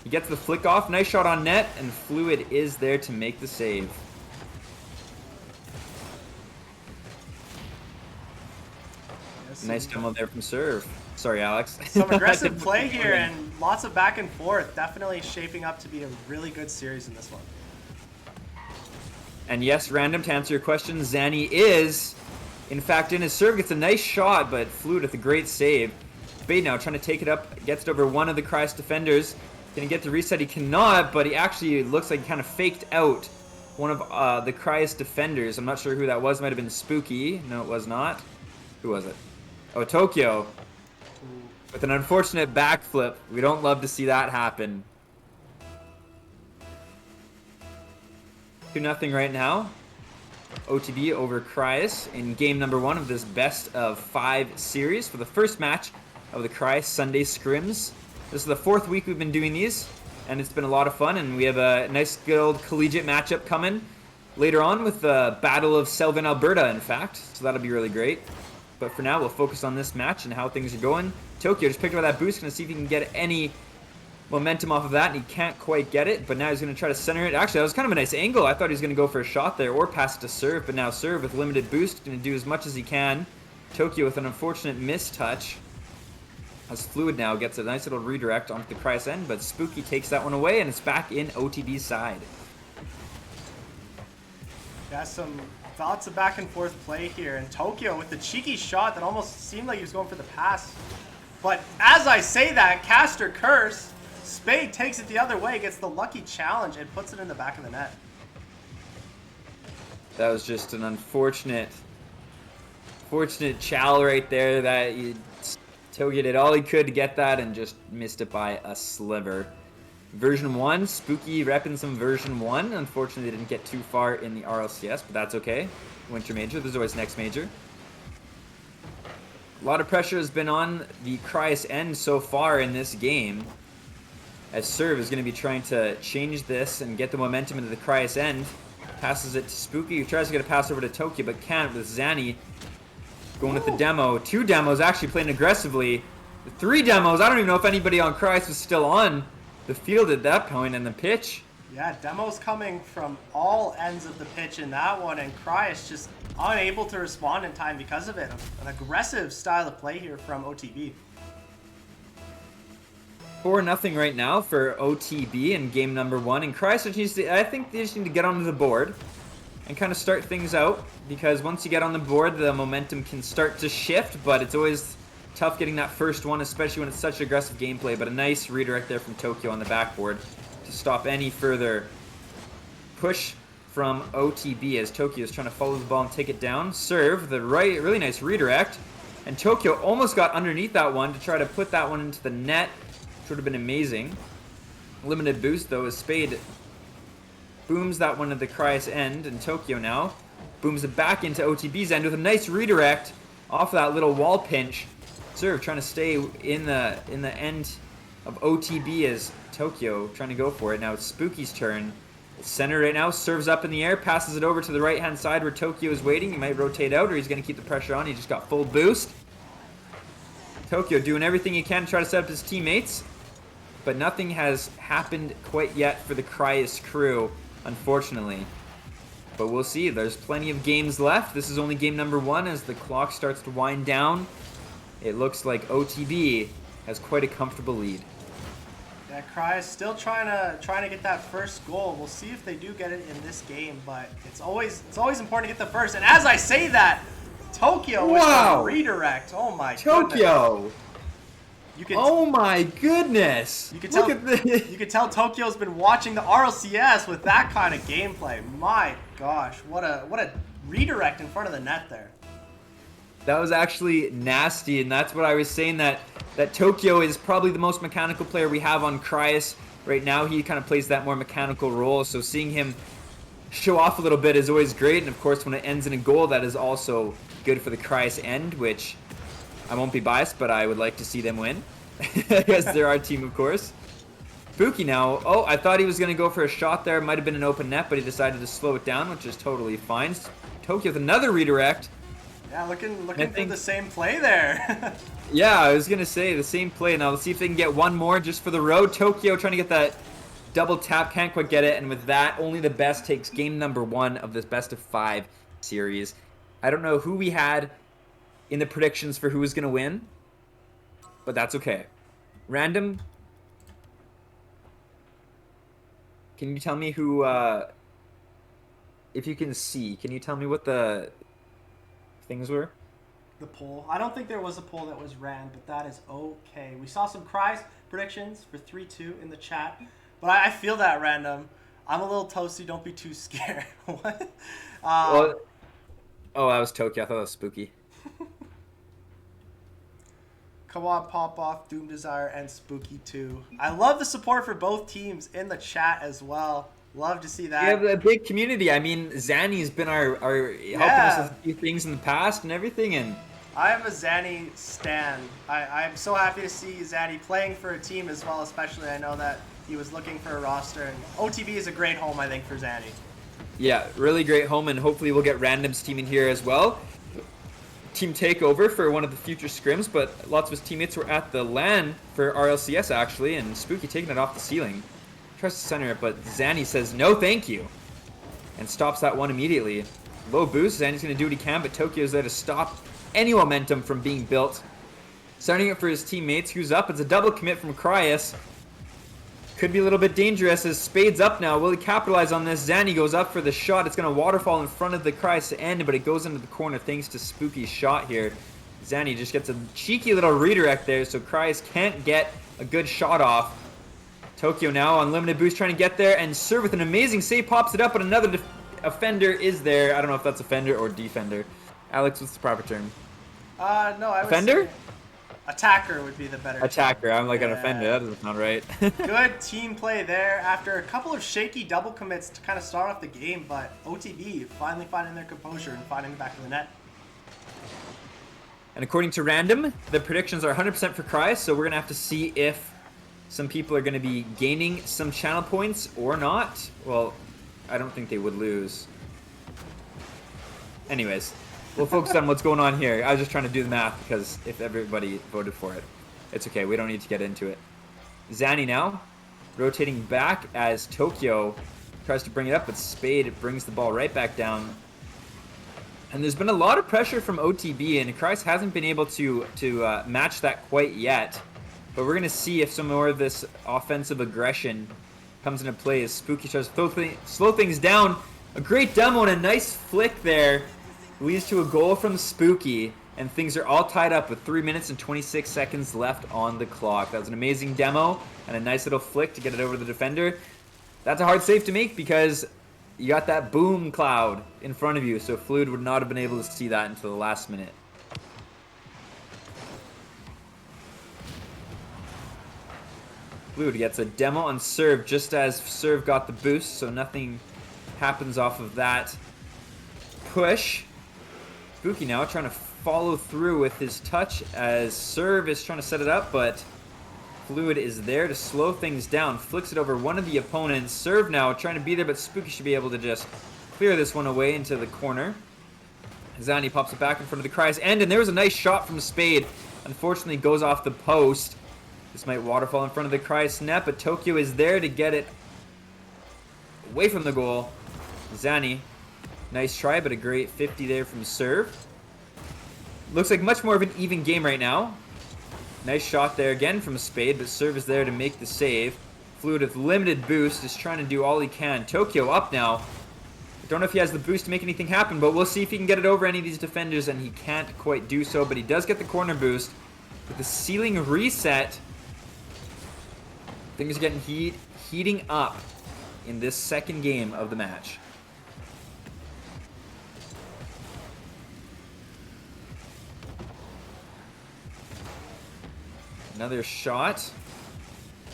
He gets the flick off. Nice shot on net, and Fluid is there to make the save. Nice demo there from Serve. Sorry, Alex. Some aggressive play here and lots of back and forth. Definitely shaping up to be a really good series in this one. And yes, Random, to answer your question, Zanny is, in fact, in his serve. Gets a nice shot, but Fluid with a great save. Spade now trying to take it up. Gets it over one of the Criius defenders. Can he get the reset? He cannot, but he actually looks like he kind of faked out one of the Criius defenders. I'm not sure who that was. Might have been Spooky. No, it was not. Who was it? Oh, Tokyo. With an unfortunate backflip. We don't love to see that happen. 2-0 right now. OTB over Criius in game number 1 of this best of 5 series for the first match of the Criius Sunday Scrims. This is the 4th week we've been doing these, and it's been a lot of fun, and we have a nice good old collegiate matchup coming later on with the Battle of Selvin, Alberta, in fact, so that'll be really great. But for now, we'll focus on this match and how things are going. Tokyo just picked up that boost, going to see if he can get any momentum off of that, and he can't quite get it, but now he's going to try to center it. Actually, that was kind of a nice angle. I thought he was going to go for a shot there or pass it to Serve, but now Serve with limited boost, going to do as much as he can. Tokyo with an unfortunate mistouch. As Fluid now gets a nice little redirect onto the Criius end, but Spooky takes that one away, and it's back in OTB's side. Got some lots of back and forth play here, and Tokyo with the cheeky shot that almost seemed like he was going for the pass. But as I say that, Caster Curse, Spade takes it the other way, gets the lucky challenge, and puts it in the back of the net. That was just an unfortunate chal right there that Tokyo did all he could to get that and just missed it by a sliver. Version 1, Spooky repping some version 1. Unfortunately, they didn't get too far in the RLCS, but that's okay. Winter Major, there's always next major. A lot of pressure has been on the Criius end so far in this game, as Serve is going to be trying to change this and get the momentum into the Criius end. Passes it to Spooky, who tries to get a pass over to Tokyo, but can't, with Zanny going with the demo. 2 demos actually playing aggressively. 3 demos, I don't even know if anybody on Criius was still on the field at that point, and the pitch. Yeah, demos coming from all ends of the pitch in that one, and Criius just unable to respond in time because of it. An aggressive style of play here from OTB. 4-0 right now for OTB in game number 1, and Criius, I think they just need to get onto the board and kind of start things out, because once you get on the board, the momentum can start to shift, but it's always tough getting that first one, especially when it's such aggressive gameplay. But a nice redirect there from Tokyo on the backboard to stop any further push from OTB, as Tokyo is trying to follow the ball and take it down. Serve, the right, really nice redirect, and Tokyo almost got underneath that one to try to put that one into the net, which would have been amazing. Limited boost though, as Spade booms that one at the Criius end, and Tokyo now booms it back into OTB's end with a nice redirect off of that little wall pinch. Serve trying to stay in the end of OTB, as Tokyo trying to go for it. Now it's Spooky's turn. It's center right now, serves up in the air, passes it over to the right hand side where Tokyo is waiting. He might rotate out, or he's going to keep the pressure on. He just got full boost. Tokyo doing everything he can to try to set up his teammates, but nothing has happened quite yet for the Criius crew, unfortunately. But we'll see. There's plenty of games left. This is only game number 1 as the clock starts to wind down. It looks like OTB has quite a comfortable lead. Yeah, Criius still trying to get that first goal. We'll see if they do get it in this game, but it's always important to get the first. And as I say that, Tokyo with a redirect. Oh my Tokyo! Goodness. Oh my goodness! You can tell, look at this. You can tell Tokyo's been watching the RLCS with that kind of gameplay. My gosh, what a redirect in front of the net there. That was actually nasty, and that's what I was saying, that Tokyo is probably the most mechanical player we have on Criius right now. He kind of plays that more mechanical role, so seeing him show off a little bit is always great, and of course when it ends in a goal, that is also good for the Criius end, which I won't be biased, but I would like to see them win, because they're our team, of course. Spooky now. Oh, I thought he was going to go for a shot there. Might have been an open net, but he decided to slow it down, which is totally fine. Tokyo with another redirect. Yeah, looking for the same play there. Yeah, I was going to say the same play. Now let's see if they can get one more just for the road. Tokyo trying to get that double tap, can't quite get it, and with that, only the best takes game number 1 of this best of 5 series. I don't know who we had in the predictions for who was going to win, but that's okay. Random, can you tell me who, if you can see, can you tell me what the things were? The poll. I don't think there was a poll that was ran, but that is okay. We saw some Criius predictions for 3-2 in the chat, but I feel that, Random. I'm a little toasty. Don't be too scared. What? Oh, that was Tokyo. I thought that was Spooky. Come on, Pop Off, Doom Desire, and Spooky 2. I love the support for both teams in the chat as well. Love to see that. We have a big community. I mean, Zanny's been our helping us with a few things in the past and everything, and I am a Zanny stan. I'm so happy to see Zanny playing for a team as well, especially I know that he was looking for a roster, and OTB is a great home, I think, for Zanny. Yeah, really great home, and hopefully we'll get Random's team in here as well. Team takeover for one of the future scrims, but lots of his teammates were at the LAN for RLCS actually, and Spooky taking it off the ceiling. Tries to center it, but Zanny says no thank you and stops that one immediately. Low boost, Zanny's going to do what he can, but Tokyo's there to stop any momentum from being built. Starting it for his teammates. Who's up? It's a double commit from Criius. Could be a little bit dangerous as Spade's up now. Will he capitalize on this? Zanny goes up for the shot. It's going to waterfall in front of the Criius end, but it goes into the corner thanks to Spooky's shot here. Zanny just gets a cheeky little redirect there, so Criius can't get a good shot off. Tokyo now on limited boost trying to get there, and Serve with an amazing save pops it up, but another offender is there. I don't know if that's offender or defender. Alex, what's the proper term? No, I would offender? say Attacker would be the better Attacker. I'm like an Yeah. offender. That doesn't sound right. Good team play there after a couple of shaky double commits to kind of start off the game, but OTB finally finding their composure and finding the back of the net. And according to Random, the predictions are 100% for Criius, so we're going to have to see if some people are going to be gaining some channel points or not. Well, I don't think they would lose. Anyways, we'll focus on what's going on here. I was just trying to do the math because if everybody voted for it, it's okay. We don't need to get into it. Zanny now, rotating back as Tokyo tries to bring it up, but Spade brings the ball right back down. And there's been a lot of pressure from OTB, and Criius hasn't been able to match that quite yet. But we're going to see if some more of this offensive aggression comes into play as Spooky tries to slow things down. A great demo and a nice flick there leads to a goal from Spooky, and things are all tied up with 3 minutes and 26 seconds left on the clock. That was an amazing demo and a nice little flick to get it over the defender. That's a hard save to make because you got that boom cloud in front of you, so Fluid would not have been able to see that until the last minute. Fluid gets a demo on serve just as serve got the boost, so nothing happens off of that push. Spooky now trying to follow through with his touch as serve is trying to set it up, but Fluid is there to slow things down. Flicks it over one of the opponents. Serve now trying to be there, but Spooky should be able to just clear this one away into the corner. Zanny pops it back in front of the Criius end, and there was a nice shot from Spade. Unfortunately goes off the post. This might waterfall in front of the Criius net, but Tokyo is there to get it away from the goal. Zanny, nice try, but a great 50 there from serve. Looks like much more of an even game right now. Nice shot there again from Spade, but serve is there to make the save. Fluid with limited boost is trying to do all he can. Tokyo up now. I don't know if he has the boost to make anything happen, but we'll see if he can get it over any of these defenders, and he can't quite do so, but he does get the corner boost. With the ceiling reset, things are getting heating up in this second game of the match. Another shot,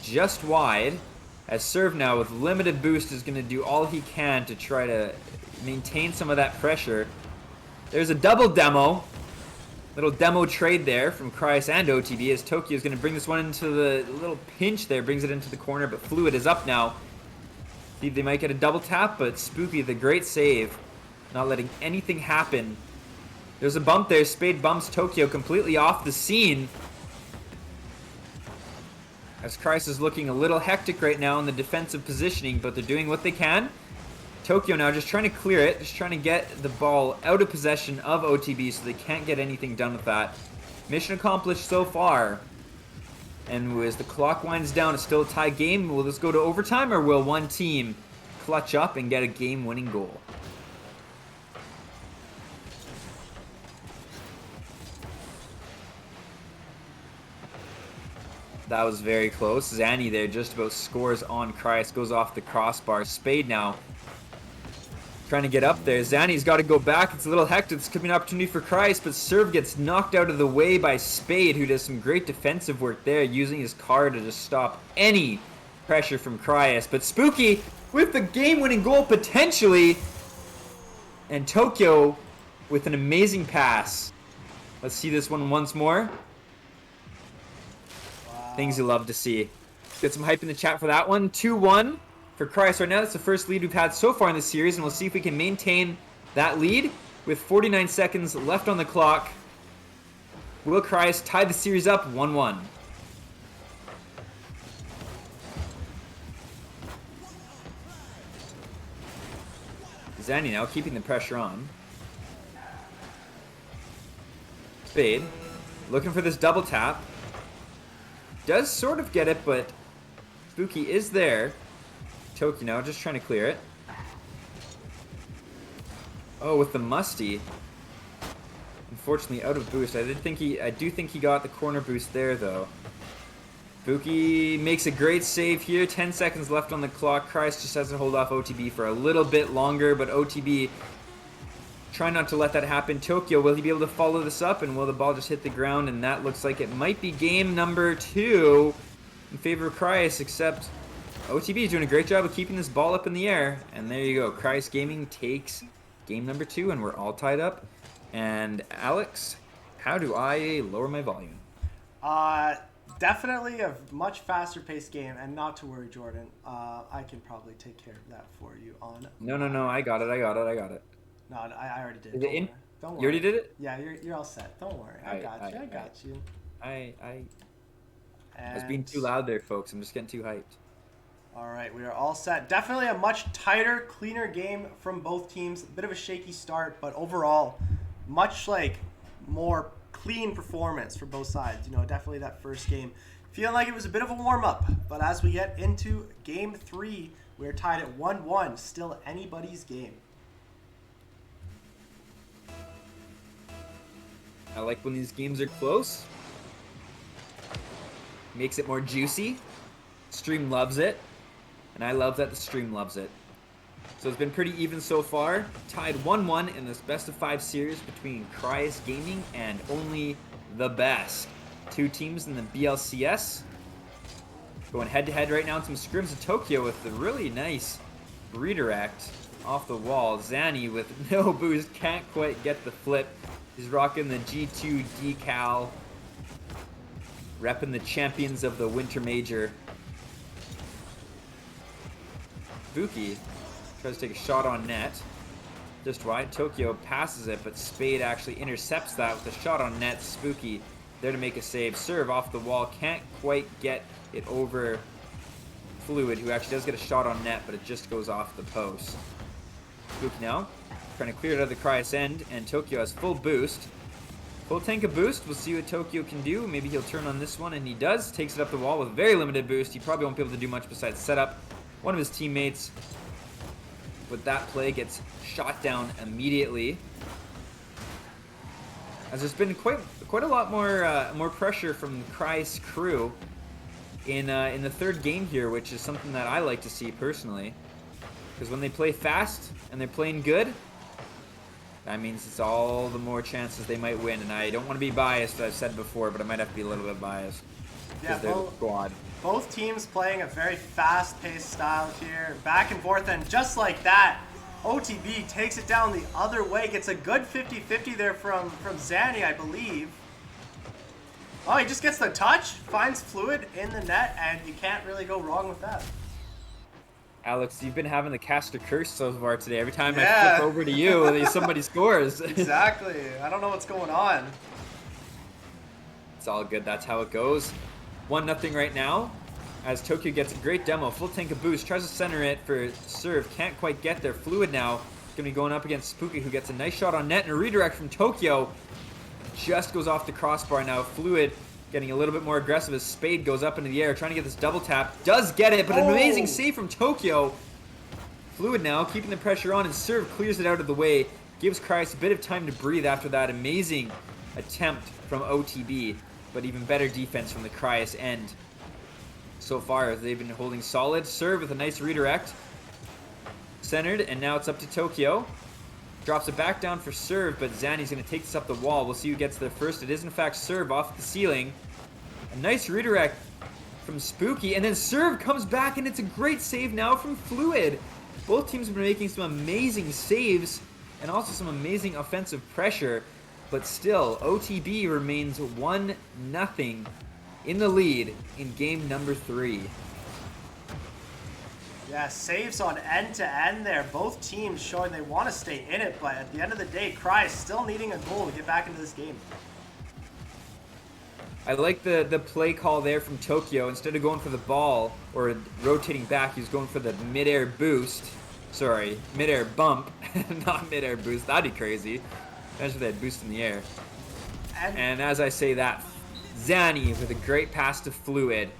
just wide, as serve now with limited boost is going to do all he can to try to maintain some of that pressure. There's a double demo, little demo trade there from Criius and OTB as Tokyo is going to bring this one into the little pinch there, brings it into the corner, but Fluid is up now. See if they might get a double tap, but Spooky, the great save, not letting anything happen. There's a bump there, Spade bumps Tokyo completely off the scene. As Criius is looking a little hectic right now in the defensive positioning, but they're doing what they can. Tokyo now just trying to clear it, just trying to get the ball out of possession of OTB so they can't get anything done with that. Mission accomplished so far. And as the clock winds down, it's still a tie game. Will this go to overtime, or will one team clutch up and get a game-winning goal? That was very close. Zanny there just about scores on Criius, goes off the crossbar. Spade now trying to get up there. Zanny's got to go back. It's a little hectic. This could be an opportunity for Criius, but serve gets knocked out of the way by Spade, who does some great defensive work there, using his card to just stop any pressure from Criius. But Spooky with the game-winning goal potentially, and Tokyo with an amazing pass. Let's see this one once more. Things you love to see. Get some hype in the chat for that one. 2-1 for Criius right now. That's the first lead we've had so far in the series, and we'll see if we can maintain that lead with 49 seconds left on the clock. Will Criius tie the series up 1-1? Zanny now keeping the pressure on. Spade looking for this double tap. Does sort of get it, but Spooky is there. Tokyo now just trying to clear it. Oh, with the musty. Unfortunately out of boost. I do think he got the corner boost there though. Spooky makes a great save here. 10 seconds left on the clock. Criius just has to hold off OTB for a little bit longer, but OTB Try not to let that happen. Tokyo, will he be able to follow this up, and will the ball just hit the ground? And that looks like it might be game number 2 in favor of Criius, except OTB is doing a great job of keeping this ball up in the air. And there you go. Criius Gaming takes game number 2, and we're all tied up. And Alex, how do I lower my volume? Definitely a much faster paced game, and not to worry, Jordan. I can probably take care of that for you on. No, I got it. No, I already did. Is it in? Don't worry. You already did it? Yeah, you're all set. Don't worry. I got you. I was being too loud there, folks. I'm just getting too hyped. All right, we are all set. Definitely a much tighter, cleaner game from both teams. A bit of a shaky start, but overall, much like more clean performance for both sides. You know, definitely that first game feeling like it was a bit of a warm-up. But as we get into game 3, we're tied at 1-1. Still anybody's game. I like when these games are close. Makes it more juicy. Stream loves it. And I love that the stream loves it. So it's been pretty even so far. Tied 1-1 in this best of 5 series between Criius Gaming and only the best. 2 teams in the BLCS. Going head to head right now in some scrims of Tokyo with the really nice redirect off the wall. Zanny with no boost, can't quite get the flip. He's rocking the G2 decal. Repping the champions of the Winter Major. Buki tries to take a shot on net. Just wide. Tokyo passes it, but Spade actually intercepts that with a shot on net. Spooky there to make a save. Serve off the wall. Can't quite get it over Fluid, who actually does get a shot on net, but it just goes off the post. Spooky now trying to clear it out of the Criius end, and Tokyo has full boost. Full tank of boost. We'll see what Tokyo can do. Maybe he'll turn on this one, and he does. Takes it up the wall with very limited boost. He probably won't be able to do much besides set up. One of his teammates with that play gets shot down immediately. As there's been quite a lot more pressure from the Criius crew in the third game here, which is something that I like to see personally. Because when they play fast and they're playing good, that means it's all the more chances they might win. And I don't want to be biased, I've said before, but I might have to be a little bit biased. Yeah, they're the squad. Both teams playing a very fast-paced style here, back and forth, and just like that, OTB takes it down the other way, gets a good 50-50 there from Zanny, I believe. Oh, he just gets the touch, finds Fluid in the net, and you can't really go wrong with that. Alex, you've been having the caster curse so far today. Every time I flip over to you, somebody scores. Exactly. I don't know what's going on. It's all good. That's how it goes. 1-0 right now, as Tokyo gets a great demo. Full tank of boost, tries to center it for serve, can't quite get there. Fluid now going to be going up against Spooky, who gets a nice shot on net, and a redirect from Tokyo. Just goes off the crossbar now. Fluid getting a little bit more aggressive as Spade goes up into the air, trying to get this double tap. Does get it, but an amazing save from Tokyo. Fluid now keeping the pressure on, and serve clears it out of the way. Gives Criius a bit of time to breathe after that amazing attempt from OTB. But even better defense from the Criius end. So far, they've been holding solid. Serve with a nice redirect. Centered, and now it's up to Tokyo. Drops it back down for serve, but Zanny's going to take this up the wall. We'll see who gets there first. It is, in fact, serve off the ceiling. A nice redirect from Spooky, and then serve comes back, and it's a great save now from Fluid. Both teams have been making some amazing saves, and also some amazing offensive pressure. But still, OTB remains 1-0 in the lead in game number 3. Yeah, saves on end-to-end there. Both teams showing they want to stay in it, but at the end of the day, Criius still needing a goal to get back into this game. I like the play call there from Tokyo. Instead of going for the ball or rotating back, he was going for the mid-air boost. Sorry, mid-air bump, not mid-air boost. That'd be crazy. Imagine if they had boost in the air. And as I say that, Zanny with a great pass to Fluid,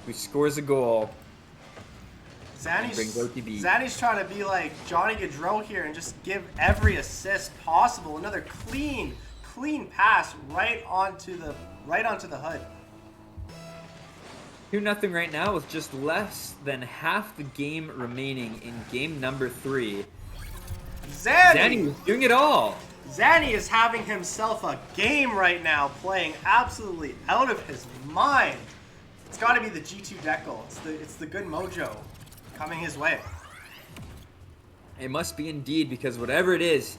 who scores a goal. Zanny's trying to be like Johnny Gaudreau here and just give every assist possible. Another clean pass right onto the hood. 2-0 right now with just less than half the game remaining in game number 3. Zanny was doing it all. Zanny is having himself a game right now, playing absolutely out of his mind. It's got to be the G2 Decal. It's the good mojo coming his way. It must be indeed, because whatever it is,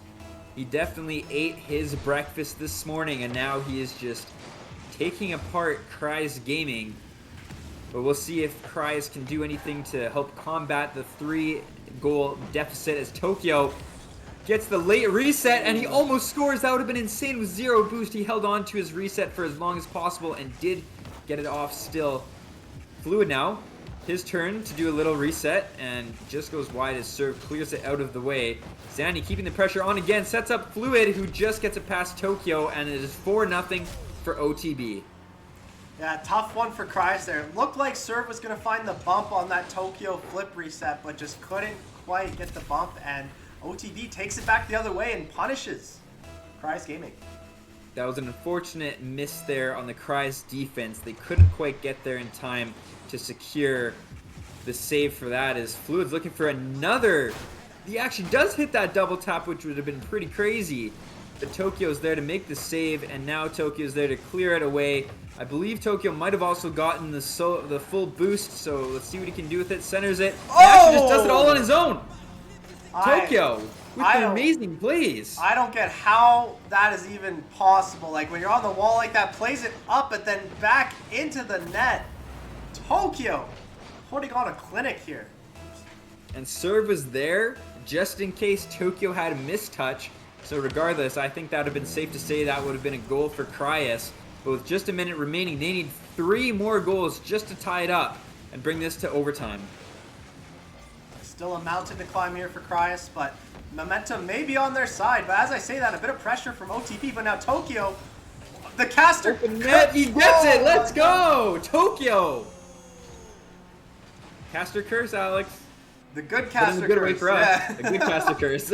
he definitely ate his breakfast this morning, and now he is just taking apart Criius Gaming. But we'll see if Criius can do anything to help combat the 3-goal deficit as Tokyo gets the late reset, and he almost scores. That would have been insane with 0 boost. He held on to his reset for as long as possible and did get it off still. Fluid now. His turn to do a little reset, and just goes wide as serve clears it out of the way. Zanny keeping the pressure on again, sets up Fluid, who just gets it past Tokyo, and it is 4-0 for OTB. Yeah, tough one for Criius there. Looked like Serve was going to find the bump on that Tokyo flip reset, but just couldn't quite get the bump, and OTB takes it back the other way and punishes Criius Gaming. That was an unfortunate miss there on the Criius defense. They couldn't quite get there in time to secure the save for that, as Fluid's looking for another. He actually does hit that double tap, which would have been pretty crazy. But Tokyo's there to make the save, and now Tokyo's there to clear it away. I believe Tokyo might have also gotten the full boost, so let's see what he can do with it. Centers it. He actually just does it all on his own. Tokyo with the amazing plays. I don't get how that is even possible. Like, when you're on the wall like that, plays it up and then back into the net. Tokyo putting on a clinic here. And serve was there just in case Tokyo had a mistouch. So regardless, I think that would have been safe to say that would have been a goal for Criius. But with just a minute remaining, they need 3 more goals just to tie it up and bring this to overtime. Still a mountain to climb here for Criius, but momentum may be on their side. But as I say that, a bit of pressure from OTB, but now Tokyo, the caster. Open net, he gets it, let's go! Tokyo! Caster curse, Alex. The good caster but in a good curse. way for us. Yeah. A good caster curse.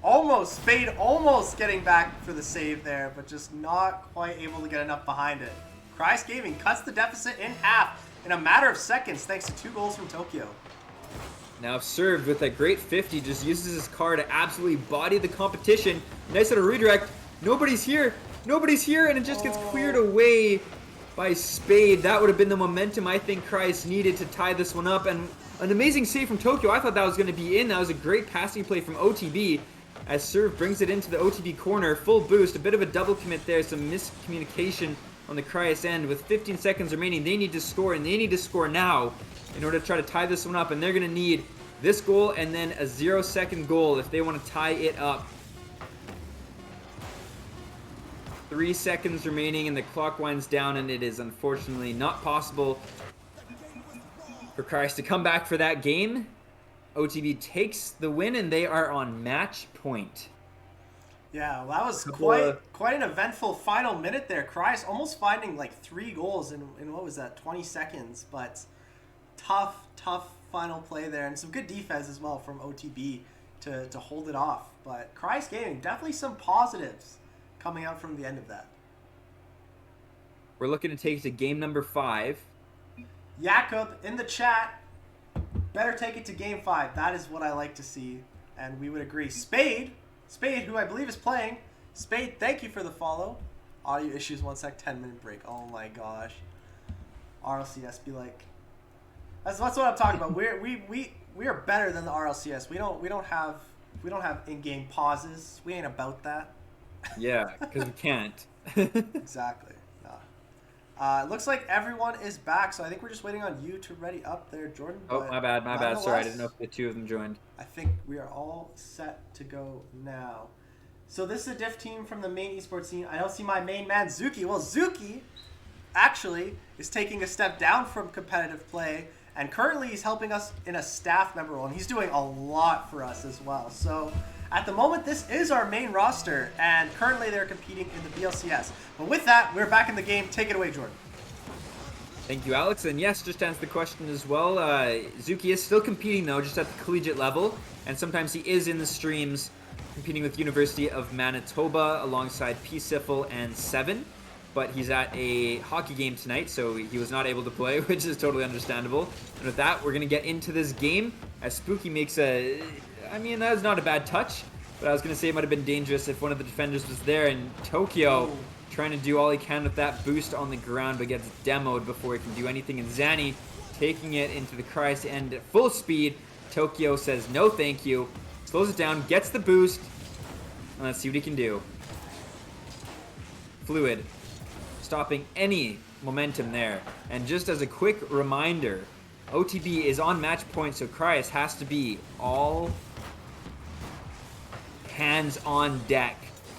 Almost, Spade almost getting back for the save there, but just not quite able to get enough behind it. Criius Gaming cuts the deficit in half in a matter of seconds thanks to 2 goals from Tokyo. Now served with a great 50, just uses his car to absolutely body the competition. Nice little redirect. Nobody's here, and it just gets cleared away by Spade. That would have been the momentum I think Criius needed to tie this one up, and an amazing save from Tokyo. I thought that was going to be in. That was a great passing play from OTB as serve brings it into the OTB corner. Full boost, a bit of a double commit there, some miscommunication on the Criius end. With 15 seconds remaining, they need to score, and they need to score now in order to try to tie this one up, and they're going to need this goal and then a 0-second goal if they want to tie it up. 3 seconds remaining and the clock winds down, and it is unfortunately not possible for Criius to come back for that game. OTB takes the win, and they are on match point. Yeah, well, that was quite an eventful final minute there. Criius almost finding like 3 goals in what was that, 20 seconds, but tough final play there, and some good defense as well from OTB to hold it off. But Criius Gaming, definitely some positives coming out from the end of that. We're looking to take it to game number 5. Jakob in the chat, better take it to game 5. That is what I like to see, and we would agree. Spade, who I believe is playing. Spade, thank you for the follow. Audio issues, 1 sec, 10-minute break. Oh my gosh. RLCS be like, that's what I'm talking about. We are better than the RLCS. We don't have in-game pauses. We ain't about that. Yeah, because we can't. Exactly. Nah. It looks like everyone is back, so I think we're just waiting on you to ready up there, Jordan. Oh, my bad. Sorry, I didn't know if the 2 of them joined. I think we are all set to go now. So this is a diff team from the main esports scene. I don't see my main man, Zuki. Well, Zuki actually is taking a step down from competitive play, and currently he's helping us in a staff member role, and he's doing a lot for us as well. So at the moment, this is our main roster, and currently they're competing in the BLCS. But with that, we're back in the game. Take it away, Jordan. Thank you, Alex. And yes, just to answer the question as well, Zuki is still competing, though, just at the collegiate level, and sometimes he is in the streams competing with University of Manitoba alongside P-Siffle and Seven. But he's at a hockey game tonight, so he was not able to play, which is totally understandable. And with that, we're going to get into this game as Spooky makes a I mean, that was not a bad touch, but I was going to say it might have been dangerous if one of the defenders was there, and Tokyo trying to do all he can with that boost on the ground, but gets demoed before he can do anything, and Zanny taking it into the Criius end at full speed. Tokyo says no thank you, slows it down, gets the boost, and let's see what he can do. Fluid, stopping any momentum there. And just as a quick reminder, OTB is on match point, so Criius has to be all hands on deck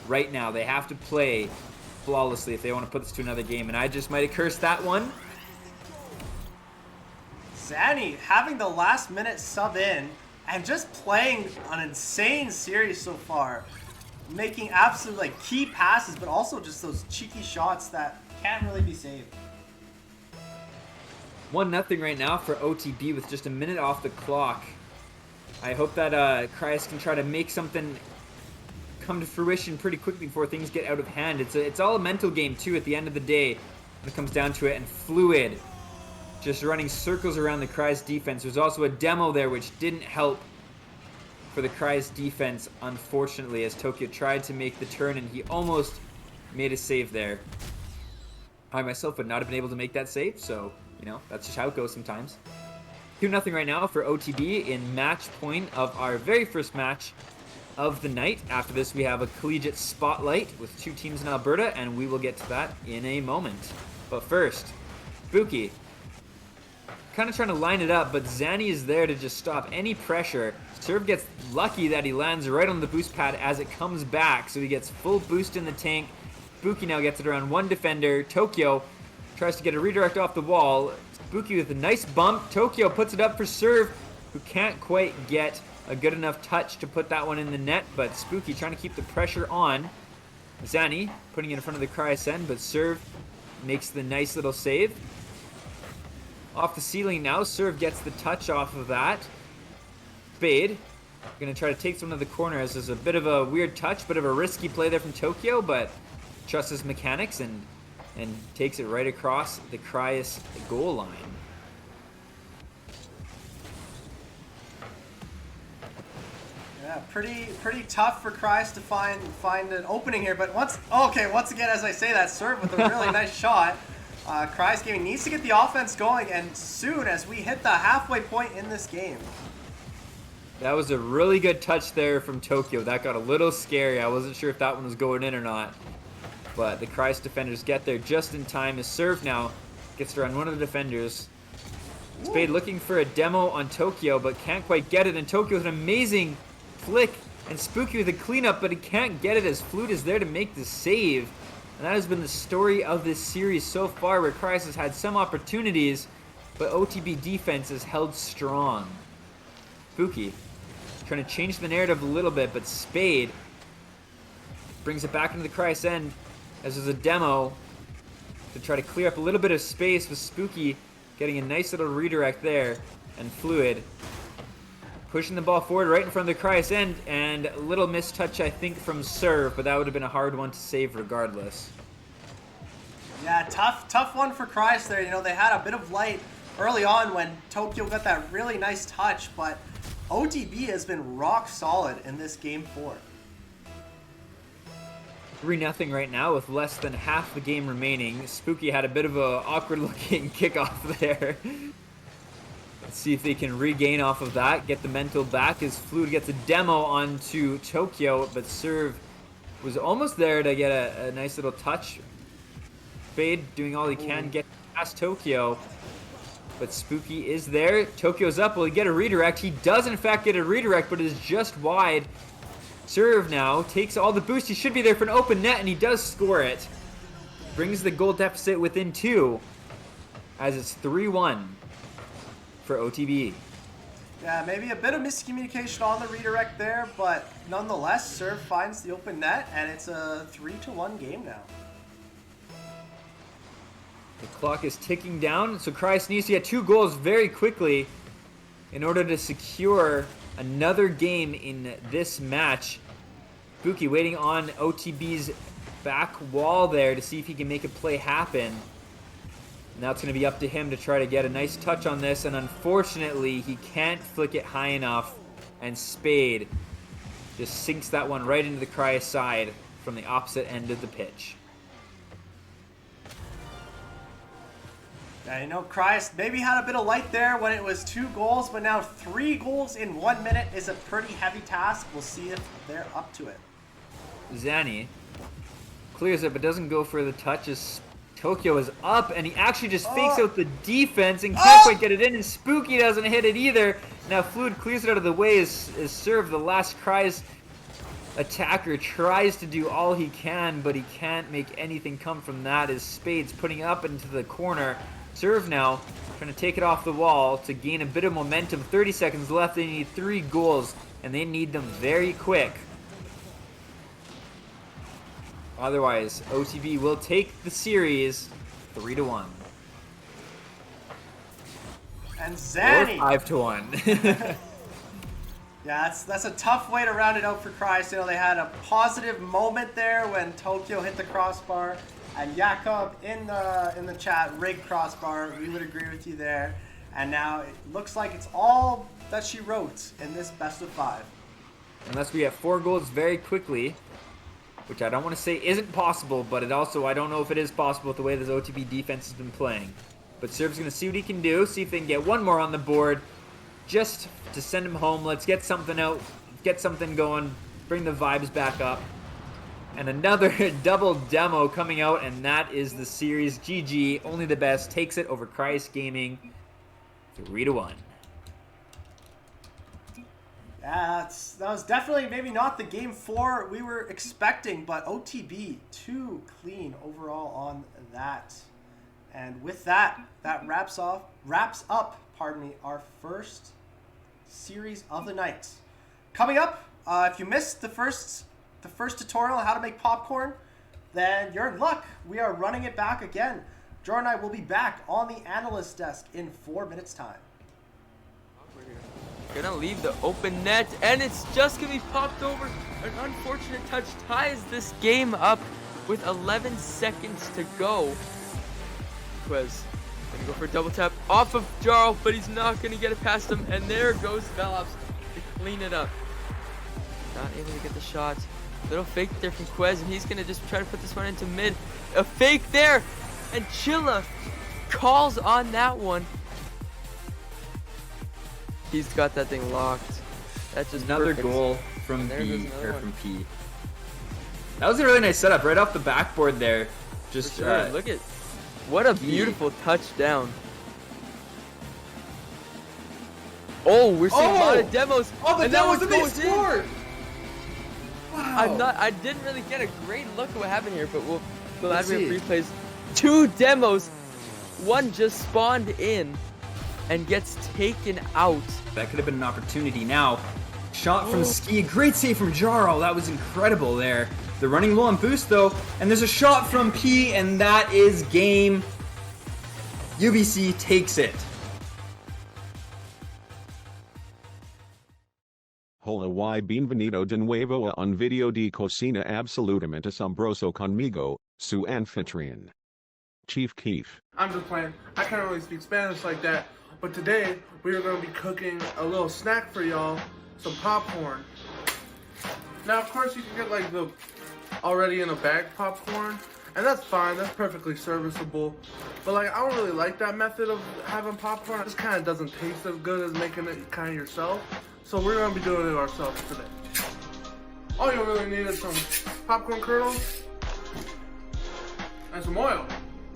right now. They have to play flawlessly if they want to put this to another game, and I just might have cursed that one. Zanny having the last minute sub in and just playing an insane series so far. Making absolute like key passes, but also just those cheeky shots that can't really be saved. 1-0 right now for OTB with just a minute off the clock. I hope that Criius can try to make something come to fruition pretty quickly before things get out of hand. It's all a mental game too at the end of the day when it comes down to it, and Fluid just running circles around the Criius defense. There's also a demo there which didn't help for the Criius defense, unfortunately, as Tokyo tried to make the turn and he almost made a save there. I myself would not have been able to make that save, so, you know, that's just how it goes sometimes. 2-0 right now for OTB in match point of our very first match of the night. After this, we have a collegiate spotlight with 2 teams in Alberta, and we will get to that in a moment. But first, Spooky. Kind of trying to line it up, but Zanny is there to just stop any pressure. Serve gets lucky that he lands right on the boost pad as it comes back, so he gets full boost in the tank. Spooky now gets it around one defender. Tokyo tries to get a redirect off the wall. Spooky with a nice bump. Tokyo puts it up for Serve, who can't quite get a good enough touch to put that one in the net, but Spooky trying to keep the pressure on. Zanny putting it in front of the Criius end, but Serve makes the nice little save. Off the ceiling now, Serve gets the touch off of that. Spade, gonna try to take this one to the corner as there's a bit of a weird touch, bit of a risky play there from Tokyo, but trusts his mechanics and takes it right across the Criius goal line. Yeah, pretty tough for Criius to find an opening here, but once again, as I say that, Serve with a really nice shot. Criius Gaming needs to get the offense going, and soon as we hit the halfway point in this game. That was a really good touch there from Tokyo. That got a little scary. I wasn't sure if that one was going in or not. But the Criius defenders get there just in time. His serve now gets around one of the defenders. Spade looking for a demo on Tokyo, but can't quite get it. And Tokyo with an amazing flick, and Spooky with a cleanup, but he can't get it as Flute is there to make the save. And that has been the story of this series so far, where Criius has had some opportunities, but OTB defense has held strong. Spooky trying to change the narrative a little bit, but Spade brings it back into the Criius end as there's a demo to try to clear up a little bit of space, with Spooky getting a nice little redirect there, and Fluid pushing the ball forward right in front of the Criius end, and a little mistouch, I think, from Serve, but that would have been a hard one to save regardless. Yeah, tough one for Criius there. You know, they had a bit of light early on when Tokyo got that really nice touch, but OTB has been rock solid in this game 4. 3-0 right now with less than half the game remaining. Spooky had a bit of a awkward looking kickoff there. Let's see if they can regain off of that, get the mental back as Fluid gets a demo onto Tokyo, but Serve was almost there to get a nice little touch. Spade doing all he can, get past Tokyo, but Spooky is there. Tokyo's up, will he get a redirect? He does in fact get a redirect, but it is just wide. Serve now takes all the boost, he should be there for an open net, and he does score it. Brings the goal deficit within 2, as it's 3-1 for OTB. Yeah, maybe a bit of miscommunication on the redirect there, but nonetheless, Serve finds the open net, and it's a 3-1 game now. The clock is ticking down, so Criius needs to get 2 goals very quickly in order to secure another game in this match. Spooky waiting on OTB's back wall there to see if he can make a play happen. Now it's going to be up to him to try to get a nice touch on this, and unfortunately he can't flick it high enough and Spade just sinks that one right into the Criius side from the opposite end of the pitch. Yeah, you know, Criius maybe had a bit of light there when it was 2 goals, but now 3 goals in 1 minute is a pretty heavy task. We'll see if they're up to it. Zanny clears it, but doesn't go for the touch as Tokyo is up, and he actually just fakes out the defense and can't quite get it in, and Spooky doesn't hit it either. Now Fluid clears it out of the way as Serve, the last Criius attacker, tries to do all he can, but he can't make anything come from that as Spade's putting up into the corner. Serve now trying to take it off the wall to gain a bit of momentum. 30 seconds left. They need 3 goals, and they need them very quick. Otherwise, OTB will take the series 3-1. And Zanny! Or 5-1. Yeah, that's a tough way to round it out for Criius. You know, they had a positive moment there when Tokyo hit the crossbar, and Jakob in the chat rigged crossbar. We would agree with you there. And now it looks like it's all that she wrote in this best of 5. Unless we get 4 goals very quickly, which I don't want to say isn't possible, but it also, I don't know if it is possible with the way this OTB defense has been playing. But Serve's going to see what he can do, see if they can get 1 more on the board, just to send him home. Let's get something out, get something going, bring the vibes back up. And another double demo coming out, and that is the series. GG, only the best takes it over Criius Gaming 3-1. Yeah, that was definitely maybe not the game 4 we were expecting, but OTB too clean overall on that. And with that, that wraps up, our first series of the night. Coming up, if you missed the first tutorial on how to make popcorn, then you're in luck. We are running it back again. Jordan and I will be back on the analyst desk in 4 minutes time. Gonna leave the open net, and it's just gonna be popped over. An unfortunate touch ties this game up with 11 seconds to go. Quez gonna go for a double tap off of Jarl, but he's not gonna get it past him, and there goes Velops to clean it up. Not able to get the shot. Little fake there from Quez, and he's gonna just try to put this one into mid. A fake there, and Chilla calls on that one. He's got that thing locked. That's just another perfect. goal from B, or from P. That was a really nice setup right off the backboard there. Just sure. Look at what a beautiful touchdown. Oh, we're seeing a lot of demos. Oh, the and demos that that they goes in. scored. Wow. I didn't really get a great look at what happened here, but we'll add replays. 2 demos. One just spawned in and gets taken out. That could have been an opportunity now. Shot from Ski, great save from Jarl. That was incredible there. They're running low on boost though, and there's a shot from P, and that is game. UofC takes it. Hola y bienvenido de nuevo a un video de cocina absolutamente asombroso conmigo, su anfitrión, Chief Keef. I'm just playing. I can't really speak Spanish like that. But today, we are going to be cooking a little snack for y'all, some popcorn. Now, of course, you can get like the already in a bag popcorn, and that's fine, that's perfectly serviceable. But like, I don't really like that method of having popcorn. It just kind of doesn't taste as good as making it kind of yourself. So we're going to be doing it ourselves today. All you really need is some popcorn kernels and some oil.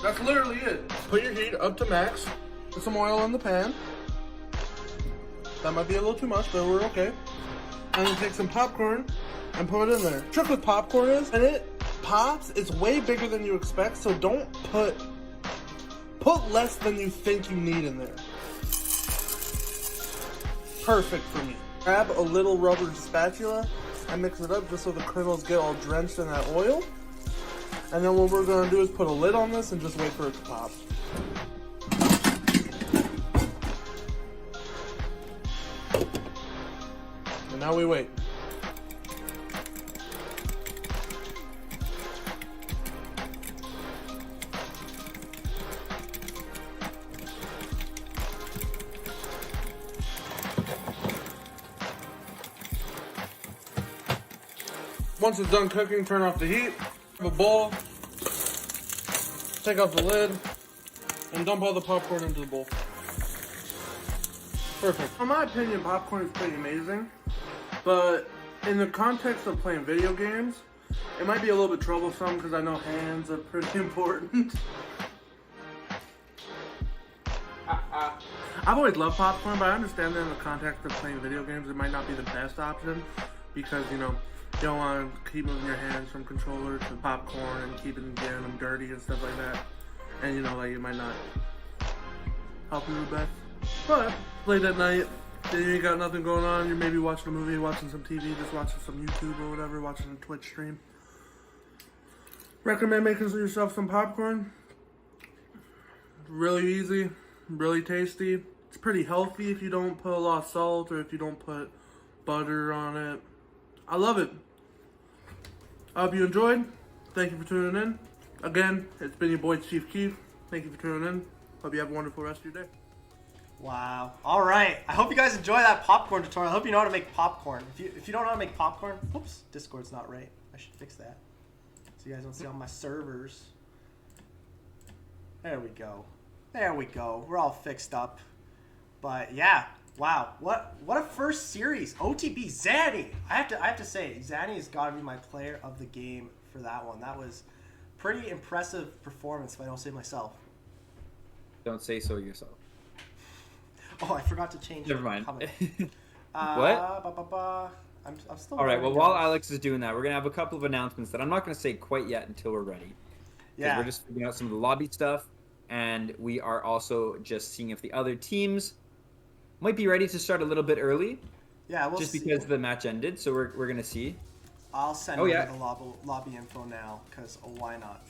That's literally it. Put your heat up to max. Put some oil in the pan. That might be a little too much, but we're okay. And then take some popcorn and put it in there. Trick with popcorn is, and it pops, it's way bigger than you expect, so don't put less than you think you need in there. Perfect for me. Grab a little rubber spatula and mix it up just so the kernels get all drenched in that oil. And then what we're gonna do is put a lid on this and just wait for it to pop. And now we wait. Once it's done cooking, turn off the heat. Have a bowl. Take off the lid. And dump all the popcorn into the bowl. Perfect. In my opinion, popcorn is pretty amazing. But in the context of playing video games, it might be a little bit troublesome because I know hands are pretty important. I've always loved popcorn, but I understand that in the context of playing video games, it might not be the best option because, you know, you don't want to keep moving your hands from controller to popcorn and keeping getting them dirty and stuff like that. And, you know, like, it might not help you the best. But, late at night, then you ain't got nothing going on, you're maybe watching a movie, watching some TV, just watching some YouTube or whatever, watching a Twitch stream. Recommend making yourself some popcorn. Really easy, really tasty. It's pretty healthy if you don't put a lot of salt or if you don't put butter on it. I love it. I hope you enjoyed. Thank you for tuning in. Again, it's been your boy Chief Keef. Thank you for tuning in. Hope you have a wonderful rest of your day. Wow. All right. I hope you guys enjoy that popcorn tutorial. I hope you know how to make popcorn. If you don't know how to make popcorn, oops, Discord's not right. I should fix that. So you guys don't see all my servers. There we go. There we go. We're all fixed up. But yeah, wow. What a first series. OTB Zanny. I have to say, Zanny has got to be my player of the game for that one. That was pretty impressive performance, if I don't say myself. Don't say so yourself. Oh, I forgot to change. Never mind. What? I'm still. All right. Well, while Alex is doing that, we're gonna have a couple of announcements that I'm not gonna say quite yet until we're ready. Yeah. We're just figuring out some of the lobby stuff, and we are also just seeing if the other teams might be ready to start a little bit early. Yeah, we'll just see. because the match ended, so we're gonna see. I'll send you the lobby info now, because why not?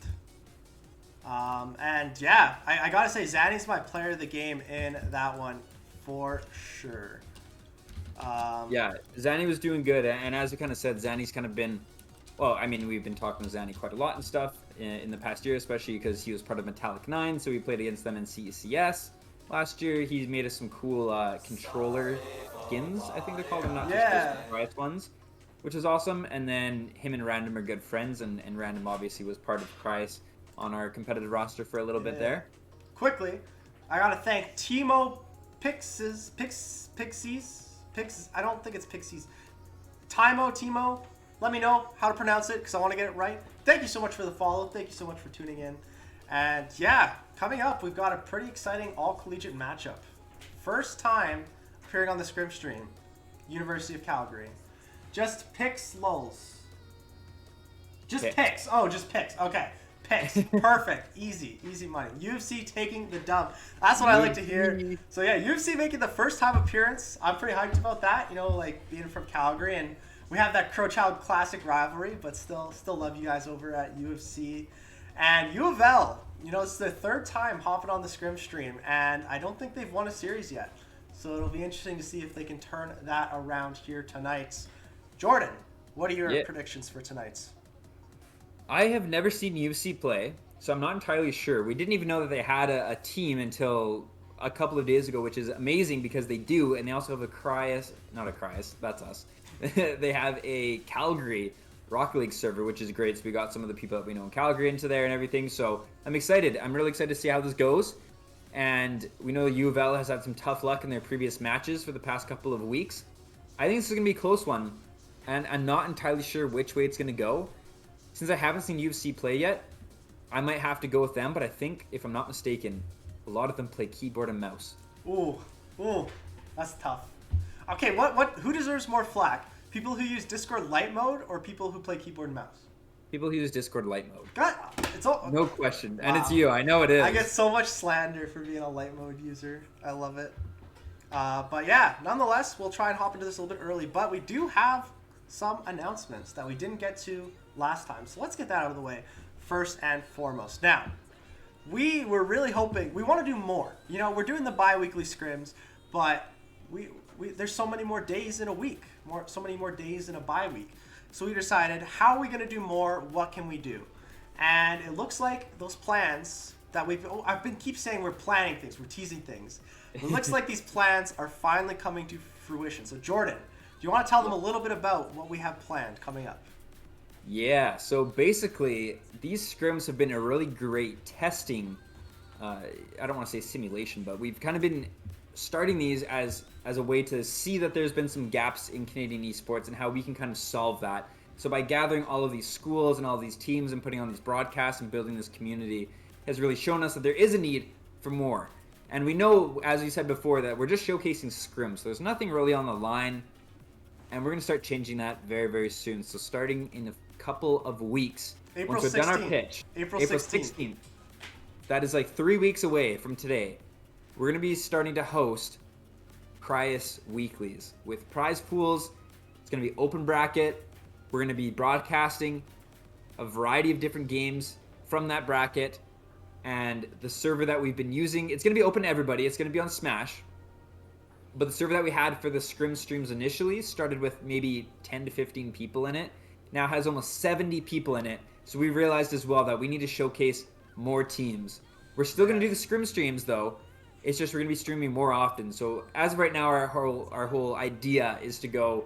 And yeah, I gotta say, Zanny's my player of the game in that one for sure. Yeah, Zanny was doing good, and as we kind of said, Zanny's kind of been, well, I mean, we've been talking to Zanny quite a lot and stuff in the past year, especially because he was part of Metallic 9, so we played against them in CECS. Last year, he made us some cool controller skins, I think they're called, not just the Criius ones, which is awesome. And then him and Random are good friends, and Random obviously was part of Criius on our competitive roster for a little bit there. Quickly, I gotta thank Timo Pixies. I don't think it's Pixies. Timo. Let me know how to pronounce it because I want to get it right. Thank you so much for the follow. Thank you so much for tuning in. And yeah, coming up, we've got a pretty exciting all-collegiate matchup. First time appearing on the Scrim stream. University of Calgary. Just picks lulz. Just picks. Oh, just picks. Okay. Picks. Perfect. Easy money. UFC taking the dub. That's what I like to hear. So yeah, UFC making the first time appearance. I'm pretty hyped about that. You know, like being from Calgary, and we have that Crowchild Classic rivalry, but still love you guys over at UFC. And UofL, you know, it's their third time hopping on the Scrim stream, and I don't think they've won a series yet. So it'll be interesting to see if they can turn that around here tonight. Jordan, what are your predictions for tonight's? I have never seen UFC play, so I'm not entirely sure. We didn't even know that they had a team until a couple of days ago, which is amazing because they do, and they also have not a Criius, that's us. They have a Calgary Rocket League server, which is great, so we got some of the people that we know in Calgary into there and everything, so I'm excited. I'm really excited to see how this goes, and we know UofL has had some tough luck in their previous matches for the past couple of weeks. I think this is going to be a close one, and I'm not entirely sure which way it's going to go. Since I haven't seen UFC play yet, I might have to go with them, but I think, if I'm not mistaken, a lot of them play keyboard and mouse. Ooh, that's tough. Okay, who deserves more flack? People who use Discord light mode or people who play keyboard and mouse? People who use Discord light mode. God, it's all... No question. Wow. And it's you, I know it is. I get so much slander for being a light mode user. I love it. But yeah, nonetheless, we'll try and hop into this a little bit early, but we do have some announcements that we didn't get to last time. So let's get that out of the way first and foremost. Now, we were really hoping, we want to do more. You know, we're doing the bi-weekly scrims, but there's so many more days in a week, so many more days in a bye-week. So we decided, how are we going to do more? What can we do? And it looks like those plans that keep saying we're planning things, we're teasing things. It looks like these plans are finally coming to fruition. So Jordan, do you want to tell them a little bit about what we have planned coming up? Yeah, so basically, these scrims have been a really great testing. I don't want to say simulation, but we've kind of been starting these as a way to see that there's been some gaps in Canadian esports and how we can kind of solve that. So by gathering all of these schools and all of these teams and putting on these broadcasts and building this community has really shown us that there is a need for more. And we know, as you said before, that we're just showcasing scrims. So there's nothing really on the line. And we're going to start changing that very, very soon. So starting in a couple of weeks, April once we've 16th. done our pitch, April 16th. That is like 3 weeks away from today. We're going to be starting to host Criius Weeklies with prize pools. It's going to be open bracket. We're going to be broadcasting a variety of different games from that bracket. And the server that we've been using, it's going to be open to everybody. It's going to be on Smash. But the server that we had for the Scrim streams initially started with maybe 10 to 15 people in it. Now has almost 70 people in it. So we realized as well that we need to showcase more teams. We're still going to do the Scrim streams though. It's just we're going to be streaming more often. So as of right now, our whole idea is to go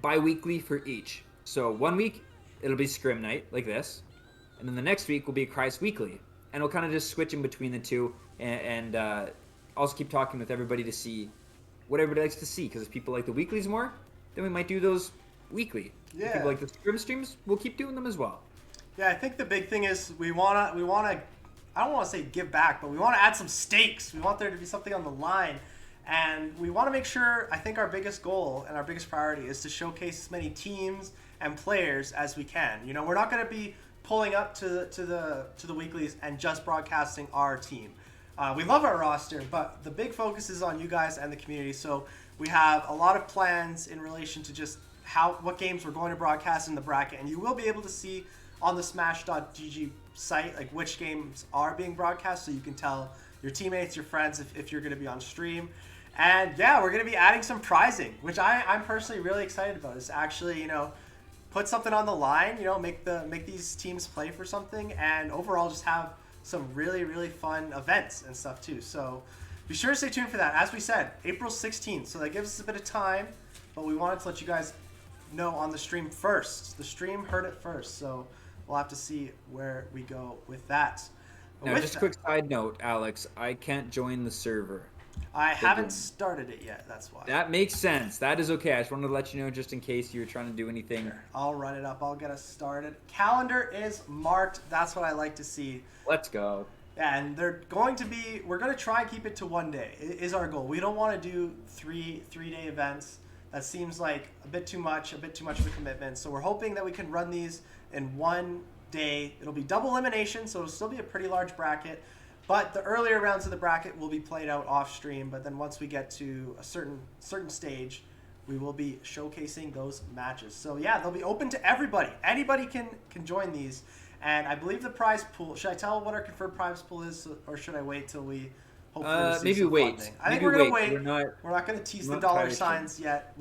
bi-weekly for each. So 1 week, it'll be Scrim night like this. And then the next week will be Criius Weekly. And we'll kind of just switch in between the two and also keep talking with everybody to see what everybody likes to see. Because if people like the weeklies more, then we might do those weekly. Yeah. If people like the Scrim streams, we'll keep doing them as well. Yeah, I think the big thing is we wanna I don't want to say give back, but we want to add some stakes. We want there to be something on the line. And we want to make sure, I think our biggest goal and our biggest priority is to showcase as many teams and players as we can. You know, we're not going to be pulling up to the weeklies and just broadcasting our team. We love our roster, but the big focus is on you guys and the community. So we have a lot of plans in relation to just what games we're going to broadcast in the bracket, and you will be able to see on the smash.gg site like which games are being broadcast, so you can tell your teammates, your friends if you're going to be on stream. And yeah, we're going to be adding some prizing, which I'm personally really excited about. Is actually, you know, put something on the line, you know, make these teams play for something, and overall just have some really, really fun events and stuff too. So be sure to stay tuned for that. As we said, April 16th, so that gives us a bit of time, but we wanted to let you guys know on the stream first. The stream heard it first, so we'll have to see where we go with that. Now, just a quick side note, Alex, I can't join the server. I haven't started it yet, that's why. That makes sense. That is okay. I just wanted to let you know just in case you were trying to do anything. Sure. I'll run it up. I'll get us started. Calendar is marked. That's what I like to see. Let's go. And we're going to try and keep it to 1 day is our goal. We don't want to do three-day events. That seems like a bit too much of a commitment. So we're hoping that we can run these in 1 day. It'll be double elimination, so it'll still be a pretty large bracket. But the earlier rounds of the bracket will be played out off stream. But then once we get to a certain stage, we will be showcasing those matches. So yeah, they'll be open to everybody. Anybody can join these. And I believe the prize pool. Should I tell what our confirmed prize pool is, or should I wait till we hopefully see maybe some wait. funding? I think we're gonna wait. We're not gonna tease the dollar entirely signs yet.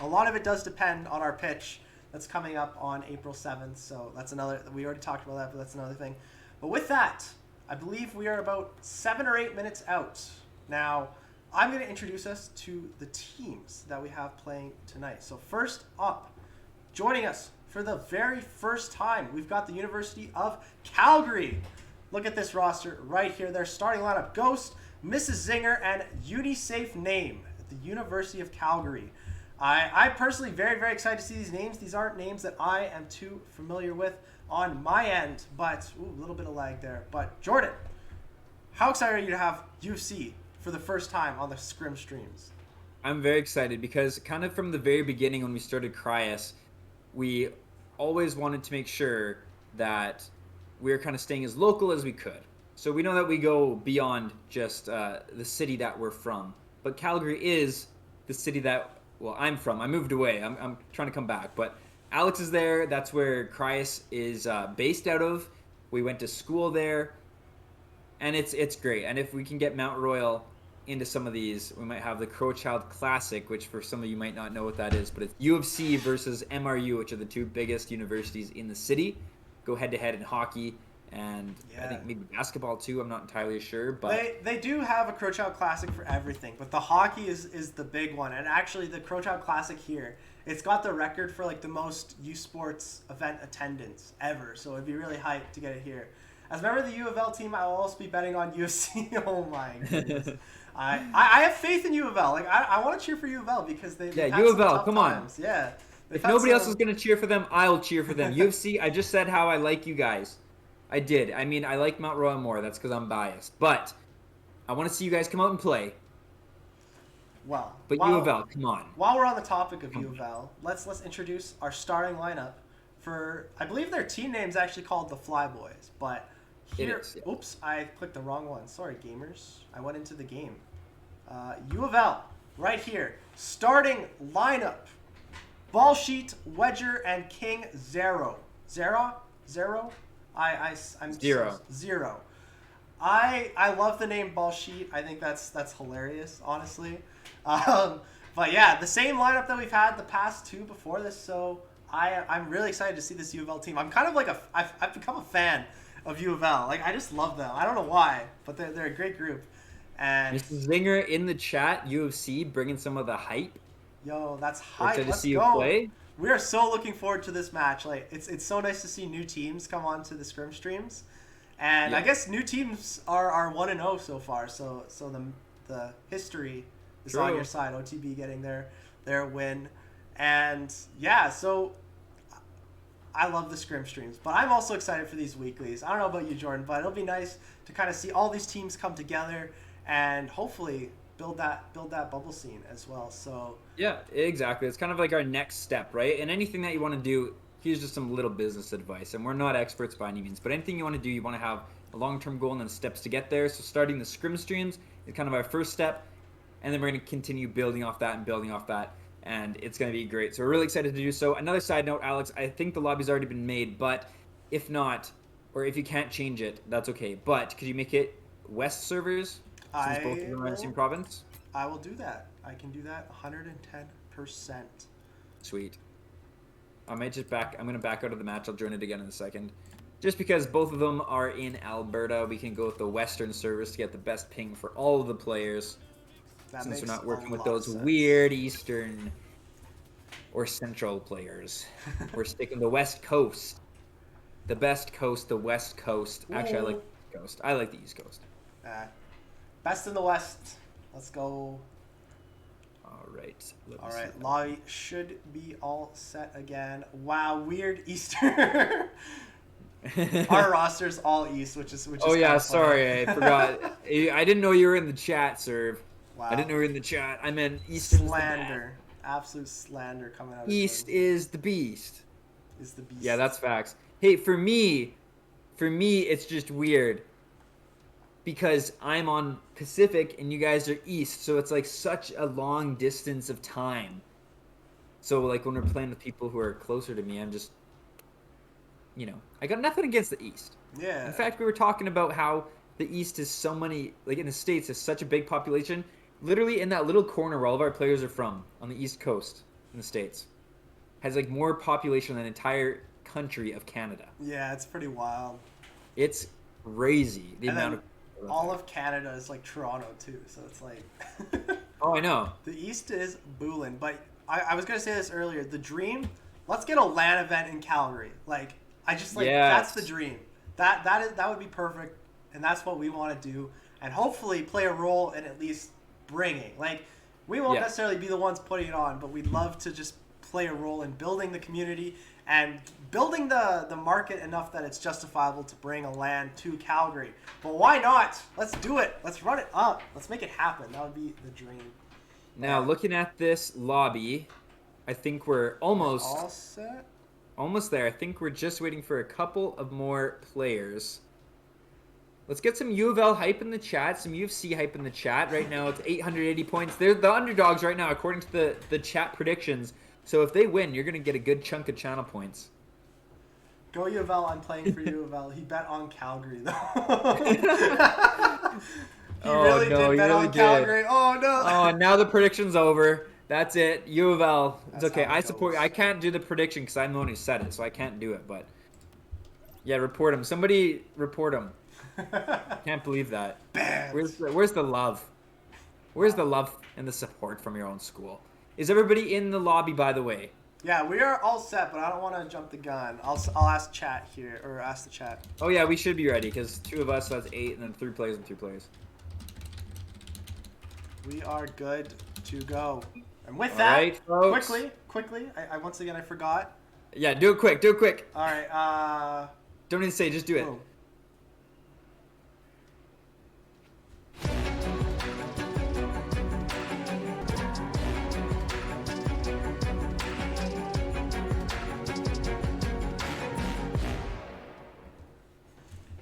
A lot of it does depend on our pitch that's coming up on April 7th. So that's another. We already talked about that, but that's another thing. But with that, I believe we are about 7 or 8 minutes out. Now, I'm going to introduce us to the teams that we have playing tonight. So first up, joining us for the very first time, we've got the University of Calgary. Look at this roster right here. Their starting lineup: Ghost, Mrs. Zinger, and Unisafe Name at the University of Calgary. I personally very, very excited to see these names. These aren't names that I am too familiar with on my end, but a little bit of lag there. But Jordan, how excited are you to have UofC for the first time on the Scrim streams? I'm very excited because kind of from the very beginning when we started Criius, we always wanted to make sure that we were kind of staying as local as we could. So we know that we go beyond just the city that we're from, but Calgary is the city that, well, I'm from. I moved away. I'm trying to come back, but Alex is there. That's where Criius is based out of. We went to school there, and it's great. And if we can get Mount Royal into some of these, we might have the Crowchild Classic, which for some of you might not know what that is, but it's UofC versus MRU, which are the two biggest universities in the city. Go head-to-head in hockey, and I Yeah. think maybe basketball too. I'm not entirely sure, but They do have a Crow Child Classic for everything, but the hockey is the big one. And actually, the Crow Child Classic here, it's got the record for like the most U Sports event attendance ever. So it'd be really hyped to get it here. As a member of the UofL team, I will also be betting on UFC. Oh my goodness. I have faith in UofL. Like I want to cheer for UofL because they've had some UofL, tough come on. times. Yeah. They've if had nobody else some- is going to cheer for them, I'll cheer for them. UFC, I just said how I like you guys. I did. I mean, I like Mount Royal more. That's because I'm biased. But I want to see you guys come out and play. Well, But UofL, come on. While we're on the topic of UofL, let's introduce our starting lineup for, I believe their team name's actually called the Flyboys, but here, is, yeah. oops, I clicked the wrong one. Sorry, gamers. I went into the game. UofL, right here. Starting lineup. Ball Sheet, Wedger, and King Zero. Zero? I'm Zero. Zero. I love the name Ball Sheet. I think that's hilarious, honestly. But yeah, the same lineup that we've had the past two before this, so I'm really excited to see this UofL team. I'm kind of like I've become a fan of UofL. Like I just love them. I don't know why, but they're a great group. And Mr. Zinger in the chat, UFC, bringing some of the hype. yo, that's hype. Excited to Let's see you go. play. We are so looking forward to this match. Like it's so nice to see new teams come on to the Scrim streams, and Yeah. I guess new teams are 1-0 so far. So the history is on True. your side. OTB getting their win, and yeah, so I love the Scrim streams, but I'm also excited for these weeklies. I don't know about you, Jordan, but it'll be nice to kind of see all these teams come together and hopefully build that bubble scene as well. So Yeah, exactly. It's kind of like our next step, right? And anything that you want to do, here's just some little business advice. And we're not experts by any means, but anything you want to do, you want to have a long-term goal and then steps to get there. So starting the Scrim streams is kind of our first step, and then we're going to continue building off that and building off that, and it's going to be great. So we're really excited to do so. Another side note, Alex, I think the lobby's already been made, but if not, or if you can't change it, that's okay. But could you make it West servers, since both of them are in the same province? I will do that. I can do that 110%. Sweet. I'm going to back out of the match. I'll join it again in a second. Just because both of them are in Alberta, we can go with the Western servers to get the best ping for all of the players. That Since we're makes not working a with lot of those sense. weird Eastern or Central players. We're sticking to the West Coast. The best coast, the West Coast. Actually, I like the East Coast. I like the East Coast. Best in the West. Let's go. All right. All right, lobby should be all set again. Wow, weird Easter. Our roster's all East, which is Oh yeah, kinda sorry, I funny. forgot. I didn't know you were in the chat, Serve. Wow. I didn't know you were in the chat. I meant East Slander, absolute slander coming out. East of is the beast. is the beast. Yeah, that's facts. Hey, for me, it's just weird because I'm on Pacific and you guys are East, so it's like such a long distance of time. So like when we're playing with people who are closer to me, I'm just, I got nothing against the East. Yeah. In fact, we were talking about how the East is so many, like in the States, is such a big population. Literally in that little corner where all of our players are from, on the East Coast in the States, has like more population than the entire country of Canada. Yeah, it's pretty wild. It's crazy the And amount then of all of Canada is like Toronto too, so it's like. Oh, I know. The East is boolin', but I was gonna say this earlier. The dream, let's get a LAN event in Calgary. Like I just like Yes. that's the dream. That would be perfect, and that's what we want to do, and hopefully play a role in at least bringing. Like we won't Yeah. necessarily be the ones putting it on, but we'd love to just play a role in building the community and building the market enough that it's justifiable to bring a LAN to Calgary. But why not? Let's do it. Let's run it up. Let's make it happen. That would be the dream. Now, looking at this lobby, I think we're All almost set. there. I think we're just waiting for a couple of more players. Let's get some UofL hype in the chat, some UFC hype in the chat. Right now, it's 880 points. They're the underdogs right now, according to the chat predictions. So if they win, you're going to get a good chunk of channel points. Go UofL, I'm playing for UofL. He bet on Calgary, though. He Oh, really no, did he bet really on did. Calgary. Oh, no. Oh, now the prediction's over. That's it. UofL. It's That's okay. how it I support. goes. I can't do the prediction because I'm the one who said it, so I can't do it. But Yeah, report him. Somebody report him. Can't believe that. Where's the love? Where's the love and the support from your own school? Is everybody in the lobby, by the way? Yeah, we are all set, but I don't want to jump the gun. I'll ask chat here, or ask the chat. Oh yeah, we should be ready, because 2 of us, so that's 8, and then 3 players and 2 players. We are good to go. And with All that, right, folks. quickly, I once again, I forgot. Yeah, do it quick, do it quick. All right, Don't even say, just do it. boom.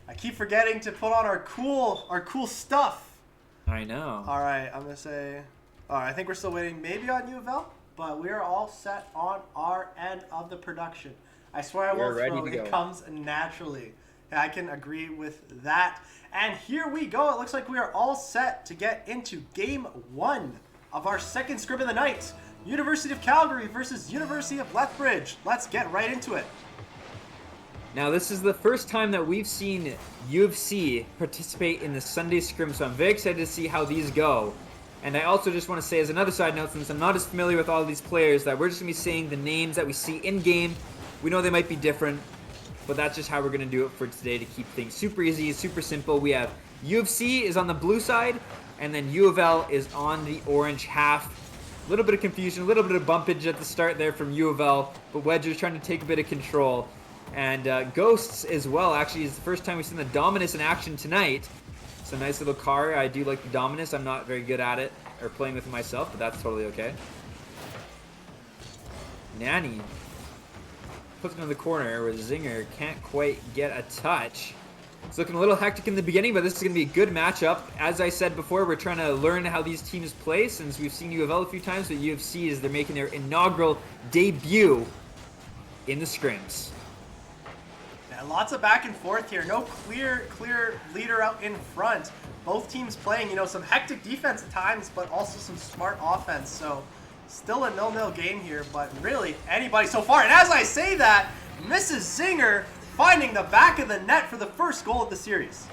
I keep forgetting to put on our cool stuff. I know. All right, I'm gonna say. All right, I think we're still waiting, maybe on UofL, but we are all set on our end of the production. I swear I won't throw. It comes naturally. Yeah, I can agree with that. And here we go. It looks like we are all set to get into game 1 of our second scrim of the night. University of Calgary versus University of Lethbridge. Let's get right into it. Now, this is the first time that we've seen UofC participate in the Sunday Scrim, so I'm very excited to see how these go. And I also just want to say, as another side note, since I'm not as familiar with all of these players, that we're just going to be saying the names that we see in-game. We know they might be different, but that's just how we're going to do it for today to keep things super easy, super simple. We have UofC is on the blue side, and then UofL is on the orange half. A little bit of confusion, a little bit of bumpage at the start there from UofL, but Wedger's trying to take a bit of control. And Ghosts as well, actually, is the first time we've seen the Dominus in action tonight. It's a nice little car. I do like the Dominus. I'm not very good at it, or playing with it myself, but that's totally okay. Nanny puts it in the corner where Zinger can't quite get a touch. It's looking a little hectic in the beginning, but this is going to be a good matchup. As I said before, we're trying to learn how these teams play, since we've seen UofL a few times, but UFC is they're making their inaugural debut in the scrims. Yeah, lots of back and forth here. No clear leader out in front. Both teams playing, you know, some hectic defense at times, but also some smart offense. So still a 0-0 game here, but really anybody so far. And as I say that, Mrs. Zinger finding the back of the net for the first goal of the series.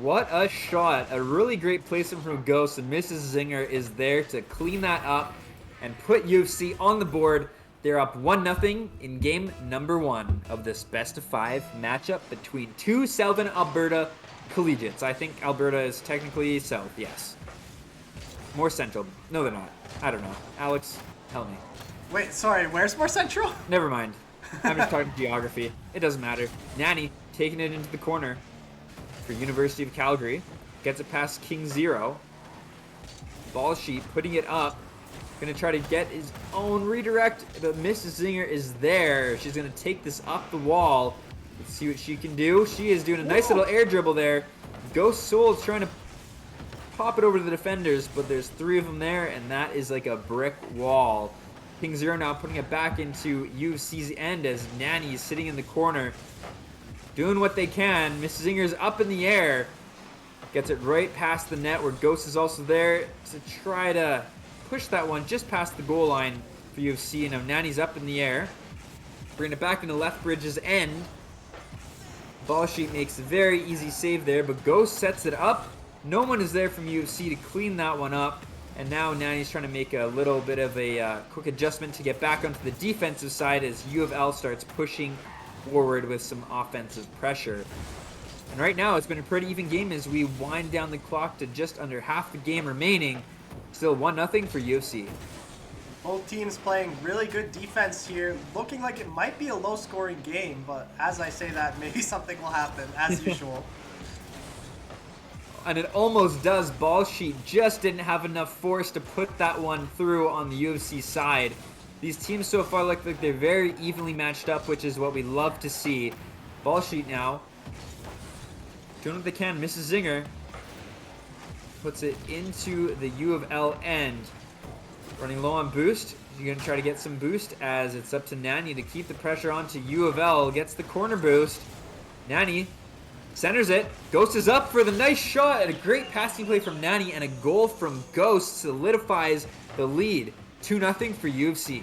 What a shot. A really great placement from Ghost, and Mrs. Zinger is there to clean that up and put UFC on the board. They're up 1-0 in game number 1 of this best-of-5 matchup between 2 Southern Alberta collegiates. I think Alberta is technically south, yes. More central. No, they're not. I don't know. Alex, tell me. Wait, sorry, where's more central? Never mind. I'm just talking geography. It doesn't matter. Nanny taking it into the corner for University of Calgary. Gets it past King Zero. Ball sheet putting it up. Gonna try to get his own redirect, but Mrs. Zinger is there. She's gonna take this up the wall. Let's see what she can do. She is doing a nice little air dribble there. Ghost Soul is trying to pop it over to the defenders, but there's 3 of them there, and that is like a brick wall. King Zero now putting it back into UFC's end as Nanny is sitting in the corner, doing what they can. Mrs. Zinger's up in the air, gets it right past the net where Ghost is also there to try to push that one just past the goal line for UFC. Now Nanny's up in the air, bringing it back into Lethbridge's end. Ball sheet makes a very easy save there, but Ghost sets it up. No one is there from UFC to clean that one up. And now Nanny's trying to make a little bit of a quick adjustment to get back onto the defensive side as UofL starts pushing forward with some offensive pressure. And right now it's been a pretty even game as we wind down the clock to just under half the game remaining. Still 1-0 for UFC. Both teams playing really good defense here. Looking like it might be a low-scoring game, but as I say that, maybe something will happen, as usual. And it almost does. Ball sheet just didn't have enough force to put that one through on the UFC side. These teams so far look like they're very evenly matched up, which is what we love to see. Ball sheet now doing what they can. Mrs. Zinger puts it into the UofL end. Running low on boost. You're going to try to get some boost as it's up to Nanny to keep the pressure on to UofL. Gets the corner boost. Nanny centers it. Ghost is up for the nice shot, and a great passing play from Nanny and a goal from Ghost solidifies the lead. 2-0 for UFC.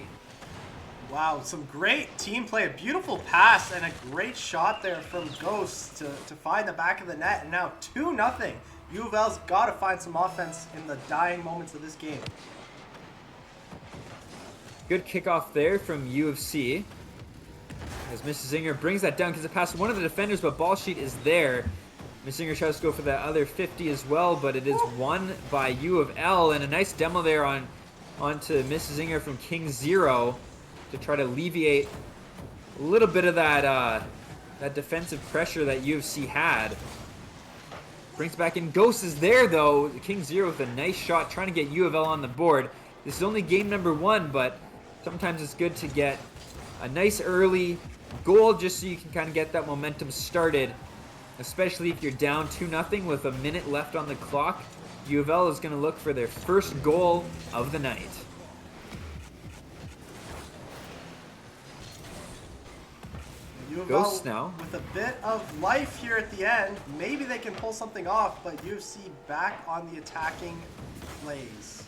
Wow, some great team play. A beautiful pass and a great shot there from Ghost to find the back of the net. And now 2-0. U of L's got to find some offense in the dying moments of this game. Good kickoff there from UFC. As Mrs. Zinger brings that down because it passed one of the defenders, but ball sheet is there. Mrs. Zinger tries to go for that other 50 as well, but it is won by U of L. And a nice demo there onto Mrs. Zinger from King Zero to try to alleviate a little bit of that that defensive pressure that UFC had. Brings back in. Ghost is there though. King Zero with a nice shot trying to get U of L on the board. This is only game number 1, but sometimes it's good to get a nice early goal just so you can kind of get that momentum started, especially if you're down 2-0 with a minute left on the clock. U of L is going to look for their first goal of the night. U of Ghosts L now. with a bit of life here at the end. Maybe they can pull something off, but UFC back on the attacking plays.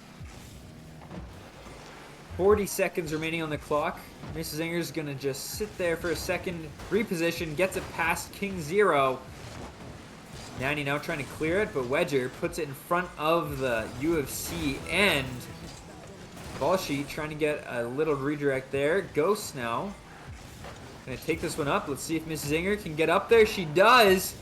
40 seconds remaining on the clock. Mrs. Zinger's going to just sit there for a second, reposition, gets it past King Zero. Nanny now trying to clear it, but Wedger puts it in front of the UFC end. Ball sheet trying to get a little redirect there. Ghost now. Gonna take this one up. Let's see if Mrs. Zinger can get up there. She does.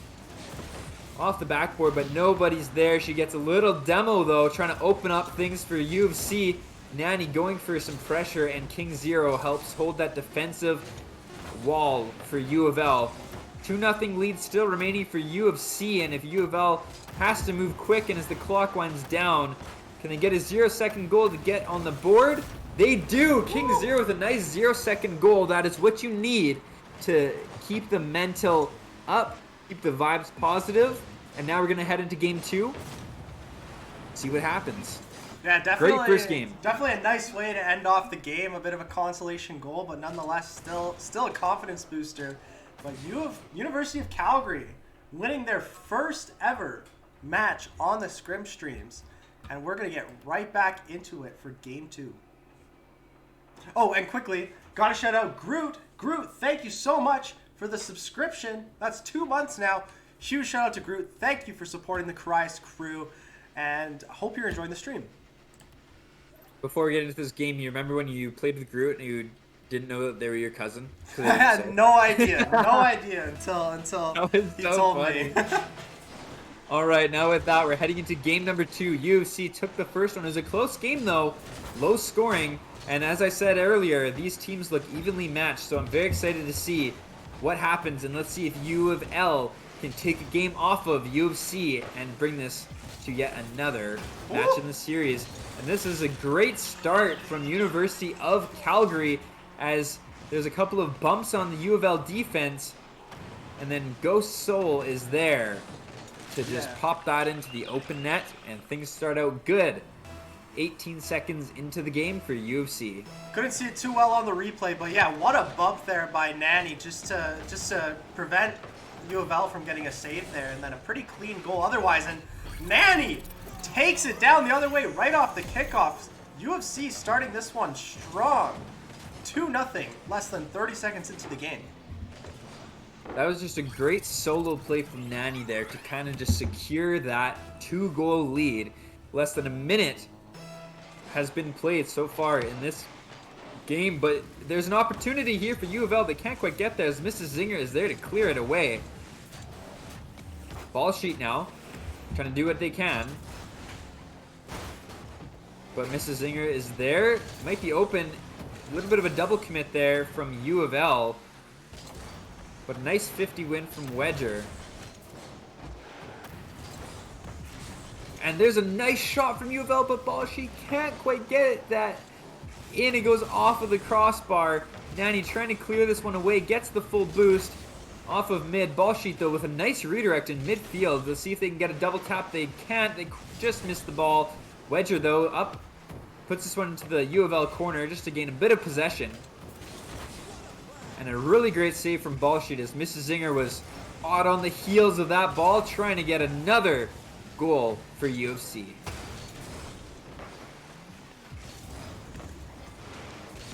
Off the backboard, but nobody's there. She gets a little demo though, trying to open up things for UFC. Nanny going for some pressure, and King Zero helps hold that defensive wall for U of L. 2-0 lead still remaining for UFC, and if U of L has to move quick and as the clock winds down, can they get a 0-second goal to get on the board? They do! King Zero with a nice 0-second goal. That is what you need to keep the mental up, keep the vibes positive. And now we're going to head into game 2. See what happens. Yeah, definitely. Great first game. Definitely a nice way to end off the game. A bit of a consolation goal, but nonetheless, still a confidence booster. But University of Calgary winning their first ever match on the Scrim streams, and we're gonna get right back into it for game 2. Oh, and quickly, gotta shout out Groot. Groot, thank you so much for the subscription. That's 2 months now. Huge shout out to Groot. Thank you for supporting the Criius crew, and I hope you're enjoying the stream. Before we get into this game, you remember when you played with Groot and you didn't know that they were your cousin? I had no idea until he told me. All right, now with that, we're heading into game number 2. UFC took the first one. It was a close game though, low scoring, and as I said earlier, these teams look evenly matched, so I'm very excited to see what happens, and let's see if U of L can take a game off of UFC and bring this to yet another match in the series. And this is a great start from University of Calgary, as there's a couple of bumps on the U of L defense, and then Ghost Soul is there to just pop that into the open net, and things start out good. 18 seconds into the game for UFC. Couldn't see it too well on the replay, but yeah, what a bump there by Nanny just to prevent U of L from getting a save there, and then a pretty clean goal otherwise. And Nanny takes it down the other way right off the kickoff. UFC starting this one strong. 2-0, less than 30 seconds into the game. That was just a great solo play from Nanny there to kind of just secure that 2-goal lead. Less than a minute has been played so far in this game, but there's an opportunity here for U of L. They can't quite get there as Mrs. Zinger is there to clear it away. Ball sheet now, trying to do what they can. But Mrs. Zinger is there, might be open. A little bit of a double commit there from U of L. But a nice 50 win from Wedger. And there's a nice shot from U of L, but ball sheet can't quite get that in. It goes off of the crossbar. Nanny trying to clear this one away, gets the full boost off of mid. Ball sheet though with a nice redirect in midfield. Let's see if they can get a double tap. They can't. They just missed the ball. Wedger though up, puts this one into the U of L corner just to gain a bit of possession. And a really great save from ball sheet as Mrs. Zinger was hot on the heels of that ball, trying to get another goal for UFC.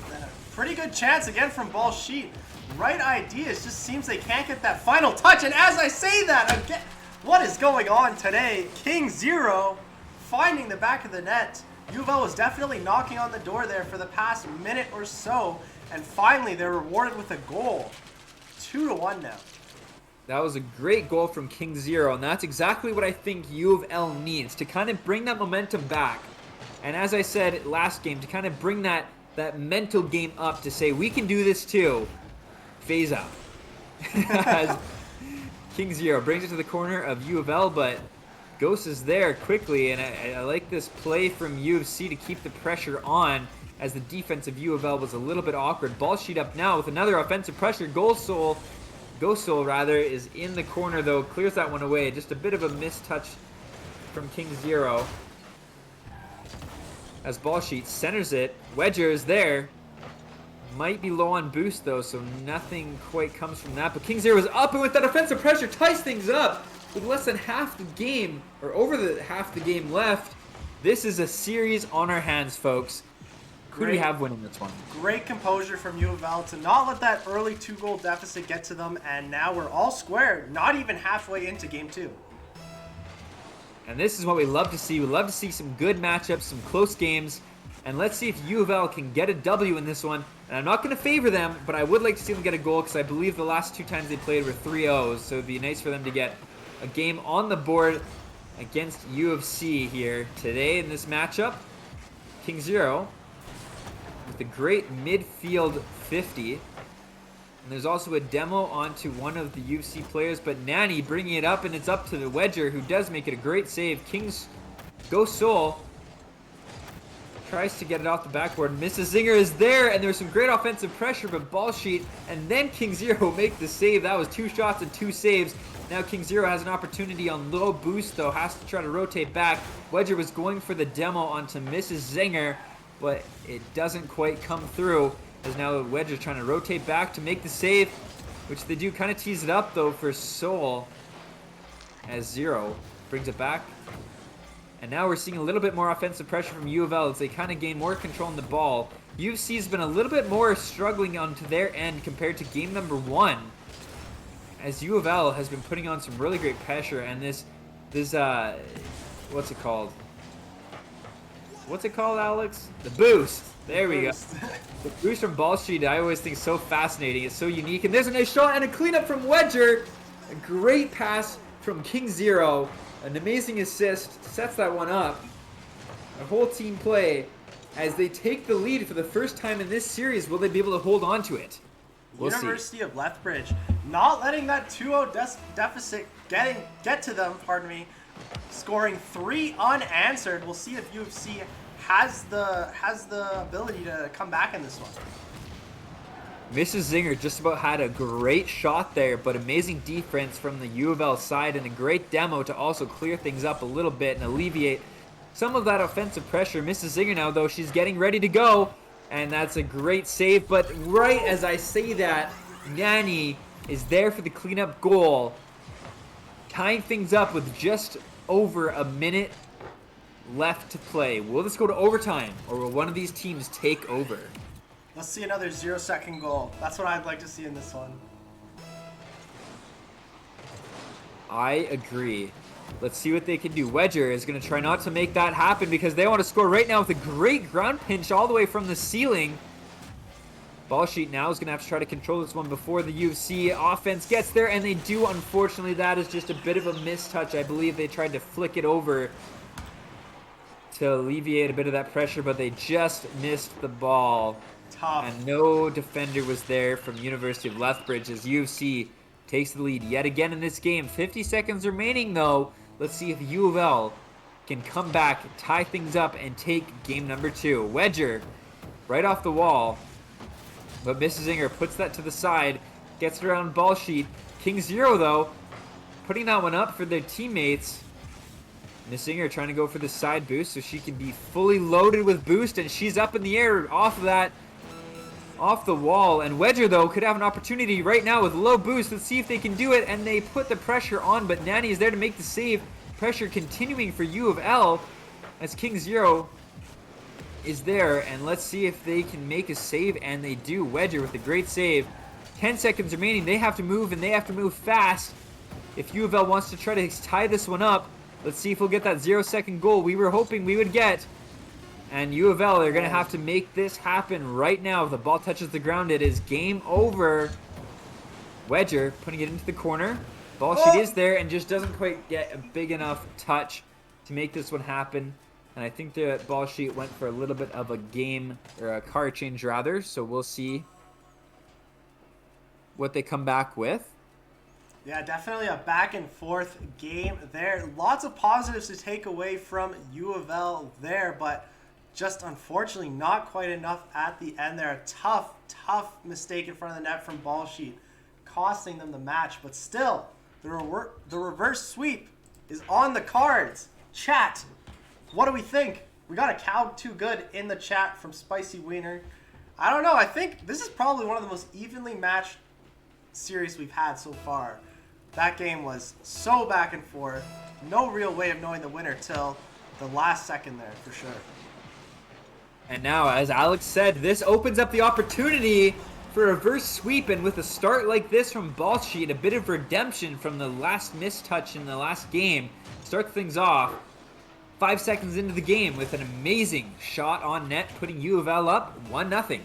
Then a Pretty good chance again from Ball Sheet. Right ideas, just seems they can't get that final touch. And as I say that, again, what is going on today? King Zero finding the back of the net. UofL was definitely knocking on the door there for the past minute or so. And finally, they're rewarded with a goal. 2-1 now. That was a great goal from King Zero, and that's exactly what I think U of L needs to kind of bring that momentum back. And as I said last game, to kind of bring that mental game up to say, we can do this too. Phase out. As King Zero brings it to the corner of U of L, but Ghost is there quickly, and I like this play from UFC to keep the pressure on as the defense of U of L was a little bit awkward. Ball Sheet up now with another offensive pressure. Ghost Soul rather is in the corner though, clears that one away. Just a bit of a mistouch from King Zero. As Ball Sheet centers it, Wedger is there. Might be low on boost though, so nothing quite comes from that. But King Zero is up, and with that offensive pressure, ties things up with less than half the game, or over the half the game left. This is a series on our hands, folks. Who do we have winning this one? Great composure from U of L to not let that early 2-goal deficit get to them, and now we're all square, not even halfway into game 2. And this is what we love to see. We love to see some good matchups, some close games, and let's see if U of L can get a W in this one. And I'm not going to favor them, but I would like to see them get a goal because I believe the last 2 times they played were 3-0s, so it'd be nice for them to get a game on the board against UFC here today in this matchup. King Zero with a great midfield 50. And there's also a demo onto one of the UFC players, but Nanny bringing it up, and it's up to the Wedger, who does make it a great save. King's Ghost Soul tries to get it off the backboard. Mrs. Zinger is there, and there's some great offensive pressure, but Ball Sheet, and then King Zero make the save. That was 2 shots and 2 saves. Now King Zero has an opportunity on low boost, though, has to try to rotate back. Wedger was going for the demo onto Mrs. Zinger, but it doesn't quite come through, as now Wedger trying to rotate back to make the save, which they do kind of tease it up, though, for Soul, as Zero brings it back. And now we're seeing a little bit more offensive pressure from U of L as they kind of gain more control on the ball. UFC has been a little bit more struggling onto their end compared to game number 1, as U of L has been putting on some really great pressure, and this what's it called? What's it called, Alex? The boost. There we go. The boost from Ball Sheet, I always think is so fascinating. It's so unique. And there's a nice shot and a cleanup from Wedger. A great pass from King Zero. An amazing assist. Sets that one up. A whole team play as they take the lead for the first time in this series. Will they be able to hold on to it? We'll University of Lethbridge not letting that 2-0 deficit get to them, pardon me. Scoring 3 unanswered. We'll see if UFC has the ability to come back in this one. Mrs. Zinger just about had a great shot there, but amazing defense from the U of L side, and a great demo to also clear things up a little bit and alleviate some of that offensive pressure. Mrs. Zinger now, though, she's getting ready to go, and that's a great save. But right as I say that, Nanny is there for the cleanup goal, tying things up with just over a minute left to play. Will this go to overtime, or will one of these teams take over? Let's see another 0-second goal. That's what I'd like to see in this one. I agree. Let's see what they can do. Wedger is going to try not to make that happen because they want to score right now with a great ground pinch all the way from the ceiling. Ball Sheet now is going to have to try to control this one before the UFC offense gets there, and they do. Unfortunately, that is just a bit of a mistouch. I believe they tried to flick it over to alleviate a bit of that pressure, but they just missed the ball. Tough. And no defender was there from University of Lethbridge as UFC takes the lead yet again in this game. 50 seconds remaining, though. Let's see if U of L can come back, tie things up, and take game number 2. Wedger right off the wall, but Mrs. Zinger puts that to the side, gets it around Ball Sheet. King Zero, though, putting that one up for their teammates. Miss Zinger trying to go for the side boost so she can be fully loaded with boost, and she's up in the air off of that, off the wall. And Wedger, though, could have an opportunity right now with low boost. Let's see if they can do it, and they put the pressure on, but Nanny is there to make the save. Pressure continuing for U of L as King Zero is there, and let's see if they can make a save, and they do. Wedger with a great save. 10 seconds remaining. They have to move, and they have to move fast if UofL wants to try to tie this one up. Let's see if we'll get that 0-second goal we were hoping we would get. And UofL, they're going to have to make this happen right now. If the ball touches the ground, it is game over. Wedger putting it into the corner. Ball sheet is there and just doesn't quite get a big enough touch to make this one happen. And I think the ball sheet went for a little bit of a game, or a card change rather. So we'll see what they come back with. Yeah, definitely a back and forth game there. Lots of positives to take away from UofL there, but just unfortunately not quite enough at the end there. A tough mistake in front of the net from ball sheet, costing them the match. But still, the reverse sweep is on the cards. Chat, what do we think? We got a cow too good in the chat from Spicy Wiener. I don't know. I think this is probably one of the most evenly matched series we've had so far. That game was so back and forth. No real way of knowing the winner till the last second there, for sure. And now, as Alex said, this opens up the opportunity for a reverse sweep. And with a start like this from ball sheet, a bit of redemption from the last mistouch in the last game, start things off. 5 seconds into the game with an amazing shot on net, putting UofL up 1-0.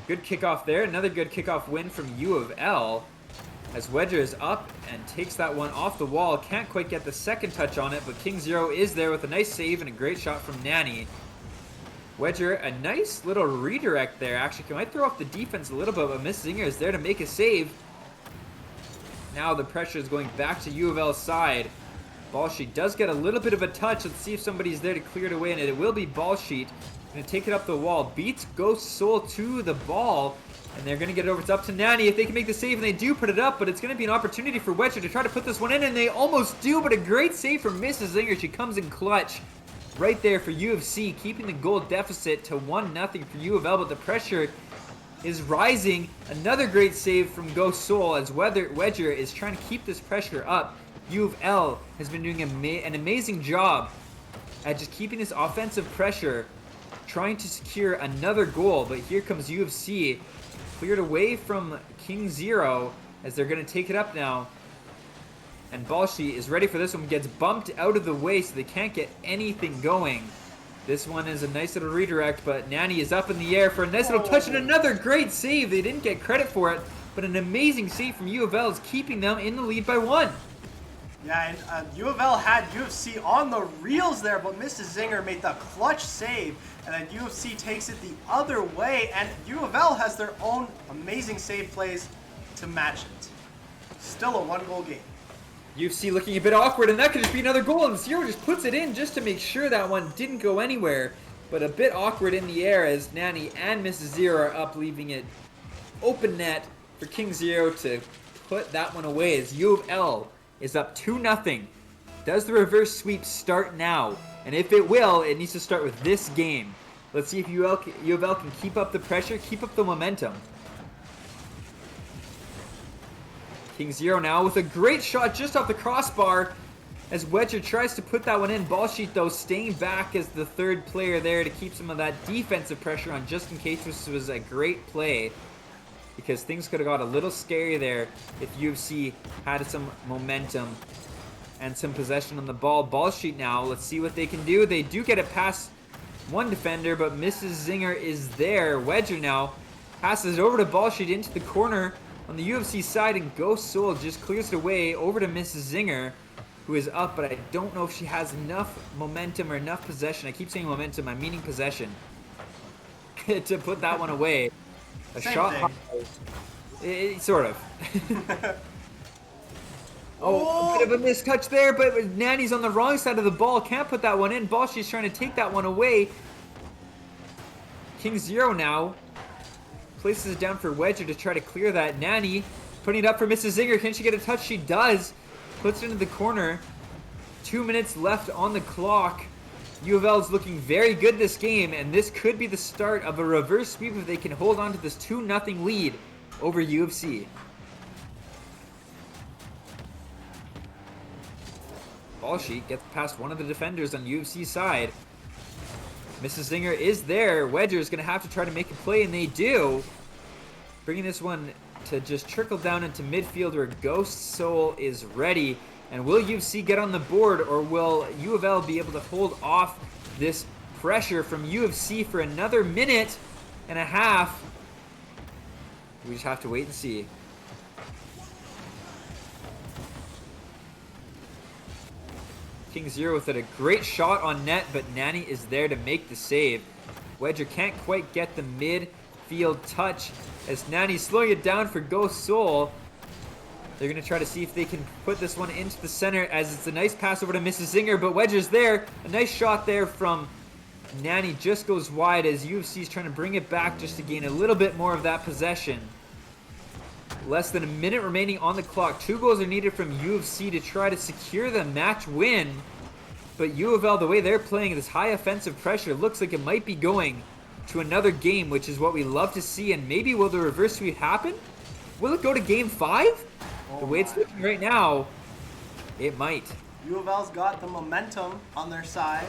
Good kickoff there. Another good kickoff win from UofL. As Wedger is up and takes that one off the wall. Can't quite get the second touch on it, but King Zero is there with a nice save and a great shot from Nanny. Wedger, a nice little redirect there. Actually, might throw off the defense a little bit, but Miss Zinger is there to make a save. Now the pressure is going back to UofL's side. Ball sheet does get a little bit of a touch. Let's see if somebody's there to clear it away, and it will be ball sheet. Going to take it up the wall. Beats Ghost Soul to the ball. And they're going to get it over. It's up to Nanny if they can make the save, and they do put it up, but it's going to be an opportunity for Wedger to try to put this one in, and they almost do, but a great save from Mrs. Zinger. She comes in clutch right there for UFC, keeping the goal deficit to 1-0 for UofL, but the pressure is rising. Another great save from Ghost Soul as Wedger is trying to keep this pressure up. UofL has been doing an amazing job at just keeping this offensive pressure, trying to secure another goal, but here comes UFC. Cleared away from King Zero as they're going to take it up now. And ball sheet is ready for this one. Gets bumped out of the way so they can't get anything going. This one is a nice little redirect, but Nanny is up in the air for a nice little touch and another great save. They didn't get credit for it, but an amazing save from UofL is keeping them in the lead by 1. Yeah, and UofL had UFC on the reels there, but Mrs. Zinger made the clutch save, and then UFC takes it the other way, and UofL has their own amazing save plays to match it. Still a 1-goal game. UFC looking a bit awkward, and that could just be another goal, and Zero just puts it in just to make sure that one didn't go anywhere, but a bit awkward in the air as Nanny and Mrs. Zero are up, leaving it open net for King Zero to put that one away as UofL is up 2-0. Does the reverse sweep start now? And if it will, it needs to start with this game. Let's see if UofL can keep up the pressure, keep up the momentum. King Zero now with a great shot just off the crossbar as Wedger tries to put that one in. Ball sheet, though, staying back as the third player there to keep some of that defensive pressure on just in case. This was a great play, because things could have got a little scary there if UFC had some momentum and some possession on the ball. Ball sheet now, let's see what they can do. They do get it past one defender, but Mrs. Zinger is there. Wedger now passes it over to ball sheet into the corner on the UFC side, and Ghost Soul just clears it away over to Mrs. Zinger, who is up, but I don't know if she has enough momentum or enough possession. I keep saying momentum, I'm meaning possession, to put that one away. A Same shot, sort of. A bit of a mistouch there, but Nanny's on the wrong side of the ball. Can't put that one in. Ball, she's trying to take that one away. King Zero now places it down for Wedger to try to clear that. Nanny putting it up for Mrs. Zinger. Can she get a touch? She does. Puts it into the corner. 2 minutes left on the clock. UofL is looking very good this game, and this could be the start of a reverse sweep if they can hold on to this 2-0 lead over UFC. Ball Sheet gets past one of the defenders on UofC's side. Mrs. Zinger is there. Wedger is going to have to try to make a play, and they do. Bringing this one to just trickle down into midfield where Ghost Soul is ready. And will UFC get on the board, or will UofL be able to hold off this pressure from UFC for another minute and a half? We just have to wait and see. King Zero with it, a great shot on net, but Nanny is there to make the save. Wedger can't quite get the midfield touch as Nanny's slowing it down for Ghost Soul. They're going to try to see if they can put this one into the center as it's a nice pass over to Mrs. Zinger, but Wedger's there. A nice shot there from Nanny, just goes wide as UFC's trying to bring it back just to gain a little bit more of that possession. Less than a minute remaining on the clock. 2 goals are needed from UFC to try to secure the match win. But UofL, the way they're playing this high offensive pressure, looks like it might be going to another game, which is what we love to see. And maybe will the reverse sweep happen? Will it go to game 5? The way it's looking right now, it might. UofL's got the momentum on their side,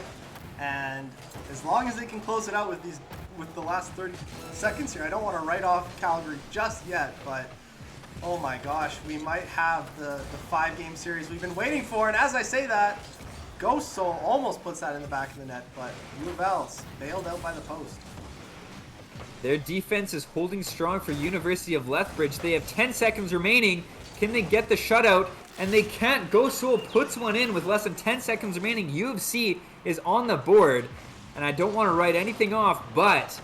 and as long as they can close it out with the last 30 seconds here, I don't want to write off Calgary just yet, but oh my gosh, we might have the 5-game series we've been waiting for. And as I say that, Ghost Soul almost puts that in the back of the net, but UofL's bailed out by the post. Their defense is holding strong for University of Lethbridge. They have 10 seconds remaining. Can they get the shutout? And they can't. Ghost Soul puts one in with less than 10 seconds remaining. UFC is on the board. And I don't want to write anything off, but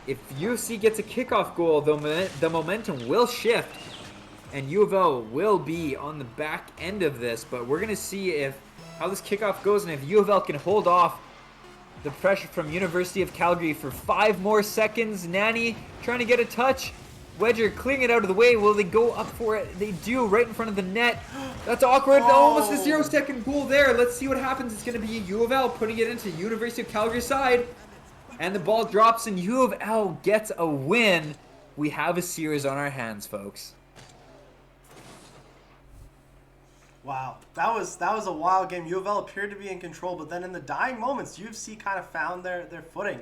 if UFC gets a kickoff goal, the momentum will shift. And UofL will be on the back end of this. But we're going to see how this kickoff goes and if UofL can hold off the pressure from University of Calgary for 5 more seconds. Nanny trying to get a touch. Wedger clearing it out of the way. Will they go up for it? They do, right in front of the net. That's awkward. Oh. Almost a 0-second goal there. Let's see what happens. It's going to be UofL putting it into University of Calgary side. And the ball drops and UofL gets a win. We have a series on our hands, folks. Wow, that was a wild game. UofL appeared to be in control, but then in the dying moments, UFC kind of found their footing.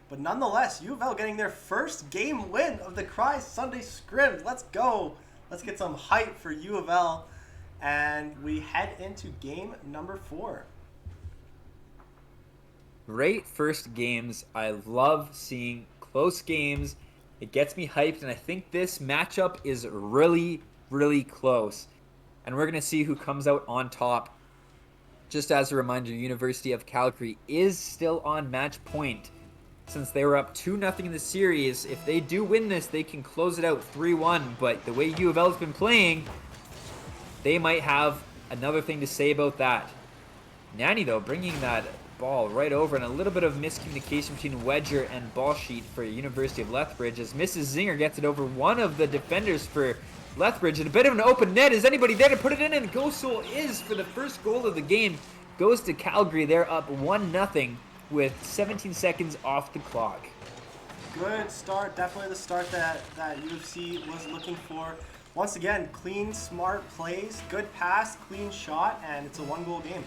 But nonetheless, UofL getting their first game win of the Criius Sunday Scrims. Let's go. Let's get some hype for UofL. And we head into game number 4. Great first games. I love seeing close games. It gets me hyped, and I think this matchup is really, really close. And we're going to see who comes out on top. Just as a reminder, University of Calgary is still on match point. Since they were up 2-0 in the series, if they do win this, they can close it out 3-1. But the way UofL has been playing, they might have another thing to say about that. Nanny, though, bringing that ball right over, and a little bit of miscommunication between Wedger and Ball Sheet for University of Lethbridge as Mrs. Zinger gets it over one of the defenders for Lethbridge, and a bit of an open net. Is anybody there to put it in? And Ghost Soul is for the first goal of the game. Goes to Calgary. They're up 1-0 with 17 seconds off the clock. Good start. Definitely the start that UFC was looking for. Once again, clean, smart plays, good pass, clean shot, and it's a 1-goal game.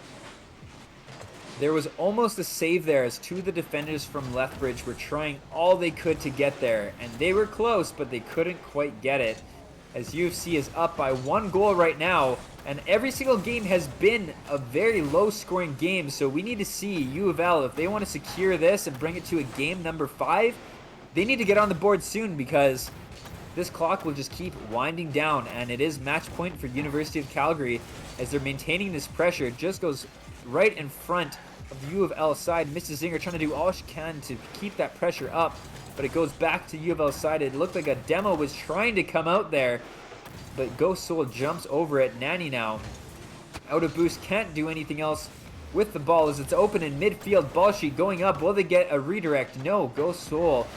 There was almost a save there as 2 of the defenders from Lethbridge were trying all they could to get there. And they were close, but they couldn't quite get it. As UFC is up by 1 goal right now, and every single game has been a very low-scoring game, so we need to see UofL, if they want to secure this and bring it to a game number 5, they need to get on the board soon because this clock will just keep winding down, and it is match point for University of Calgary as they're maintaining this pressure. It just goes right in front of the UofL side. Mrs. Zinger trying to do all she can to keep that pressure up, but it goes back to UofL side. It looked like a demo was trying to come out there, but Ghost Soul jumps over it. Nanny now out of boost, can't do anything else with the ball as it's open in midfield. Ball Sheet going up. Will they get a redirect? No. Ghost Soul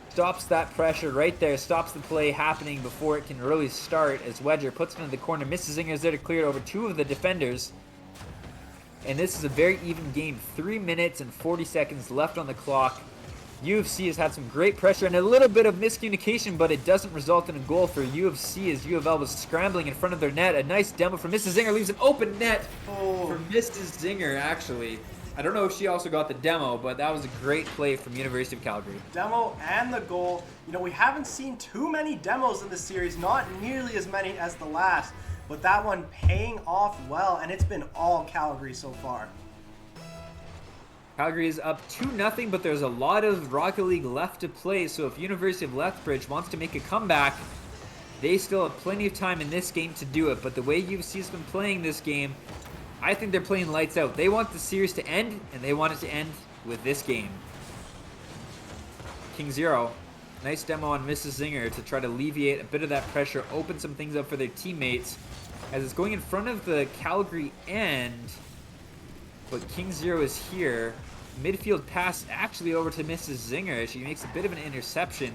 stops that pressure right there, stops the play happening before it can really start as Wedger puts it into the corner. Mrs. Zinger is there to clear it over 2 of the defenders. And this is a very even game. 3 minutes and 40 seconds left on the clock. UFC has had some great pressure and a little bit of miscommunication, but it doesn't result in a goal for UFC as UofL was scrambling in front of their net. A nice demo from Mrs. Zinger, leaves an open net for Mrs. Zinger, actually. I don't know if she also got the demo, but that was a great play from University of Calgary. Demo and the goal. You know, we haven't seen too many demos in this series, not nearly as many as the last, but that one paying off well, and it's been all Calgary so far. Calgary is up 2-0, but there's a lot of Rocket League left to play, so if University of Lethbridge wants to make a comeback, they still have plenty of time in this game to do it. But the way UFC has been playing this game, I think they're playing lights out. They want the series to end, and they want it to end with this game. King Zero, nice demo on Mrs. Zinger to try to alleviate a bit of that pressure, open some things up for their teammates, as it's going in front of the Calgary end, but King Zero is here. Midfield pass actually over to Mrs. Zinger. She makes a bit of an interception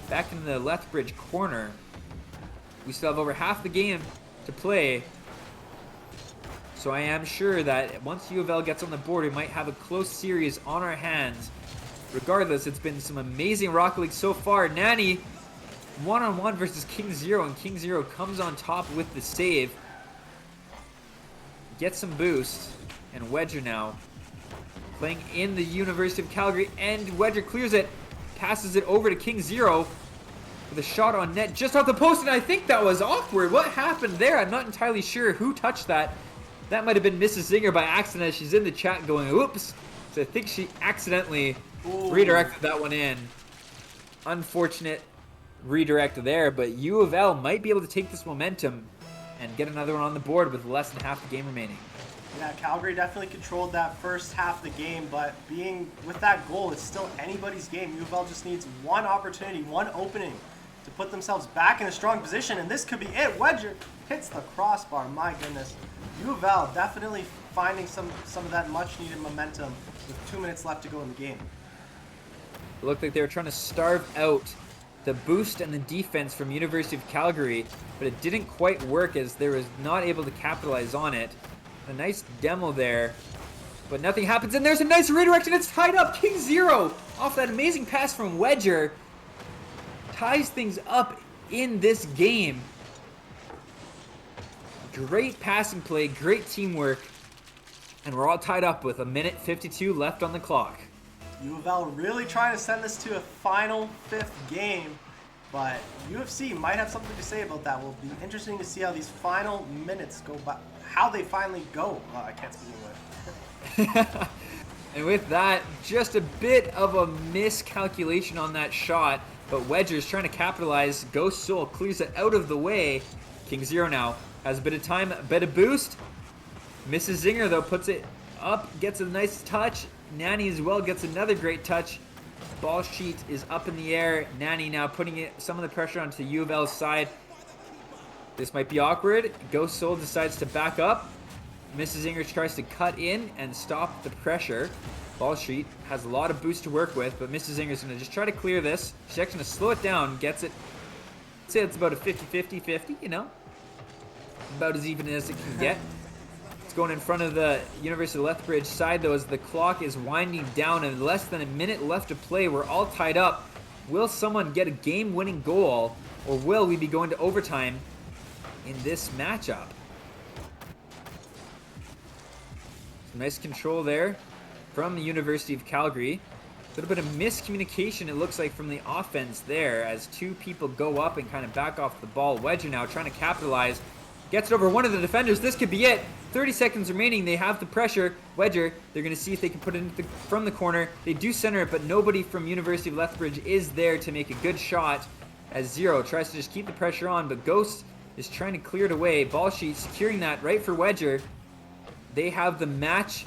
back in the Lethbridge corner. We still have over half the game to play, so I am sure that once UofL gets on the board, we might have a close series on our hands. Regardless, it's been some amazing Rocket League so far. Nanny one-on-one versus King Zero, and King Zero comes on top with the save. Gets some boost, and Wedger now playing in the University of Calgary, and Wedger clears it, passes it over to King Zero with a shot on net just off the post, and I think that was awkward. What happened there? I'm not entirely sure who touched that. That might have been Mrs. Zinger by accident. She's in the chat going, oops. So I think she accidentally redirected that one in. Unfortunate redirect there, but UofL might be able to take this momentum and get another one on the board with less than half the game remaining. Yeah, Calgary definitely controlled that first half of the game, but being with that goal, it's still anybody's game. UofL just needs one opportunity, one opening to put themselves back in a strong position, and this could be it. Wedger hits the crossbar, my goodness. UofL definitely finding some of that much-needed momentum with 2 minutes left to go in the game. It looked like they were trying to starve out the boost and the defense from University of Calgary, but it didn't quite work as they was not able to capitalize on it. A nice demo there, but nothing happens, and there's a nice redirect, and it's tied up. King Zero, off that amazing pass from Wedger, ties things up in this game. Great passing play, great teamwork, and we're all tied up with 1:52 left on the clock. UofL really trying to send this to a final fifth game, but UFC might have something to say about that. Will be interesting to see how these final minutes go by, how they finally go. Oh, I can't speak English. And with that, just a bit of a miscalculation on that shot, but Wedger's trying to capitalize. Ghost Soul clears it out of the way. King Zero now has a bit of time, a bit of boost. Mrs. Zinger, though, puts it up, gets a nice touch. Nanny as well gets another great touch. Ball sheet is up in the air. Nanny now putting some of the pressure onto UofL's side. This might be awkward. Ghost Soul decides to back up. Mrs. Zinger tries to cut in and stop the pressure. Ball sheet has a lot of boost to work with, but Mrs. Zinger's going to just try to clear this. She's actually going to slow it down, gets it. I'd say it's about a 50-50-50, you know. About as even as it can get. It's going in front of the University of Lethbridge side, though, as the clock is winding down and less than a minute left to play. We're all tied up. Will someone get a game-winning goal, or will we be going to overtime in this matchup? Some nice control there from the University of Calgary. A little bit of miscommunication, it looks like, from the offense there as two people go up and kind of back off the ball. Wedger now trying to capitalize. Gets it over one of the defenders. This could be it. 30 seconds remaining. They have the pressure. Wedger, they're going to see if they can put it in from the corner. They do center it, but nobody from University of Lethbridge is there to make a good shot as Zero tries to just keep the pressure on, but Ghost is trying to clear it away. Ball sheet securing that right for Wedger. They have the match.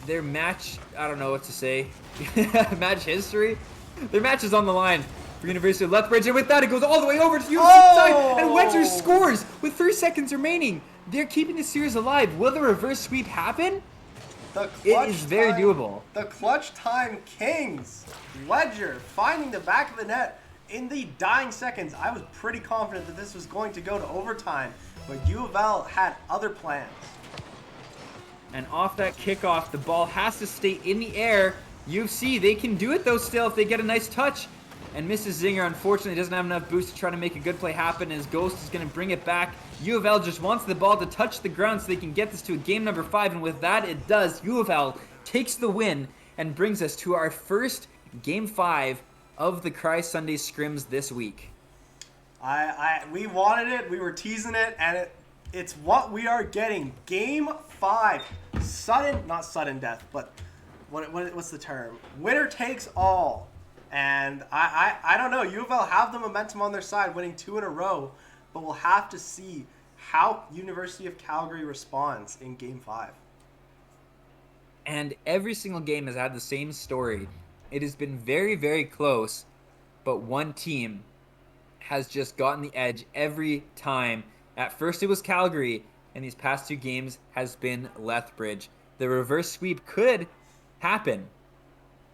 Their match, I don't know what to say. Match history? Their match is on the line for University of Lethbridge, and with that, it goes all the way over to UofC side, and Wedger scores with 3 seconds remaining. They're keeping the series alive. Will the reverse sweep happen? It is very doable. The clutch time kings. Wedger finding the back of the net in the dying seconds. I was pretty confident that this was going to go to overtime, but UofL had other plans. And off that kickoff, the ball has to stay in the air. UFC, they can do it though still if they get a nice touch. And Mrs. Zinger unfortunately doesn't have enough boost to try to make a good play happen, as Ghost is going to bring it back. UofL just wants the ball to touch the ground so they can get this to a game number 5, and with that it does. UofL takes the win and brings us to our first game 5 of the Criius Sunday Scrims this week. We wanted it, we were teasing it, and it's what we are getting. Game 5. Not sudden death, but what's the term? Winner takes all. And I don't know. UofL have the momentum on their side, winning 2 in a row, but we'll have to see how University of Calgary responds in Game 5. And every single game has had the same story. It has been very, very close, but one team has just gotten the edge every time. At first it was Calgary, and these past 2 games has been Lethbridge. The reverse sweep could happen,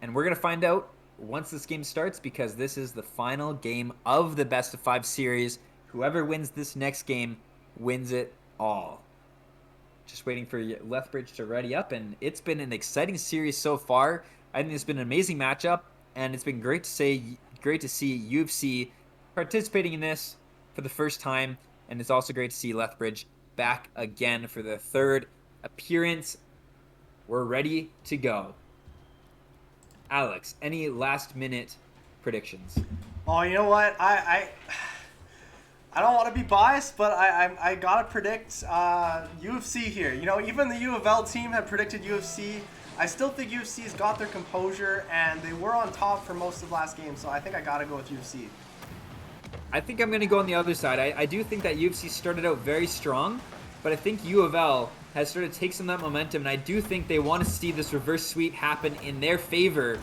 and we're going to find out once this game starts, because this is the final game of the best of 5 series. Whoever wins this next game wins it all. Just waiting for Lethbridge to ready up, and it's been an exciting series so far. I think it's been an amazing matchup, and it's been great to see UFC participating in this for the first time, and it's also great to see Lethbridge back again for the 3rd appearance. We're ready to go. Alex, any last-minute predictions? Oh, you know what? I don't want to be biased, but I gotta predict UFC here. You know, even the UofL team had predicted UFC. I still think UFC's got their composure, and they were on top for most of last game, so I think I gotta go with UFC. I think I'm gonna go on the other side. I do think that UFC started out very strong, but I think UofL has started to take some of that momentum, and I do think they want to see this reverse sweep happen in their favor.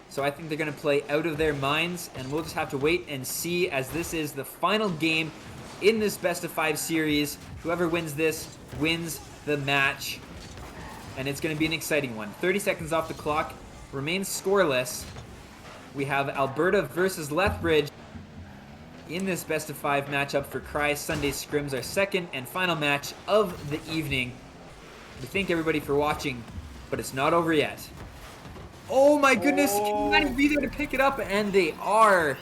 So I think they're going to play out of their minds, and we'll just have to wait and see, as this is the final game in this best of 5 series. Whoever wins this wins the match, and it's going to be an exciting one. 30 seconds off the clock, remains scoreless. We have Alberta versus Lethbridge in this best of 5 matchup for Criius Sunday Scrims, our second and final match of the evening. We thank everybody for watching, but it's not over yet. Oh my goodness, can not even be there to pick it up, and they are.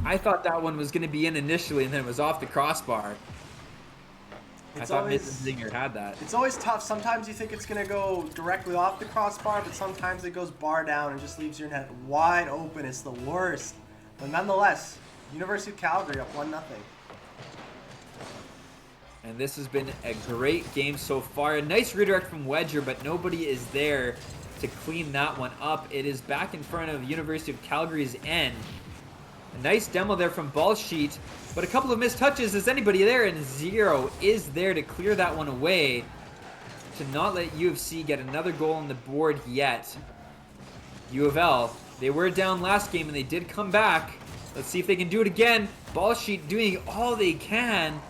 I thought that one was going to be in initially, and then it was off the crossbar. I thought Mrs. Zinger had that. It's always tough. Sometimes you think it's going to go directly off the crossbar, but sometimes it goes bar down and just leaves your net wide open. It's the worst. But nonetheless, University of Calgary up 1-0. And this has been a great game so far. A nice redirect from Wedger, but nobody is there to clean that one up. It is back in front of University of Calgary's end. A nice demo there from Ball Sheet, but a couple of missed touches. Is anybody there? And Zero is there to clear that one away, to not let UFC get another goal on the board yet. UofL, they were down last game and they did come back. Let's see if they can do it again. Ball Sheet doing all they can,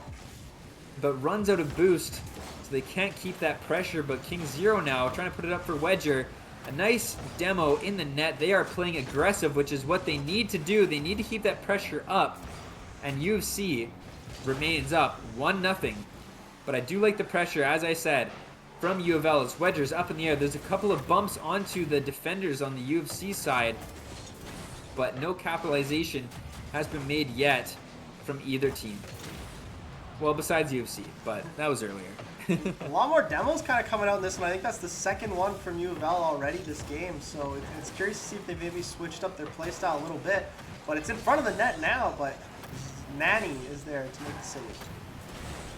but runs out of boost, so they can't keep that pressure. But King Zero now trying to put it up for Wedger. A nice demo in the net. They are playing aggressive, which is what they need to do. They need to keep that pressure up, and UFC remains up 1-0. But I do like the pressure, as I said, from UofL as Wedger's up in the air. There's a couple of bumps onto the defenders on the UFC side, but no capitalization has been made yet from either team. Well, besides UFC, but that was earlier. A lot more demos kind of coming out in this one. I think that's the second one from UofL already this game, so it's curious to see if they maybe switched up their playstyle a little bit. But it's in front of the net now, but Nanny is there to make the save.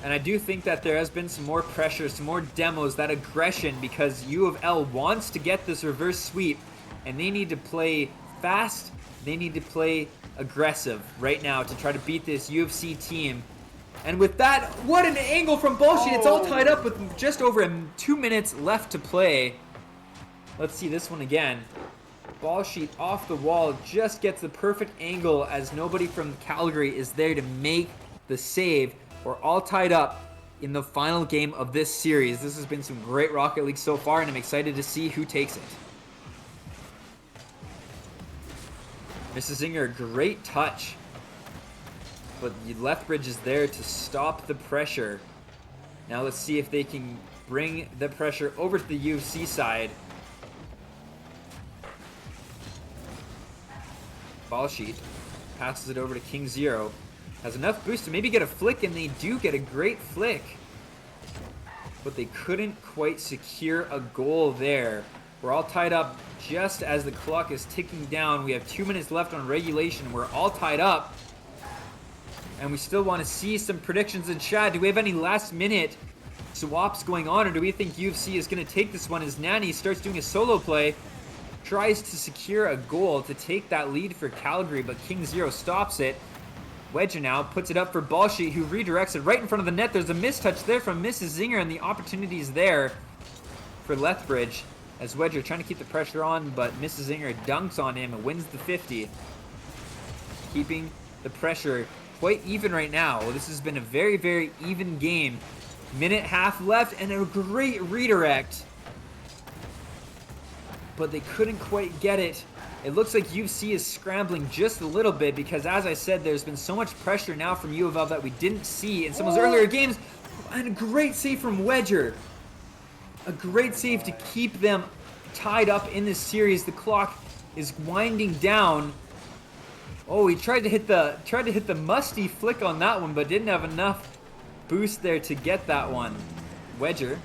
And I do think that there has been some more pressure, some more demos, that aggression, because UofL wants to get this reverse sweep, and they need to play fast. They need to play aggressive right now to try to beat this UFC team. And with that, what an angle from Ball Sheet. It's all tied up with just over 2 minutes left to play. Let's see this one again. Ball Sheet off the wall, just gets the perfect angle as nobody from Calgary is there to make the save. We're all tied up in the final game of this series. This has been some great Rocket League so far, and I'm excited to see who takes it. Mrs. Zinger, great touch. But Lethbridge is there to stop the pressure. Now let's see if they can bring the pressure over to the UFC side. Ball sheet passes it over to King Zero. Has enough boost to maybe get a flick, and they do get a great flick. But they couldn't quite secure a goal there. We're all tied up just as the clock is ticking down. We have 2 minutes left on regulation. We're all tied up. And we still want to see some predictions in chat. Do we have any last minute swaps going on, or do we think UFC is going to take this one as Nanny starts doing a solo play, tries to secure a goal to take that lead for Calgary, but King Zero stops it. Wedger now puts it up for Ball Sheet, who redirects it right in front of the net. There's a mistouch there from Mrs. Zinger, and the opportunities there for Lethbridge as Wedger trying to keep the pressure on, but Mrs. Zinger dunks on him and wins the 50. Keeping the pressure quite even right now. This has been a very, very even game. Minute half left and a great redirect. But they couldn't quite get it. It looks like UFC is scrambling just a little bit because, as I said, there's been so much pressure now from UofL that we didn't see in some of those earlier games. And a great save from Wedger. A great save to keep them tied up in this series. The clock is winding down. Oh, he tried to hit the musty flick on that one, but didn't have enough boost there to get that one. Wedger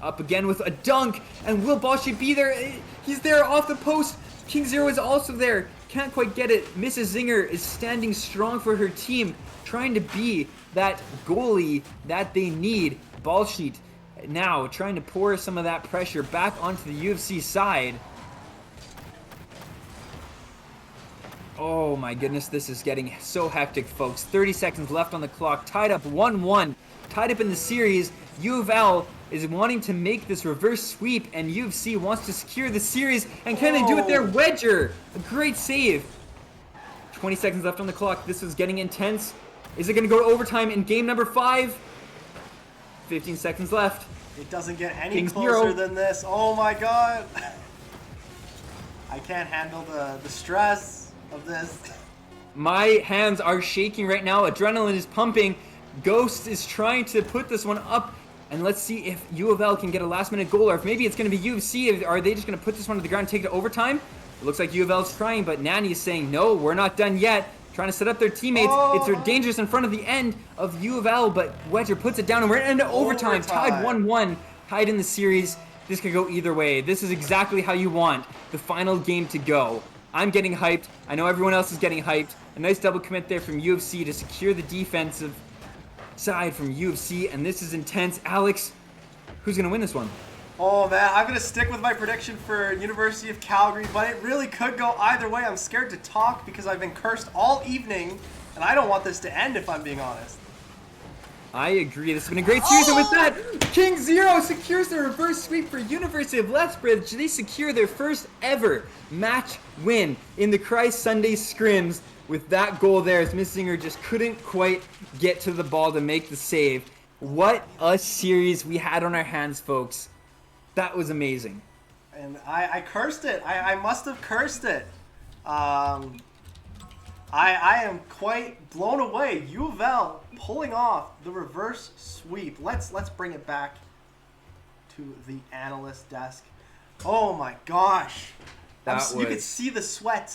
up again with a dunk, and will Ball Sheet be there? He's there off the post. King Zero is also there. Can't quite get it. Mrs. Zinger is standing strong for her team, trying to be that goalie that they need. Ball Sheet now trying to pour some of that pressure back onto the UFC side. Oh my goodness, this is getting so hectic, folks. 30 seconds left on the clock. Tied up 1-1. Tied up in the series. UofL is wanting to make this reverse sweep, and UFC wants to secure the series. And can they do it there? Wedger, a great save. 20 seconds left on the clock. This is getting intense. Is it going to go to overtime in game number 5? 15 seconds left. It doesn't get any King closer Zero. than this. Oh my god. I can't handle the stress of this. My hands are shaking right now. Adrenaline is pumping. Ghost is trying to put this one up. And let's see if UofL can get a last-minute goal, or if maybe it's going to be UFC. Are they just going to put this one to the ground and take it to overtime? It looks like UofL's trying, but Nanny is saying, no, we're not done yet. Trying to set up their teammates. Oh. It's dangerous in front of the end of UofL, but Wedger puts it down, and we're into overtime. Tied 1-1. Tied in the series. This could go either way. This is exactly how you want the final game to go. I'm getting hyped. I know everyone else is getting hyped. A nice double commit there from UFC to secure the defensive side from UFC, and this is intense. Alex, who's going to win this one? Oh man, I'm going to stick with my prediction for University of Calgary, but it really could go either way. I'm scared to talk because I've been cursed all evening, and I don't want this to end if I'm being honest. I agree. This has been a great series, and with that, King Zero secures the reverse sweep for University of Lethbridge. They secure their first ever match win in the Criius Sunday Scrims. With that goal there, as Miss Zinger just couldn't quite get to the ball to make the save. What a series we had on our hands, folks. That was amazing. And I cursed it. I must have cursed it. I am quite blown away. UofL pulling off the reverse sweep. Let's bring it back to the analyst desk. Oh my gosh. You could see the sweat.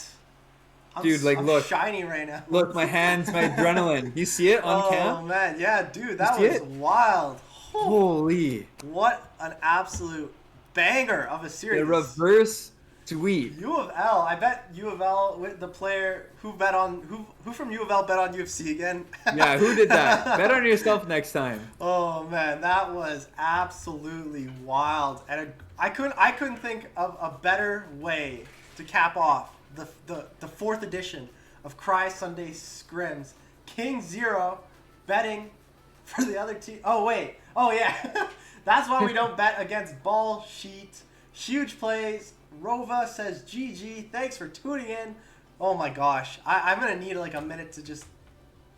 Dude, like, I'm look. shiny right now. Look, my hands, my adrenaline. You see it on cam? Oh man, yeah, dude, that see was it? wild. Holy. What an absolute banger of a series. The reverse sweep. UofL, I bet UofL with the player who from UofL bet on UFC again. Yeah, who did that? Bet on yourself next time. Oh man, that was absolutely wild, and I couldn't think of a better way to cap off the 4th edition of Criius Sunday Scrims. King Zero betting for the other team. Oh wait, oh yeah, that's why we don't bet against Ball Sheet. Huge plays. Rova says GG. Thanks for tuning in. Oh my gosh, I'm gonna need like a minute to just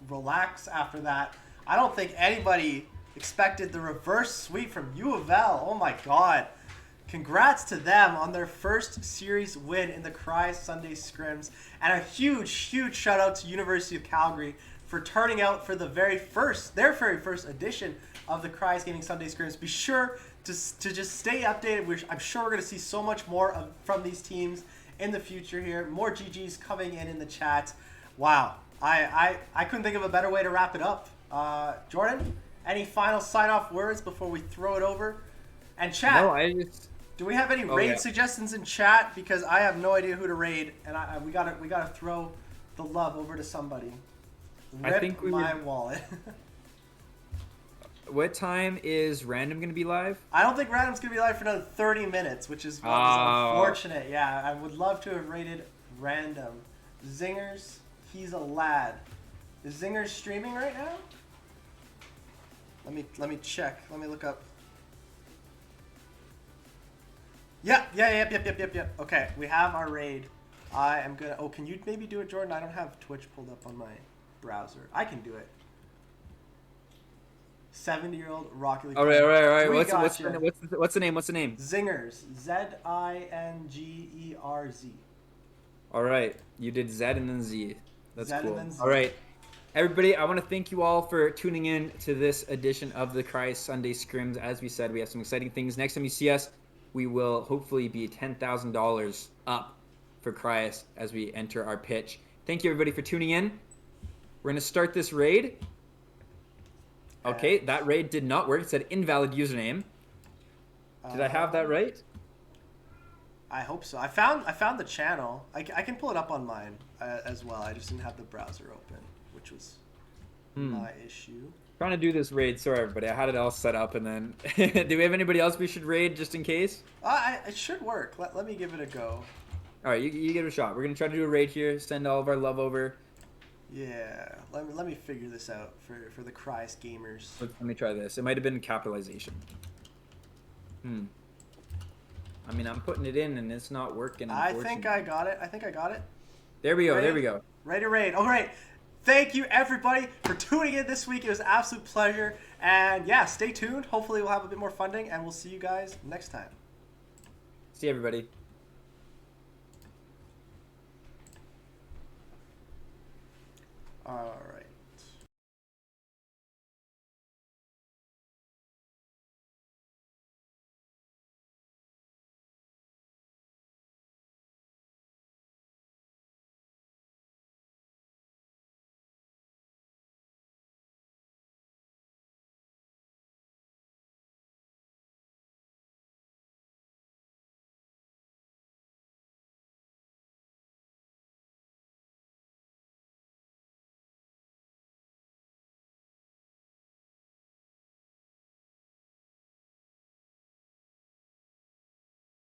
relax after that. I don't think anybody expected the reverse sweep from UofL. Oh my god. Congrats to them on their first series win in the Criius Sunday Scrims, and a huge shout out to University of Calgary for turning out for their very first edition of the Criius Gaming Sunday Scrims. Be sure to just stay updated. I'm sure we're going to see so much more from these teams in the future here. More GGs coming in the chat. Wow, I couldn't think of a better way to wrap it up. Jordan, any final sign-off words before we throw it over? And chat, No, do we have any raid suggestions in chat? Because I have no idea who to raid, and we gotta throw the love over to somebody. Rip I think my wallet. What time is Random going to be live? I don't think Random's going to be live for another 30 minutes, which is unfortunate. Yeah, I would love to have rated Random. Zingers, he's a lad. Is Zingers streaming right now? Let me check. Let me look up. Yep. Okay, we have our raid. I am gonna. Oh, can you maybe do it, Jordan? I don't have Twitch pulled up on my browser. I can do it. 70-year-old Rocket League. All right. We What's the name? Zingers. Z-I-N-G-E-R-Z. All right, you did Z and then Z. That's Z cool. and then Z. All right, everybody, I want to thank you all for tuning in to this edition of the Criius Sunday Scrims. As we said, we have some exciting things. Next time you see us, we will hopefully be $10,000 up for Criius as we enter our pitch. Thank you, everybody, for tuning in. We're going to start this raid. Okay, that raid did not work. It said invalid username. Did I have that right? I hope so. I found the channel. I can pull it up on mine as well. I just didn't have the browser open, which was my issue. Trying to do this raid. Sorry, everybody. I had it all set up, and then do we have anybody else we should raid just in case? It should work. Let me give it a go. All right, you give it a shot. We're gonna try to do a raid here. Send all of our love over. Yeah, let me figure this out for the Criius gamers. Let me try this. It might have been capitalization. I mean, I'm putting it in and it's not working. I think I got it. There we go. Ready? There we go. Ready to raid. All right. Thank you, everybody, for tuning in this week. It was an absolute pleasure. And yeah, stay tuned. Hopefully we'll have a bit more funding, and we'll see you guys next time. See everybody. All right.